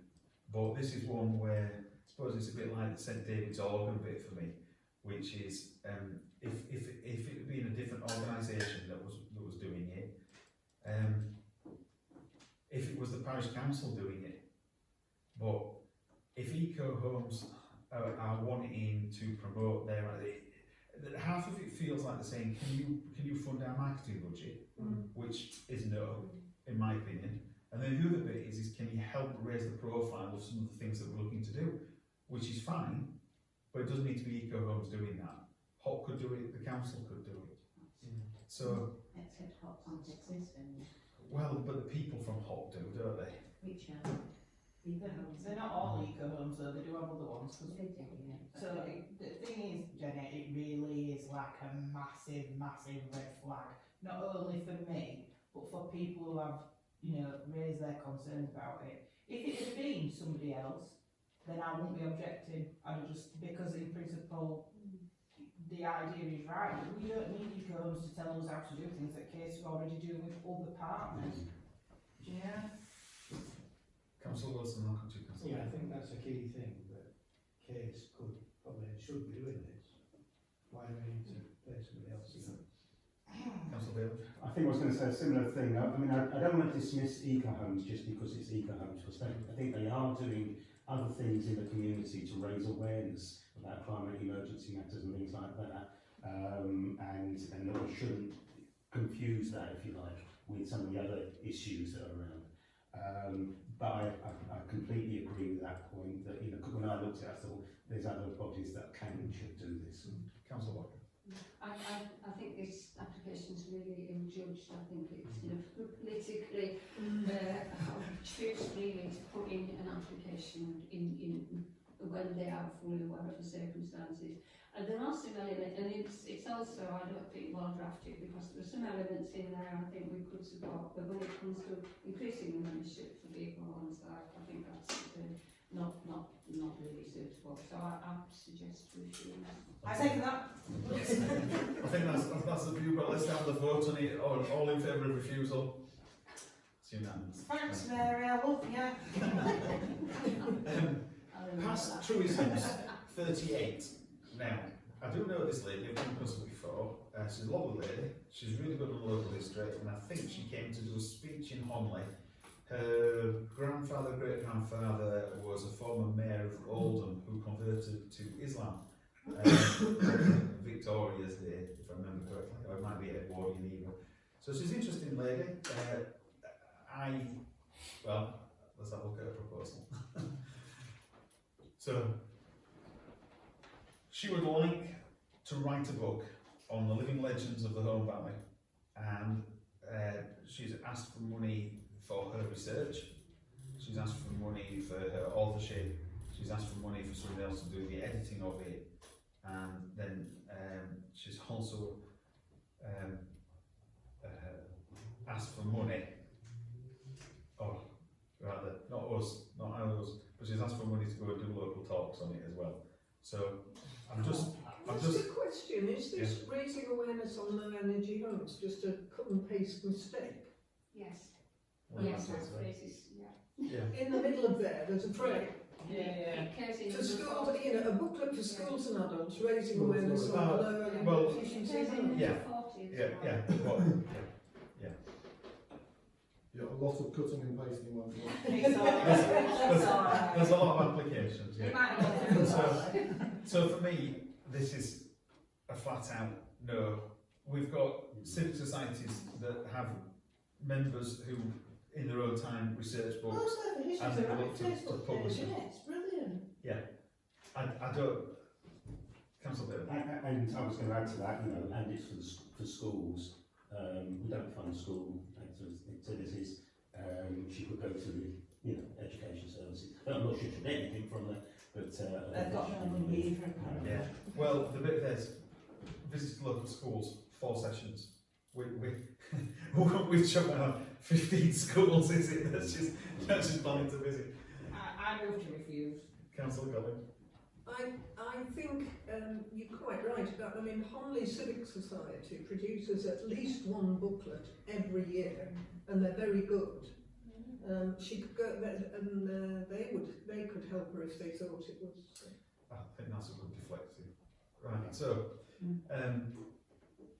but this is one where I suppose it's a bit like the St David's organ bit for me, which is if it had been a different organisation that was doing it, if it was the parish council doing it, but if eco homes are wanting to promote their half of it feels like they're saying, can you fund our marketing budget, which is no, in my opinion. And then the other bit is can you help raise the profile of some of the things that we're looking to do, which is fine, but it doesn't need to be eco homes doing that. HOP could do it, the council could do it. So, Except hot can't exist anymore. well, but the people from HOP do, don't they? Which They're not all eco homes though, they do have other ones. They do, yeah. So the thing is, Jenny, it really is like a massive, massive red flag. Not only for me, but for people who have, raised their concerns about it. If it had been somebody else, then I wouldn't be objecting. I'd just, because in principle, the idea is right. We don't need eco homes to tell us how to do things that Case are already doing with other partners. Yeah. Councillor Wilson, I'll come to you, Councillor. Yeah, I think that's a key thing, that Case could probably and should be doing this. Why do we need to pay somebody else to do it? Councillor Bailey. I think I was going to say a similar thing. I mean, I don't want to dismiss eco homes just because it's eco homes, because I think they are doing other things in the community to raise awareness about climate emergency matters and things like that. And that we shouldn't confuse that, if you like, with some of the other issues that are around. But I completely agree with that point that, when I looked at it, I thought there's other bodies that can and should do this. Councillor Walker. I think this application is really ill-judged. I think it's politically choose really to put in an application in when they are fully aware of the circumstances. And there are some elements, and it's also, I don't think, well drafted, because there are some elements in there I think we could support, but when it comes to increasing the membership for vehicle ones, I think that's not really suitable. So I suggest we should. I second that. I think that's the view, but let's have the vote on it. All in favour of refusal? It's unanimous. Thanks, Mary, I love you. Past truisms 38. Now, I do know this lady, I've been across her before. She's a lovely lady, she's really good on the local history, and I think she came to do a speech in Honley. Her grandfather, great-grandfather was a former mayor of Oldham who converted to Islam. Victoria's Day, if I remember correctly, or it might be Edwardian era. So she's an interesting lady. Let's have a look at her proposal. So, she would like to write a book on the living legends of the Home Valley, and she's asked for money for her research. she's asked for money for her authorship, she's asked for money for somebody else to do the editing of it, and then she's also asked for money, or rather, not us, not ours, but she's asked for money to go and do local talks on it as well. So I'm just That's the question, is this raising awareness on low energy homes just a cut and paste mistake? Yes, well, yes, that's that it, phrase is, yeah. yeah. In the middle of there's a phrase. Yeah. It occurs in For the schools, report. you know, a booklet for schools and adults raising Schools, awareness on low energy well, It efficiency occurs in homes. the Yeah. report as Yeah, well. yeah, what, Yeah, a lot of cutting and pasting won't work. It's all right. It's all right. there's a lot of applications, We yeah. might not do that. So for me, this is a flat out no. We've got civic societies that have members who, in their own time, research books. What's that for And history? they They're look right, to Facebook publish page, it. yeah, it's brilliant. I don't. Council Bill. And I was going to add to that, you know, and it's for schools. We don't fund school activities. She could go to the, you know, education services. I'm not sure she'll get anything from that, but They've got no money either. Yeah. Well, the bit there's visit local schools, 4 sessions. We've chopped out 15 schools. Is it? That's just planning to visit. I move to refuse. Councillor Collins. I think you're quite right about, I mean, Homley Civic Society produces at least one booklet every year, and they're very good. She could go, and they could help her if they thought it was. I think that's a good deflective. Right, so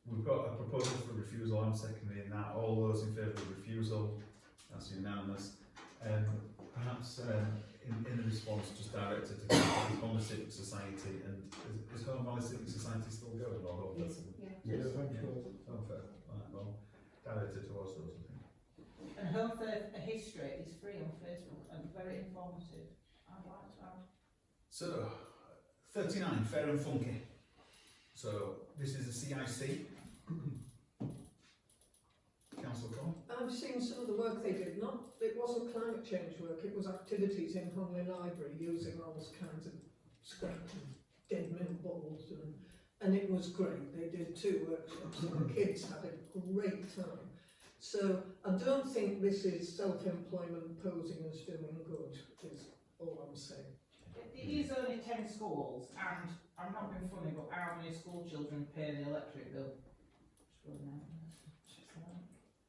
we've got a proposal for refusal. I'm seconding that. All those in favour of refusal, that's unanimous. Perhaps in the response, just direct it to Home Civic Society, and is Home Valley Civic Society still going, or Home Valley Civic? Yeah. Yeah, Yes. thank you. Oh, fair. Right, well, direct it towards those, I think. And Home Faith History is free on Facebook and very informative. I'd like to add. So, 39, Fair and Funky. So, this is a CIC. Councillor Cole. I've seen some of the work they did, it wasn't climate change work, it was activities in Homley Library using all kinds of scrap and dead milk bottles, and it was great. They did 2 workshops and the kids had a great time. So I don't think this is self-employment posing as doing good, is all I'm saying. It is only 10 schools, and I'm not being funny, but how many school children pay the electric bill? Just going out.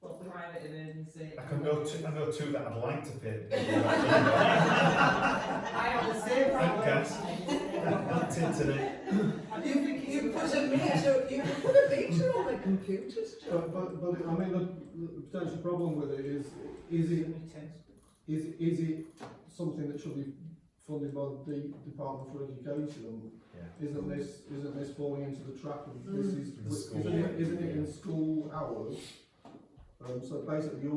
Well, private emergency. I know 2 that I'd like to pay. I have the same problem. Gas. That's internet. I do think it's You put a meter on the computers, John. But I mean, the potential problem with it is it something that should be funded by the Department for Education? Yeah. Isn't this falling into the trap of this is The school. isn't it in school hours? So basically,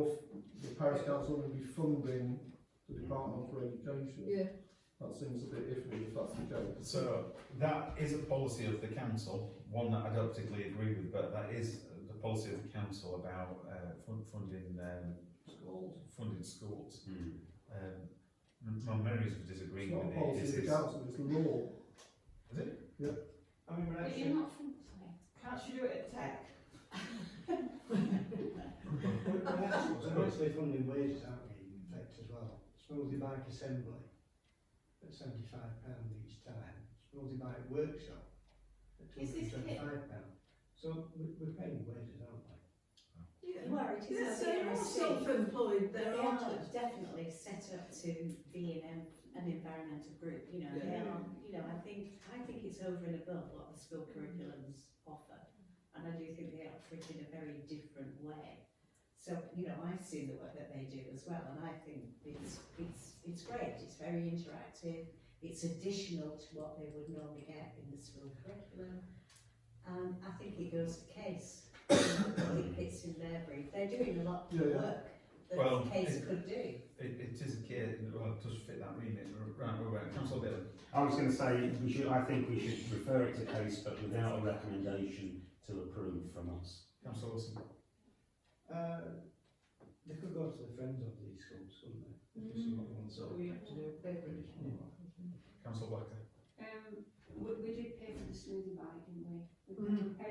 the parish council will be funding the Department for Education. Yeah. That seems a bit iffy if that's the case. So, that is a policy of the council, one that I don't particularly agree with, but that is the policy of the council about funding schools. funding schools. My Mary's disagreeing It's not with a policy it. of the council, it's law. Is it? I mean, we're But actually, you're not from, sorry. Can't she do it at Tech? we're actually funding wages, aren't we, in effect as well. Smoothie Bike Assembly at £75 each time. Smoothie Bike Workshop at Is this £225. So we're paying wages, aren't we? Yeah, well, it is Yes, a they're all VRC, self-employed, but they're they are artists. definitely set up to be an environmental group, you know, they Yeah. are, you know, I think it's over and above what the school curriculums offer, and I do think they offer it in a very different way. So, you know, I've seen the work that they do as well, and I think it's great, it's very interactive, it's additional to what they would normally get in the school curriculum, and I think it goes to case. It fits in their brief. They're doing a lot of Yeah, yeah. work that Well, case could do. It is a case, well, it does fit that remit. Right, Councillor Bill. I was going to say, I think we should refer it to case, but without a recommendation to approve from us. Councillor Wilson. They could go obviously friends of these schools, couldn't they? If someone wants So to- we have to do a paper edition. Councillor Blacker. We did pay for the smoothie bike, didn't we?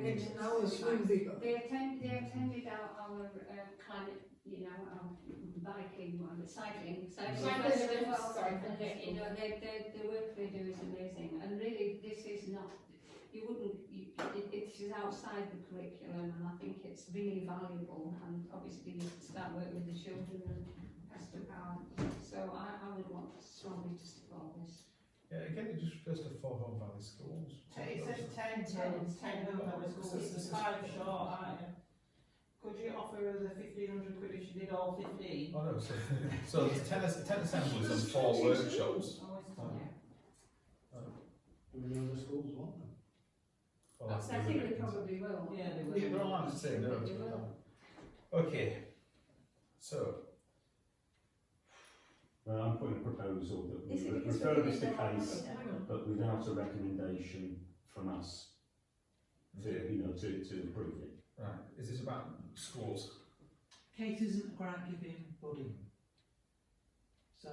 It's now a smoothie, but They attended our climate, you know, our biking, cycling festival. And they, you know, the work they do is amazing. And really, this is not, it is outside the curriculum, and I think it's really valuable. And obviously, you start working with the children and pass the power. So I would want strongly to support this. Yeah, again, it just refers to 4 Home Valley schools. It says 10 home level schools, it's 5 short, aren't you? Could you offer us the 1,500 quid if you did all 15? Oh no, so there's 10 assemblies and 4 workshops. Oh, it's Do any other schools want them? Well, that's I the think other they bit. probably will. Yeah, they will. Yeah, well, I'm just saying, no. They will. Okay, so, Well, I'm putting a proposal that Is we it because refer we're this to getting more case, money now? but without a recommendation from us to, you know, to approve it. right, is this about schools? Case isn't a grant giving body. So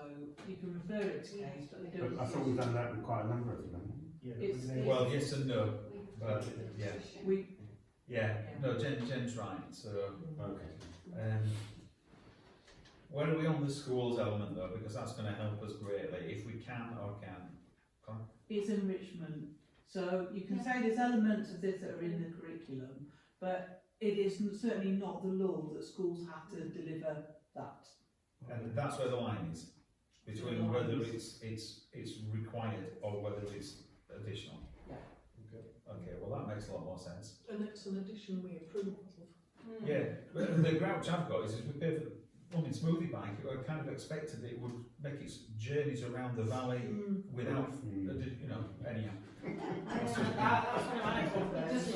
you can refer it to case, but they don't. But I thought we've done that with quite a number of them, haven't we? Yeah, It's- we may- Well, yes and no, but, yeah. We, Yeah, no, Jen's right, so, Okay. where are we on the schools element though, because that's going to help us greatly, if we can or can. it's enrichment. So you can say there's elements of this that are in the curriculum, but it is certainly not the law that schools have to deliver that. And that's where the line is, between whether it's required or whether it's additional. Yeah. Okay, well that makes a lot more sense. and it's an addition we approve of. Yeah, but the grouch I've got is we pay for the running smoothie bike, I kind of expected it would make its journeys around the valley without, you know, anyhow. That's one of my bugbears.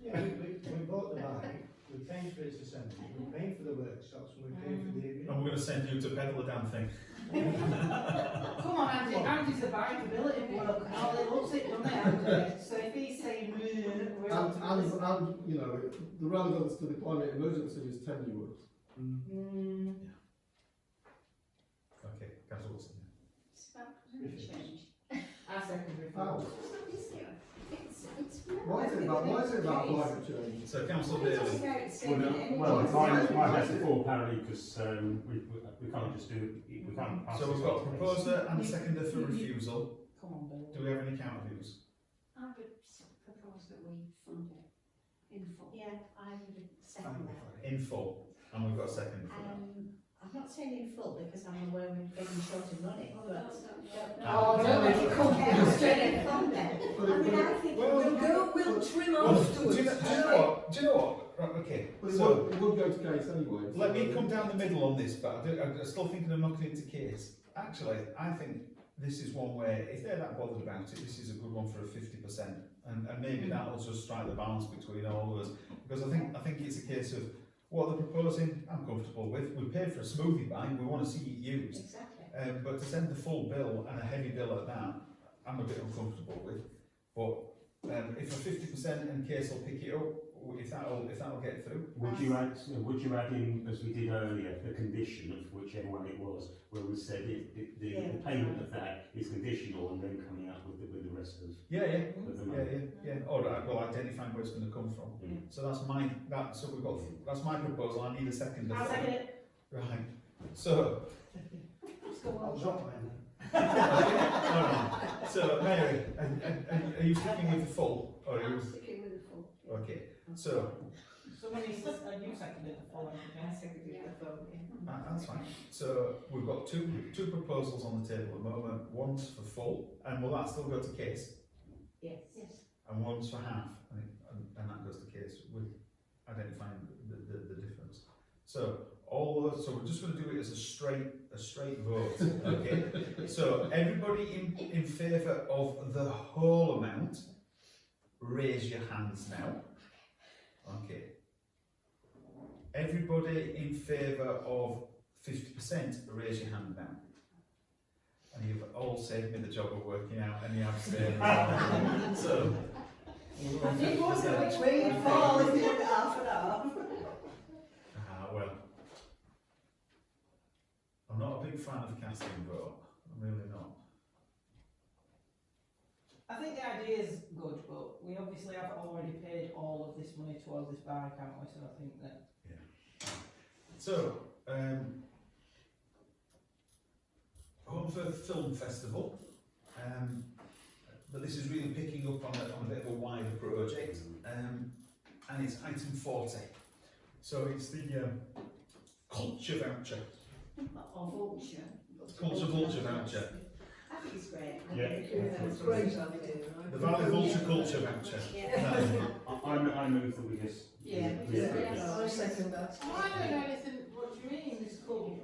Yeah, we bought the bike, we paid for its assembly, we paid for the workshops, and we paid for the. And we're going to send you to pedal the damn thing. Come on, Andy's a bikeability bloke, and all he loves it, doesn't he, Andy? So if he's saying, we're up to this. And, you know, the relevance to the climate emergency is tenuous. Okay, Councillor Wilson. It's about climate change. I second How? It's Why is it about climate change? So Councillor Daly. Well, mine has to fall apparently because we can't just do, we can't pass So this we've got a on to case. proposer and a seconder for refusal. Come on, Bill. Do we have any counter views? I would propose that we fund it in full. Yeah, I would second that. In full. And we've got a seconder for that. I'm not saying in full because I'm aware we're getting short of money, but. Oh, don't make it complicated. Straight in from there. I mean, I think Well, We'll trim Well, afterwards. do you know what? Do you know what? Right, okay, But so it would go to case anyway. let me come down the middle on this, but I'm still thinking of knocking it to case. Actually, I think this is one where, if they're that bothered about it, this is a good one for a 50%. And maybe that'll just strike the balance between all of us. Because I think it's a case of what they're proposing, I'm comfortable with. We paid for a smoothie bike, we want to see it used. Exactly. But to send the full bill and a heavy bill at that, I'm a bit uncomfortable with. But if a 50% and case will pick it up, if that'll get through. Would you add in, as we did earlier, the condition of whichever one it was, where we said the payment of that is conditional and then coming up with the rest of Yeah. the money? Yeah. All right. Well, identifying where it's going to come from. So that's my proposal. I need a second. I'll second it. Right. So. I'll drop mine then. All right. So Mary, are you sticking with the full, or are you? I'm sticking with the full. Okay. So Someone needs to, you seconded the full, I seconded the vote, yeah. that's fine. So we've got two proposals on the table at the moment. One's for full, and will that still go to case? Yes. And one's for half, and that goes to case with identifying the difference. So so we're just going to do it as a straight vote, okay? So everybody in favour of the whole amount, raise your hands now. Okay. Everybody in favour of 50%, raise your hand now. And you've all saved me the job of working out any abstain. So. I think also which way you fall if you did half and half. Well, fan of casting vote. I'm really not. I think the idea is good, but we obviously have already paid all of this money towards this bike, haven't we? So I think that. So, Holmfirth Film Festival, but this is really picking up on a bit of a wider project, and it's item 40. So it's the culture voucher. Or vulture. Culture vulture voucher. I think it's great. Yeah. It's a great idea. The Valley Vulture Culture Voucher. Yeah. I move that we just. Yeah. I second that. I don't know anything. What do you mean? This cool.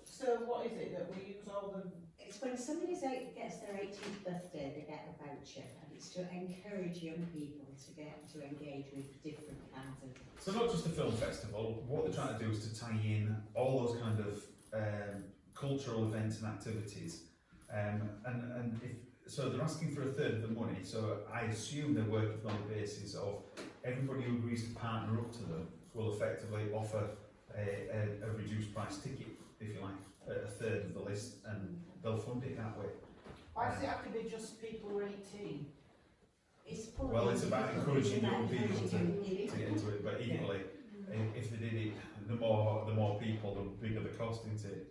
So what is it that we use all the? It's when somebody gets their 18th birthday, they get a voucher, and it's to encourage young people to get to engage with different kinds of. So not just a film festival, what they're trying to do is to tie in all those kind of cultural events and activities. So they're asking for a third of the money, so I assume they're working on the basis of everybody who agrees to partner up to them will effectively offer a reduced price ticket, if you like, a third of the list, and they'll fund it that way. Why does it have to be just people who are 18? It's Well, it's about encouraging young people to to get into it, but equally, if they did it, the more people, the bigger the cost, isn't it?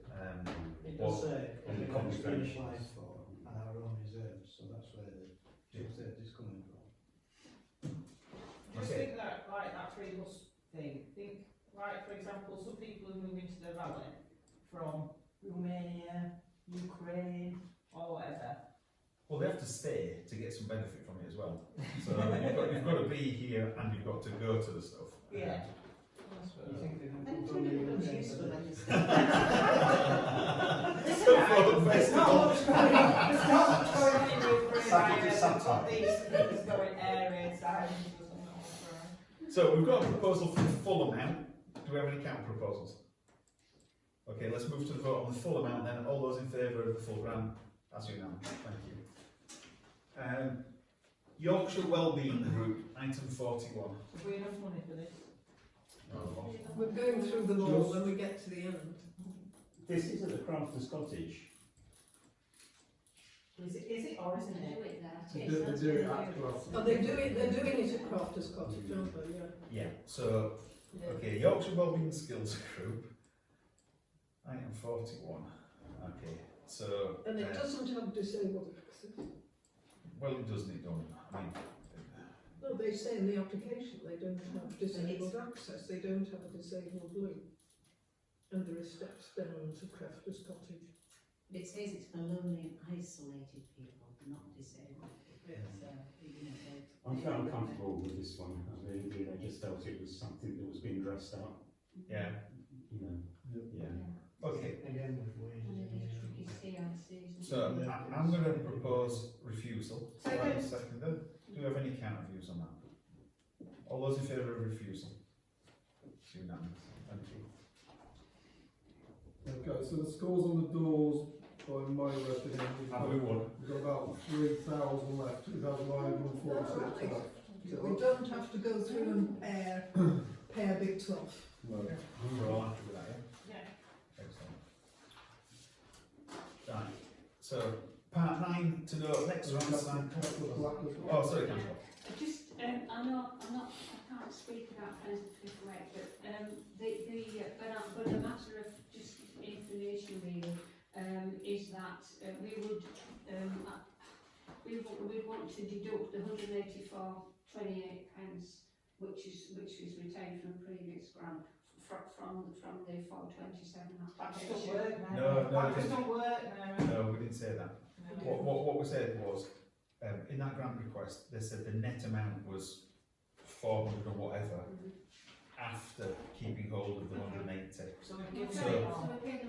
It Well, does say, and the the common finish ground. line for and our own reserves, so that's where the reserve is coming from. Just think that, like that three bus thing. Think, like for example, some people who move into the valley from Romania, Ukraine, or whatever. Well, they have to stay to get some benefit from it as well. So you've got to be here and you've got to go to the stuff. Yeah. You think they're going And to it's put really on the becomes event, useful but when you There's not much going on. There's not much going on in Ukraine. Subject either. is They've got subtitle. these things going area signs or something. So we've got a proposal for the full amount. Do we have any counter proposals? Okay, let's move to the vote on the full amount then. All those in favour of the full grant? That's unanimous. Thank you. Yorkshire Wellbeing Group, item 41. Have we enough money for this? We're going through them all when we get to the end. This is at the Crafters Cottage. Is it or isn't it? They do it at Gloucester. Oh, they're doing it at Crafters Cottage, aren't they? Yeah. Yeah, so, okay, Yorkshire Wellbeing Skills Group, item 41. Okay, so. And it doesn't have disabled access. Well, it doesn't, it don't. I mean, No, they say in the application they don't have disabled access, they don't have a disabled loop. And there are steps down to Crafters Cottage. But it says it's for lonely and isolated people, not disabled. Yeah. So, you know, they- I'm quite uncomfortable with this one. I really I just felt it was something that was being dressed up. yeah, You know. yeah. Okay, Again with wages. And and, it's tricky CICs. so I'm going to propose refusal. Second. Seconded. Do you have any counter views on that? All those in favour of refusal? It's unanimous. Thank you. Okay, so the scores on the doors by my reckoning, Have we won? we've got about 3,000 left, 2,946 Right. left. We don't have to go through and pair bits off. No. We're all happy with that, yeah? Yeah. Excellent. Right, so part 9 to go next So round. that's the black as well. Oh, sorry, Councillor. I know, I can't speak about Fifth Way, but but a matter of just information really, is that we want to deduct the £184.28, which is retained from previous grant from the 427 That just application. don't work now. No, That just don't work now. No, we didn't say that. What we said was, in that grant request, they said the net amount was 400 or whatever, after keeping hold of the 180. So we We give So- pay the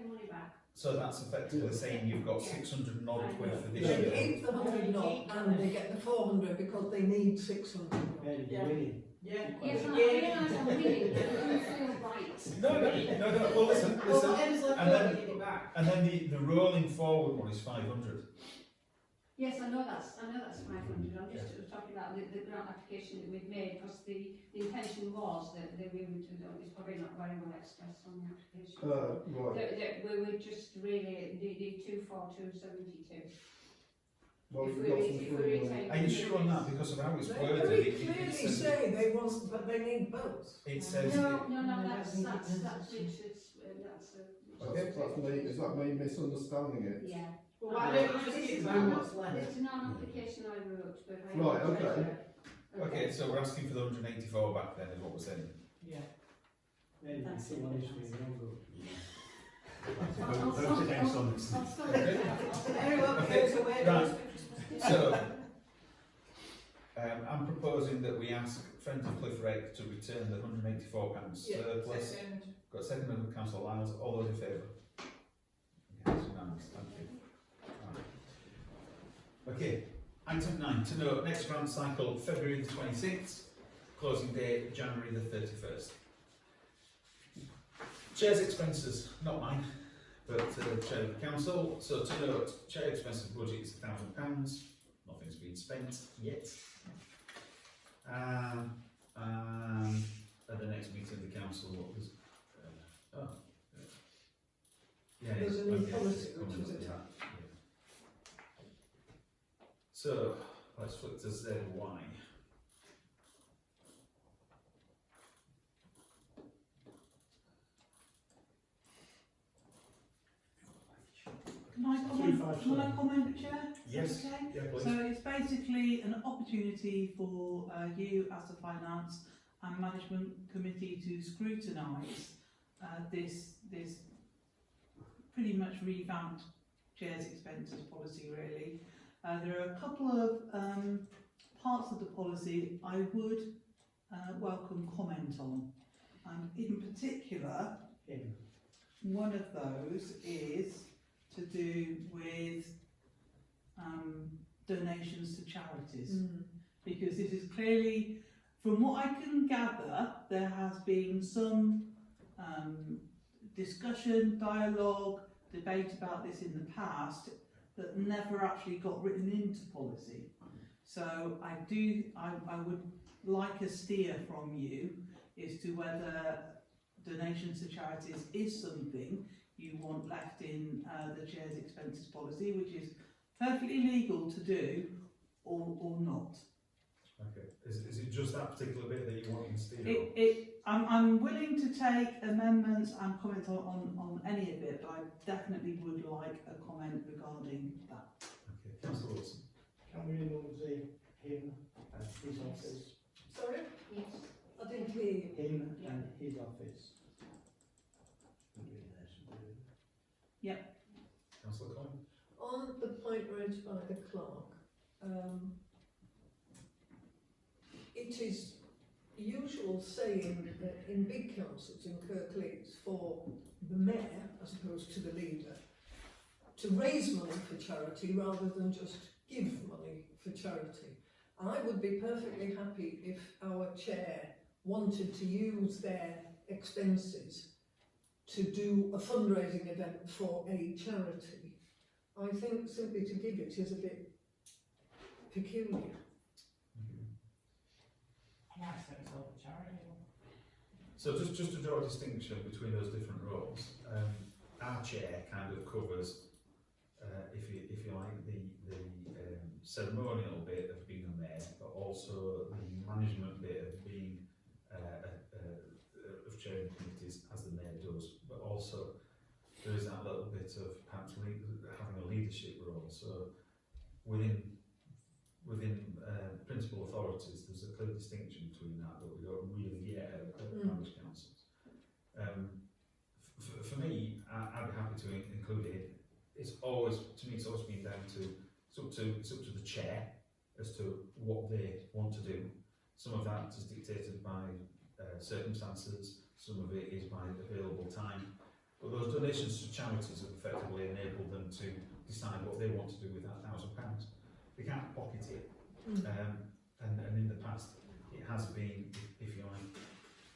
money back. So that's effectively saying you've got 600 and odd quid for this They year. keep the 100 not and they get the 400 because they need 600. Very Yeah. winning. Yeah. Yes, I Yeah. realise I'm winning, but it doesn't feel right. No, well listen, Well, listen. whatever's left and then- over, give it back. And then the rolling forward one is 500. Yes, I know that's 500. I'm just talking about the grant application that we've made, because the intention was that we would, it's probably not very will express on the application. Right. That we would just really need 24272. Well, If we've we got re- some if we free retain- Are you sure on that? Because of how it's They worded, very it clearly says, say they want, but they need both. it says, No, it- no, No, that's that's That's me, is that me misunderstanding it? Yeah. Well, why don't you just This give is them not- what's left? This is not an application I wrote, but I. Right, okay. okay, so we're asking for the 184 back then, is what we're saying. Yeah. Maybe That's someone it. is being wrong. Vote against on this. Everyone goes away. Right. So, I'm proposing that we ask Friends of Cliff Rake to return the £184 surplus. Second. Got a second of Councillor Lyles, all those in favour? Okay, it's unanimous, thank you. Right. Okay, item 9, to note, next grant cycle, February the 26th, closing date, January the 31st. Chair's expenses, not mine, but Chair of the Council. So to note, Chair expenses budget is £1,000, nothing's been spent yet. At the next meeting of the Council, what was, yeah, There's a new okay, policy coming which was up with attached. that, yeah. So, let's flip to ZY. Can I comment, Chair? Yes. Okay. Yeah, please. So it's basically an opportunity for you as a Finance and Management Committee to scrutinise this pretty much revamped Chair's expenses policy really. There are a couple of parts of the policy I would welcome comment on, and in particular one of those is to do with donations to charities, because this is clearly, from what I can gather, there has been some discussion, dialogue, debate about this in the past that never actually got written into policy. So I would like a steer from you as to whether donations to charities is something you want left in the Chair's expenses policy, which is perfectly legal to do, or not. Okay, is it just that particular bit that you want to steer on? I'm willing to take amendments and comment on any of it, but I definitely would like a comment regarding that. Okay, Councillor Wilson. Can we remove the him and his office? Sorry? Yes. I didn't hear you. Him Yeah. and his office. Councillor Coyne. On the point raised by the clerk, it is usual saying that in big councils in Kirklees for the mayor, as opposed to the leader, to raise money for charity rather than just give money for charity. I would be perfectly happy if our chair wanted to use their expenses to do a fundraising event for a charity. I think simply to give it is a bit peculiar. So just to draw a distinction between those different roles, our chair kind of covers, if you like, the ceremonial bit of being a mayor, but also the management bit of being of chairing committees as the mayor does. But also there is that little bit of perhaps having a leadership role. So within principal authorities, there's a clear distinction between that we don't really get at parish councils. For me, I'd be happy to include it. It's always been down to it's up to the chair as to what they want to do. Some of that is dictated by circumstances. Some of it is by available time. But those donations to charities have effectively enabled them to decide what they want to do with that £1,000. They can't pocket it. And in the past, it has been, if you like,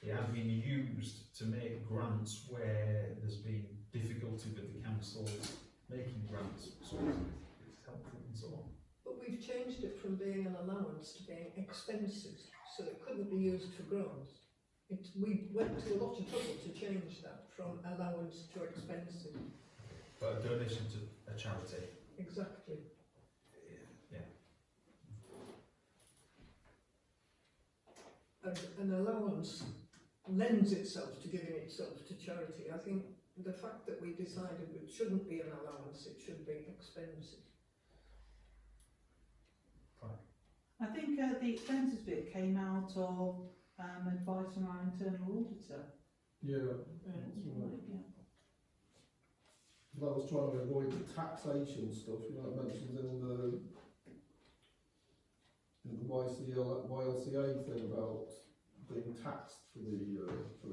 it has been used to make grants where there's been difficulty with the councils making grants, so it's helpful and so on. But we've changed it from being an allowance to being expenses, so it couldn't be used for grants. We went to a lot of trouble to change change that from allowance to expensive. But a donation to a charity. Exactly. Yeah. An allowance lends itself to giving itself to charity. I think the fact that we decided it shouldn't be an allowance, it should be expensive. I think the expenses bit came out of advice from our internal auditor. Yeah, that's right. Yeah. That was trying to avoid the taxation stuff, you know, it mentions in the YLCA thing about being taxed for the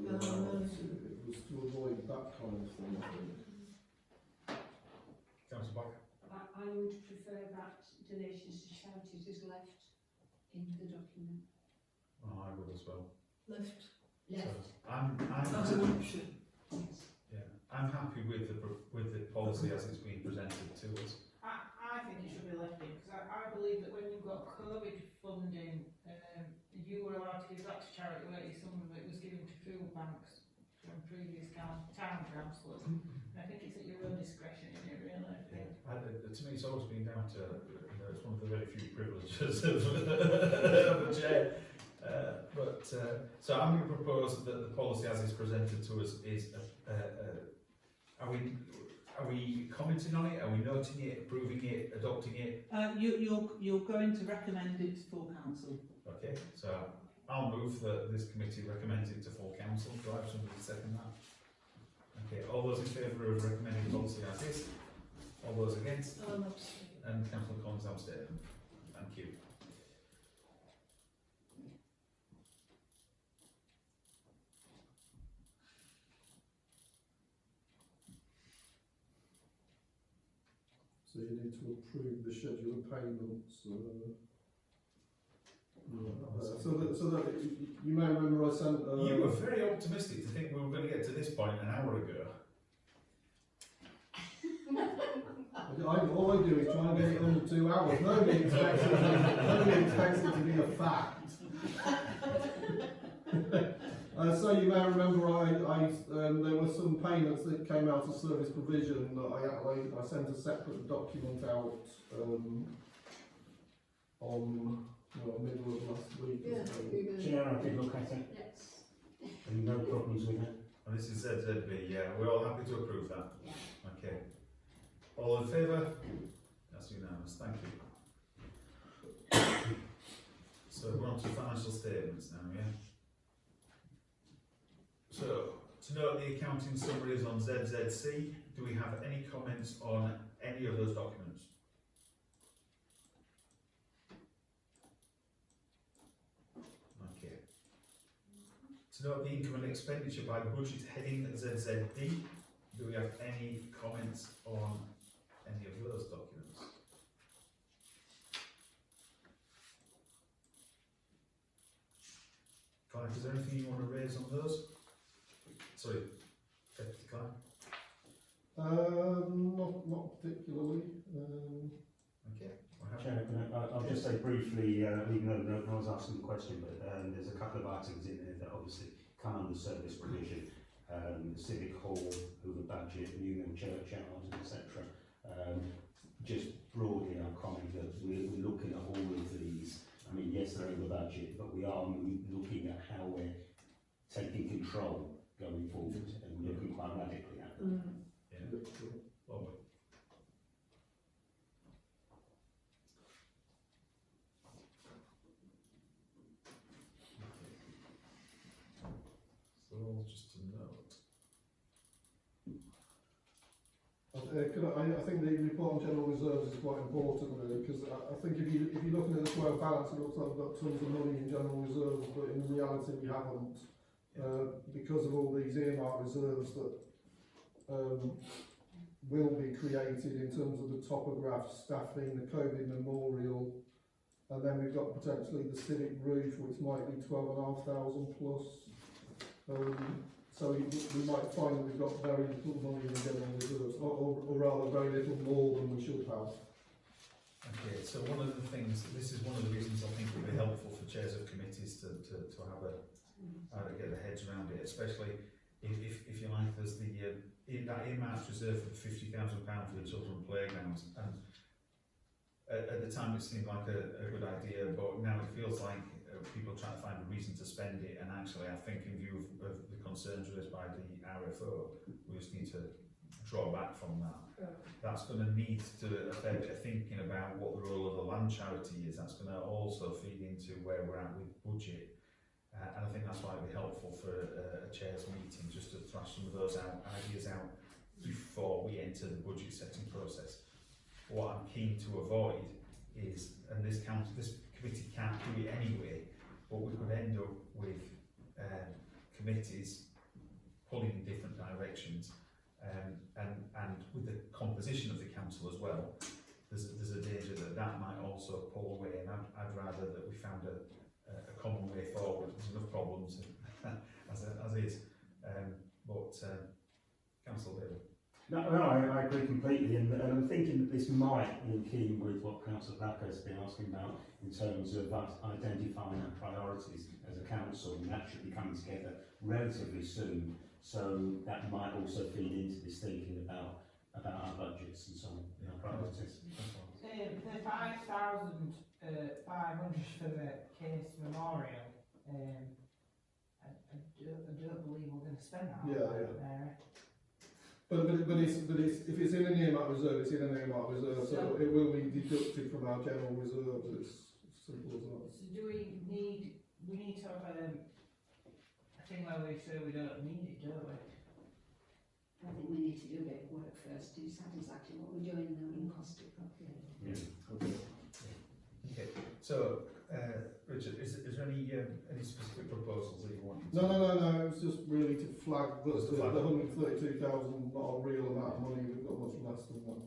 allowance. It was to avoid that kind of thing, I think. Councillor Barker? I would prefer that donations to charities is left in the document. Oh, I would as well. Left. Left. So I'm As an option. Yes. yeah, I'm happy with the policy as it's been presented to us. I think it should be left in, because I believe that when you've got COVID funding, you were allowed to give that to charity, weren't you? Some of it was given to food banks from previous town councillors. And I think it's at your own discretion, isn't it, really? To me, it's always been down to, you know, it's one of the very few privileges of a chair. So I'm going to propose that the policy as is presented to us is, are we commenting on it? Are we noting it, approving it, adopting it? You're going to recommend it to full council. Okay, so I'll move that this committee recommends it to full council. Do I have somebody to second that? Okay, all those in favour of recommending policy as is? All those against? And Councillor Collins abstain. Thank you. So you need to approve the schedule of payments. So that you may remember I sent. You were very optimistic to think we were going to get to this point an hour ago. All I do is try and get it under 2 hours. Nobody expects it to be a fact. So you may remember there were some payments that came out of service provision that I sent a separate document out on middle of last week. Chair, I did look at it. Yes. And no problems with it. And this is ZZB, yeah. We're all happy to approve that. Yeah. Okay. All in favour? That's unanimous. Thank you. So we're on to financial statements now, yeah? So, to note the accounting summaries on ZZC, do we have any comments on any of those documents? Okay. To note the income and expenditure by budget heading ZZD, do we have any comments on any of those documents? Clive, is there anything you want to raise on those? Sorry, Deputy Clive? Not particularly. Okay. Chair, I'll just say briefly, even though no one's asking the question, but there's a couple of items in there that obviously come under service provision. The Civic Hall, over budget, Newman Churchyard, etc. Just broadly, I'll comment that we're looking at all of these. I mean, yes, they're over budget, but we are looking at how we're taking control going forward and looking quite radically at them. Yeah. Lovely. So, just a note. I think the report on general reserves is quite important really, because I think if you're looking at the 12 balance, it looks like we've got tons of money in general reserves, but in reality we haven't, because of all these earmark reserves that will be created in terms of the topographs, staffing, the COVID memorial, and then we've got potentially the civic roof, which might be 12,500 plus. So we might find that we've got very little money in the general reserves, or rather very little more than we should have. Okay, so one of the things, this is one of the reasons I think it would be helpful for chairs of committees to have a, how to get their heads around it, especially if there's the that earmarked reserve for £50,000 for the children playgrounds, and at the time it seemed like a good idea, but now it feels like people trying to find a reason to spend it, and actually I think in view of the concerns raised by the RFO, we just need to draw back from that. That's going to need to a fair bit of thinking about what the role of the land charity is. That's going to also feed into where we're at with budget. And I think that's why it'd be helpful for a chair's meeting, just to thrash some of those ideas out before we enter the budget setting process. What I'm keen to avoid is, and this committee can't do it anyway, but we could end up with committees pulling in different directions, and with the composition of the council as well, there's a danger that might also pull away, and I'd rather that we found a common way forward. There's enough problems as is, but Councillor David. No, I agree completely, and I'm thinking that this might link in with what Councillor Blacker has been asking about in terms of us identifying our priorities as a council, and that should be coming together relatively soon. So that might also feed into this thinking about our budgets and so on, our priorities. The 5,500 for the case memorial, I don't believe we're going to spend that. Yeah. But it's if it's in an earmark reserve, it's in an earmark reserve, so it will be deducted from our general reserves. It's simple as that. So do we need to have a thing where we say we don't need it, don't we? I think we need to do a bit of work first to decide exactly what we're doing and then we can cost it properly. Yeah. Okay. So, Richard, is there any specific proposals that you want? No. It was just really to flag that the 132,000 not a real amount of money. We've got much less than that.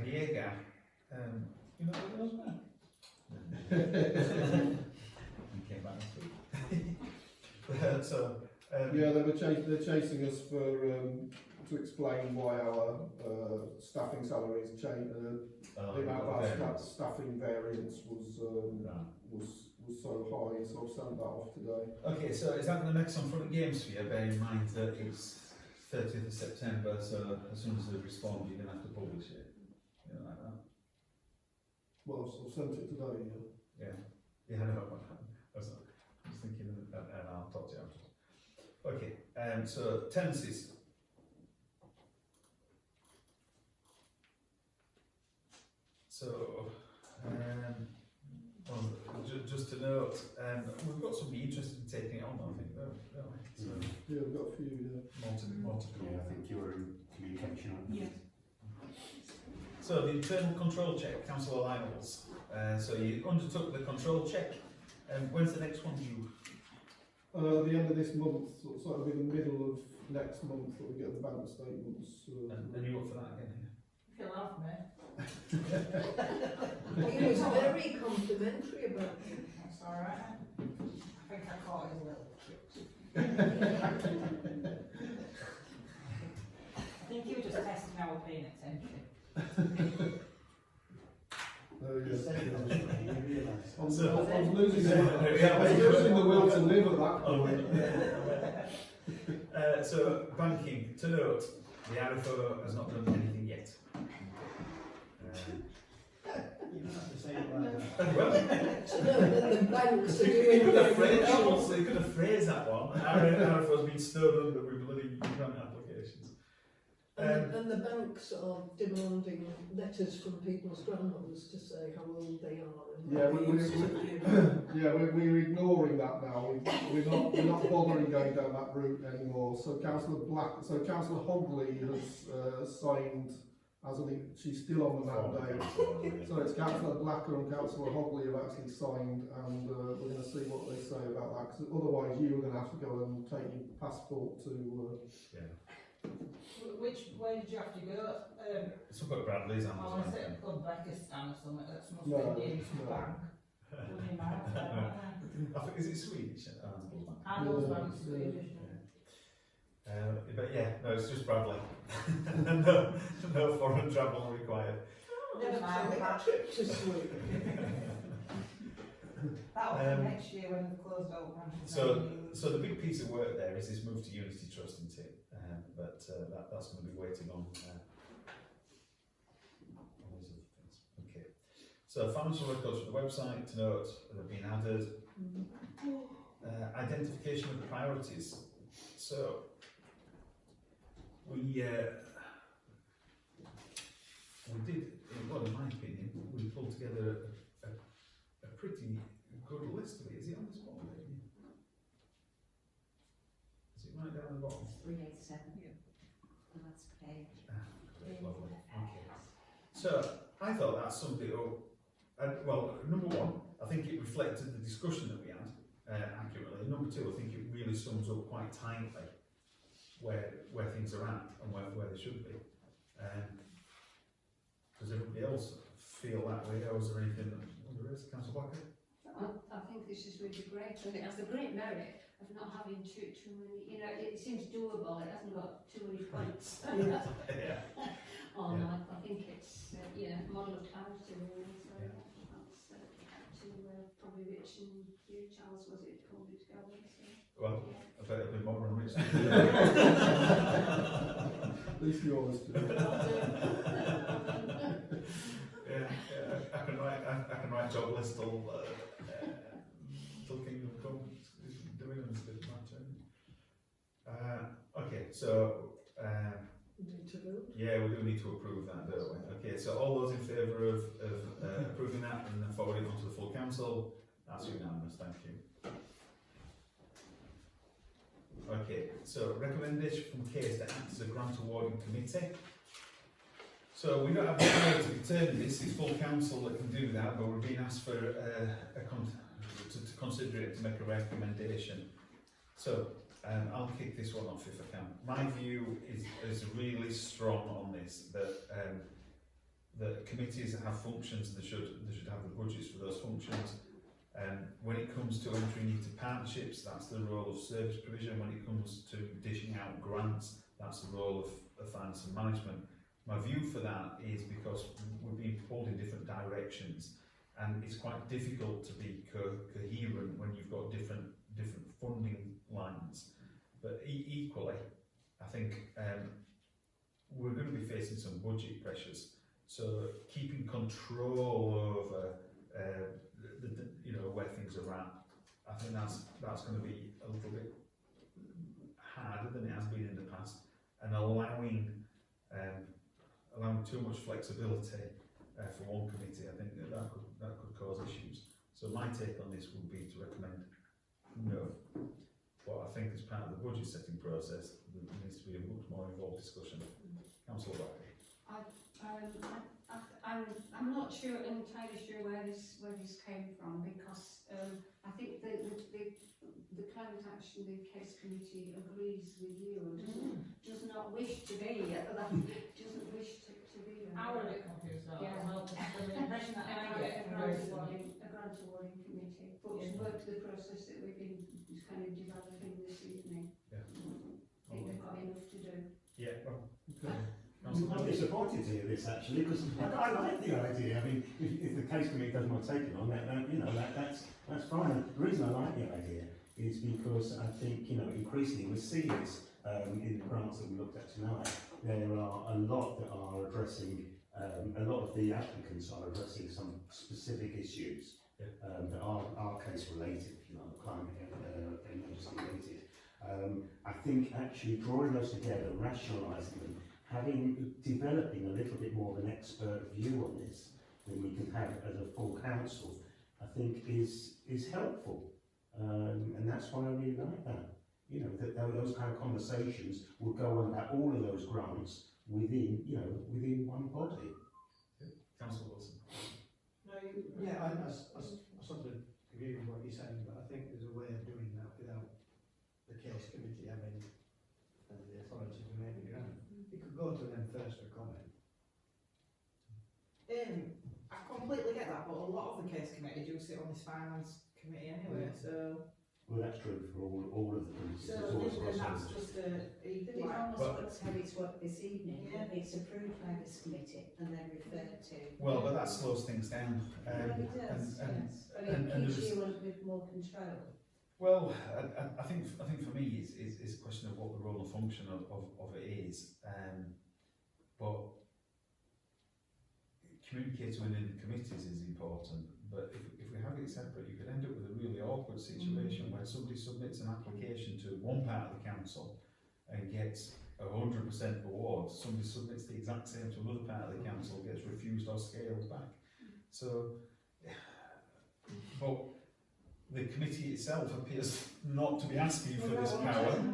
The AGA, you know what it was now? You came back last week. Yeah, they're chasing us for to explain why our staffing salaries changed. The amount of our staffing variance was so high, so I've sent that off today. Okay, so is that going to make some front games for you? Bear in mind that it's 30th of September, so as soon as they respond, you're going to have to publish it. You know, like that. Well, I've sent it today. Yeah, I know. I was thinking that, and I'll talk to you after. Okay, so tenancies. So, just to note, we've got somebody interested in taking it on, I think, don't we? So, Yeah, we've got a few. more to do. Yeah, I think you're in communication on that. Yeah. So the internal control check, Councillor Lyles. So you undertook the control check, and when's the next one due? The end of this month, so it'll be the middle of next month that we get the bank statements. And you up for that again? If you love me. He was very complimentary about it. That's alright. I think I caught his little tricks. I think he was just testing how we're paying attention. I was losing the will to live at that point. So banking, to note, the RFO has not done anything yet. You don't have to say it like that. Well, To know that the banks are you doing could have everything phrased, else. you could have phrased that one. RFO's been snowed under with bloody grant applications. And the banks are demanding letters from people's grandmothers to say how old they are. And Yeah, what they used to do. we're ignoring that now. We're not bothering going down that route anymore. So Councillor Hogley has signed. She's still on the mandate. So it's Councillor Blacker and Councillor Hogley have actually signed, and we're going to see what they say about that. Because otherwise, you are going to have to go and take your passport to. Which way did you have to go? It's up at Bradley's I want to say Uzbekistan or something. That's must be near some bank. Wouldn't it matter? I think, is it Swedish? Handelsbank Swedish. But yeah, no, it's just Bradley. no foreign travel required. Never mind that trip to Sweden. That'll come next year when we've closed all branches. So the big piece of work there is this move to Unity Trust, isn't it? That's going to be waiting on all those other things. Okay. So financial records for the website to note have been added. Identification of the priorities. So we did, well, in my opinion, we pulled together a pretty good list of it. Is it on this bottom? Is it right down the bottom? 387. Yeah. And that's page. Great, lovely. Okay. So I thought that's something. Well, number one, I think it reflected the discussion that we had accurately. Number two, I think it really sums up quite tightly where things are at and where they should be. Does everybody else feel that way, or is there anything that there is? Councillor Blacker? I think this is really great, and it has the great merit of not having too many, you know, it seems doable, it hasn't got too many points. Yeah. I think it's, model of clarity really, so that's to probably Rich and you, Charles, was it, pulled it together, so. Well, I bet it'll be more on Rich. At least yours. I can write job list till Kingdom Come. Doing them is a bit much, isn't it? Okay, so Need to vote. yeah, we do need to approve that, don't we? Okay, so all those in favour of approving that and then forwarding it on to the full council, that's unanimous, thank you. Okay, so recommendation from Case to act as a grant awarding committee. So we don't have the power to determine this, it's full council that can do that, but we're being asked for to consider it, to make a recommendation. So I'll kick this one off if I can. My view is really strong on this, that committees have functions and they should have the budgets for those functions. When it comes to entering into partnerships, that's the role of service provision. When it comes to dishing out grants, that's the role of finance and management. My view for that is because we're being pulled in different directions, and it's quite difficult to be coherent when you've got different funding lines. But equally, I think we're going to be facing some budget pressures. So keeping control over where things are at, I think that's going to be a little bit harder than it has been in the past, and allowing too much flexibility for one committee, I think that could cause issues. So my take on this would be to recommend no. But I think as part of the budget setting process, there needs to be a much more involved discussion. Councillor Barker. I'm not entirely sure where this came from, because I think the Climate Action, the Case Committee agrees with you and does not wish to be doesn't wish to be there. I was a bit confused about Yeah. that as well, because the impression that I get a from grant most of them. awarding committee, but it's worked the process that we've been kind of developing this evening. Yeah. I think they've got enough to do. Yeah, well, I'm disappointed to hear this actually, because I like the idea. I mean, if the case committee doesn't want to take it on, that's fine. And the reason I like the idea is because I think increasingly we're seeing this in the grants that we looked at tonight. There are a lot that are addressing. A lot of the applicants are addressing some specific issues that are case related, climate emergency related. I think actually drawing those together, rationalising them, developing a little bit more of an expert view on this than we can have as a full council, I think is helpful, and that's why I really like that. That those kind of conversations will go on about all of those grants within one body. Councillor Wilson. No, I sort of agree with what you're saying, but I think there's a way of doing that without the case committee having the authority to make the grant. You could go to them first for comment. I completely get that, but a lot of the case committee do sit on this finance committee anyway, so. Well, that's true for all of the committees. So It's always then got that's some- just a, But it almost Well- looks how it's worked this evening, Yeah. it's approved by this committee and then referred to. Well, but that slows things down. Well, it does, and- yes, but and it keeps there's- you with more control. Well, I think for me it's a question of what the role and function of it is, but communicating within the committees is important. But if we have it separate, you could end up with a really awkward situation where somebody submits an application to one part of the council and gets 100% award. Somebody submits the exact same to another part of the council, gets refused or scaled back. So, but the committee itself appears not to be asking for this power. We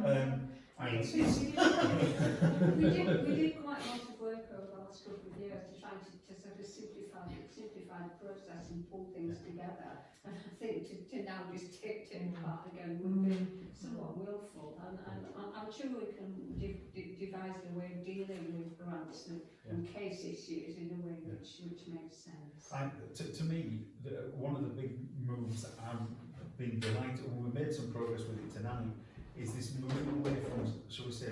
did quite a lot of work over the last couple of years to try to sort of simplify the process and pull things together. And I think to now just take apart again would be somewhat willful. And I'm sure we can devise a way of dealing with grants and case issues in a way which makes sense. To me, one of the big moves that I've been delighted, we made some progress with it tonight, is this moving away from, shall we say,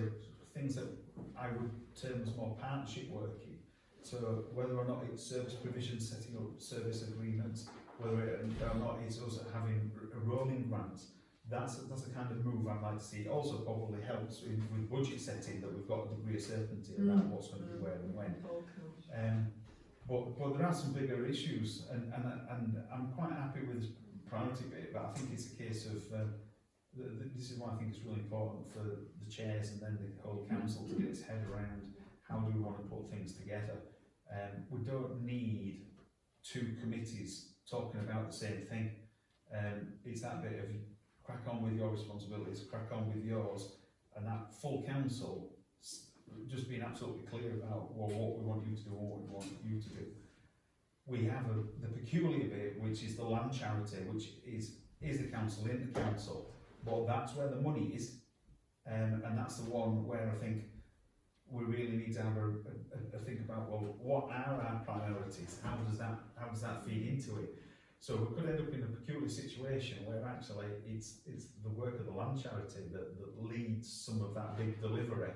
things that I would term as more partnership working. So whether or not it's service provision, setting up service agreements, whether or not it's us having a rolling grants, that's the kind of move I'd like to see. It also probably helps with budget setting, that we've got a degree of certainty about what's going to be where and when. But there are some bigger issues, and I'm quite happy with this priority bit, but I think it's a case of this is why I think it's really important for the chairs and then the whole council to get its head around how do we want to put things together. We don't need two committees talking about the same thing. It's that bit of crack on with your responsibilities, crack on with yours, and that full council just being absolutely clear about what we want you to do and what we want you to do. We have the peculiar bit, which is the land charity, which is the council in the council, but that's where the money is, and that's the one where I think we really need to have a think about, well, what are our priorities? How does that feed into it? So we could end up in a peculiar situation where actually it's the work of the land charity that leads some of that big delivery.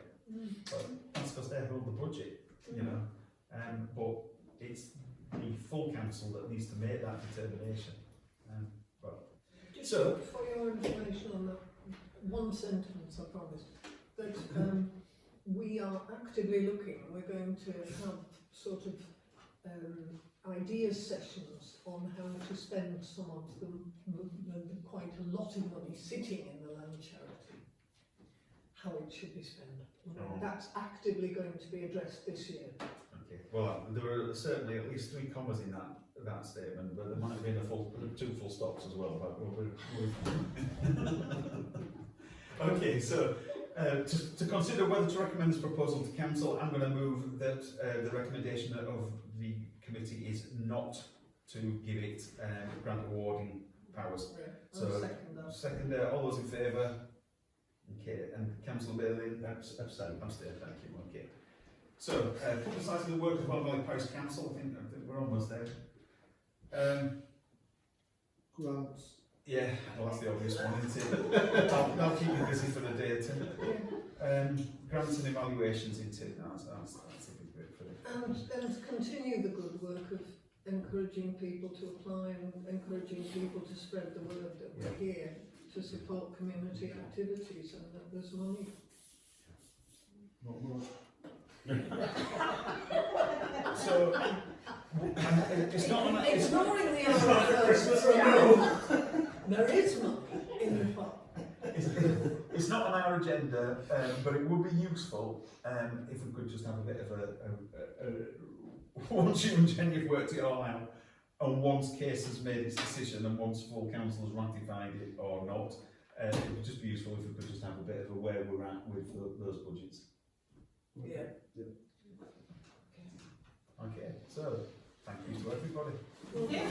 But that's because they hold the budget, you know. But it's the full council that needs to make that determination. Just So- for your information on that, one sentence, I promise, that we are actively looking, we're going to have sort of idea sessions on how to spend some of the quite a lot of money sitting in the land charity, how it should be spent. That's actively going to be addressed this year. Okay. Well, there were certainly at least 3 commas in that statement, but there might have been 2 full stops as well. But okay, so to consider whether to recommend this proposal to council, I'm going to move that the recommendation of the committee is not to give it grant awarding powers. I'll So, second that. second, all those in favour? Okay, and Councillor Bailey? Abstain. Abstain, thank you, okay. So, publicising the work of Wells Valley Parish Council, I think we're almost there. Grants. Yeah, well that's the obvious one, isn't it? I'll keep you busy for the day, Tim. Grants and evaluations into it, that's a big bit for it. And continue the good work of encouraging people to apply and encouraging people to spread the word that we're here to support community activities and that there's money. So, it's not on Ignoring the other there is money in the pot. It's not on our agenda, but it would be useful if we could just have a bit of a once you and Jenny have worked it all out, and once Case has made its decision, and once full council has ratified it or not, it would just be useful if we could just have a bit of a where we're at with those budgets. Yeah. Okay, so thank you to everybody. Yeah.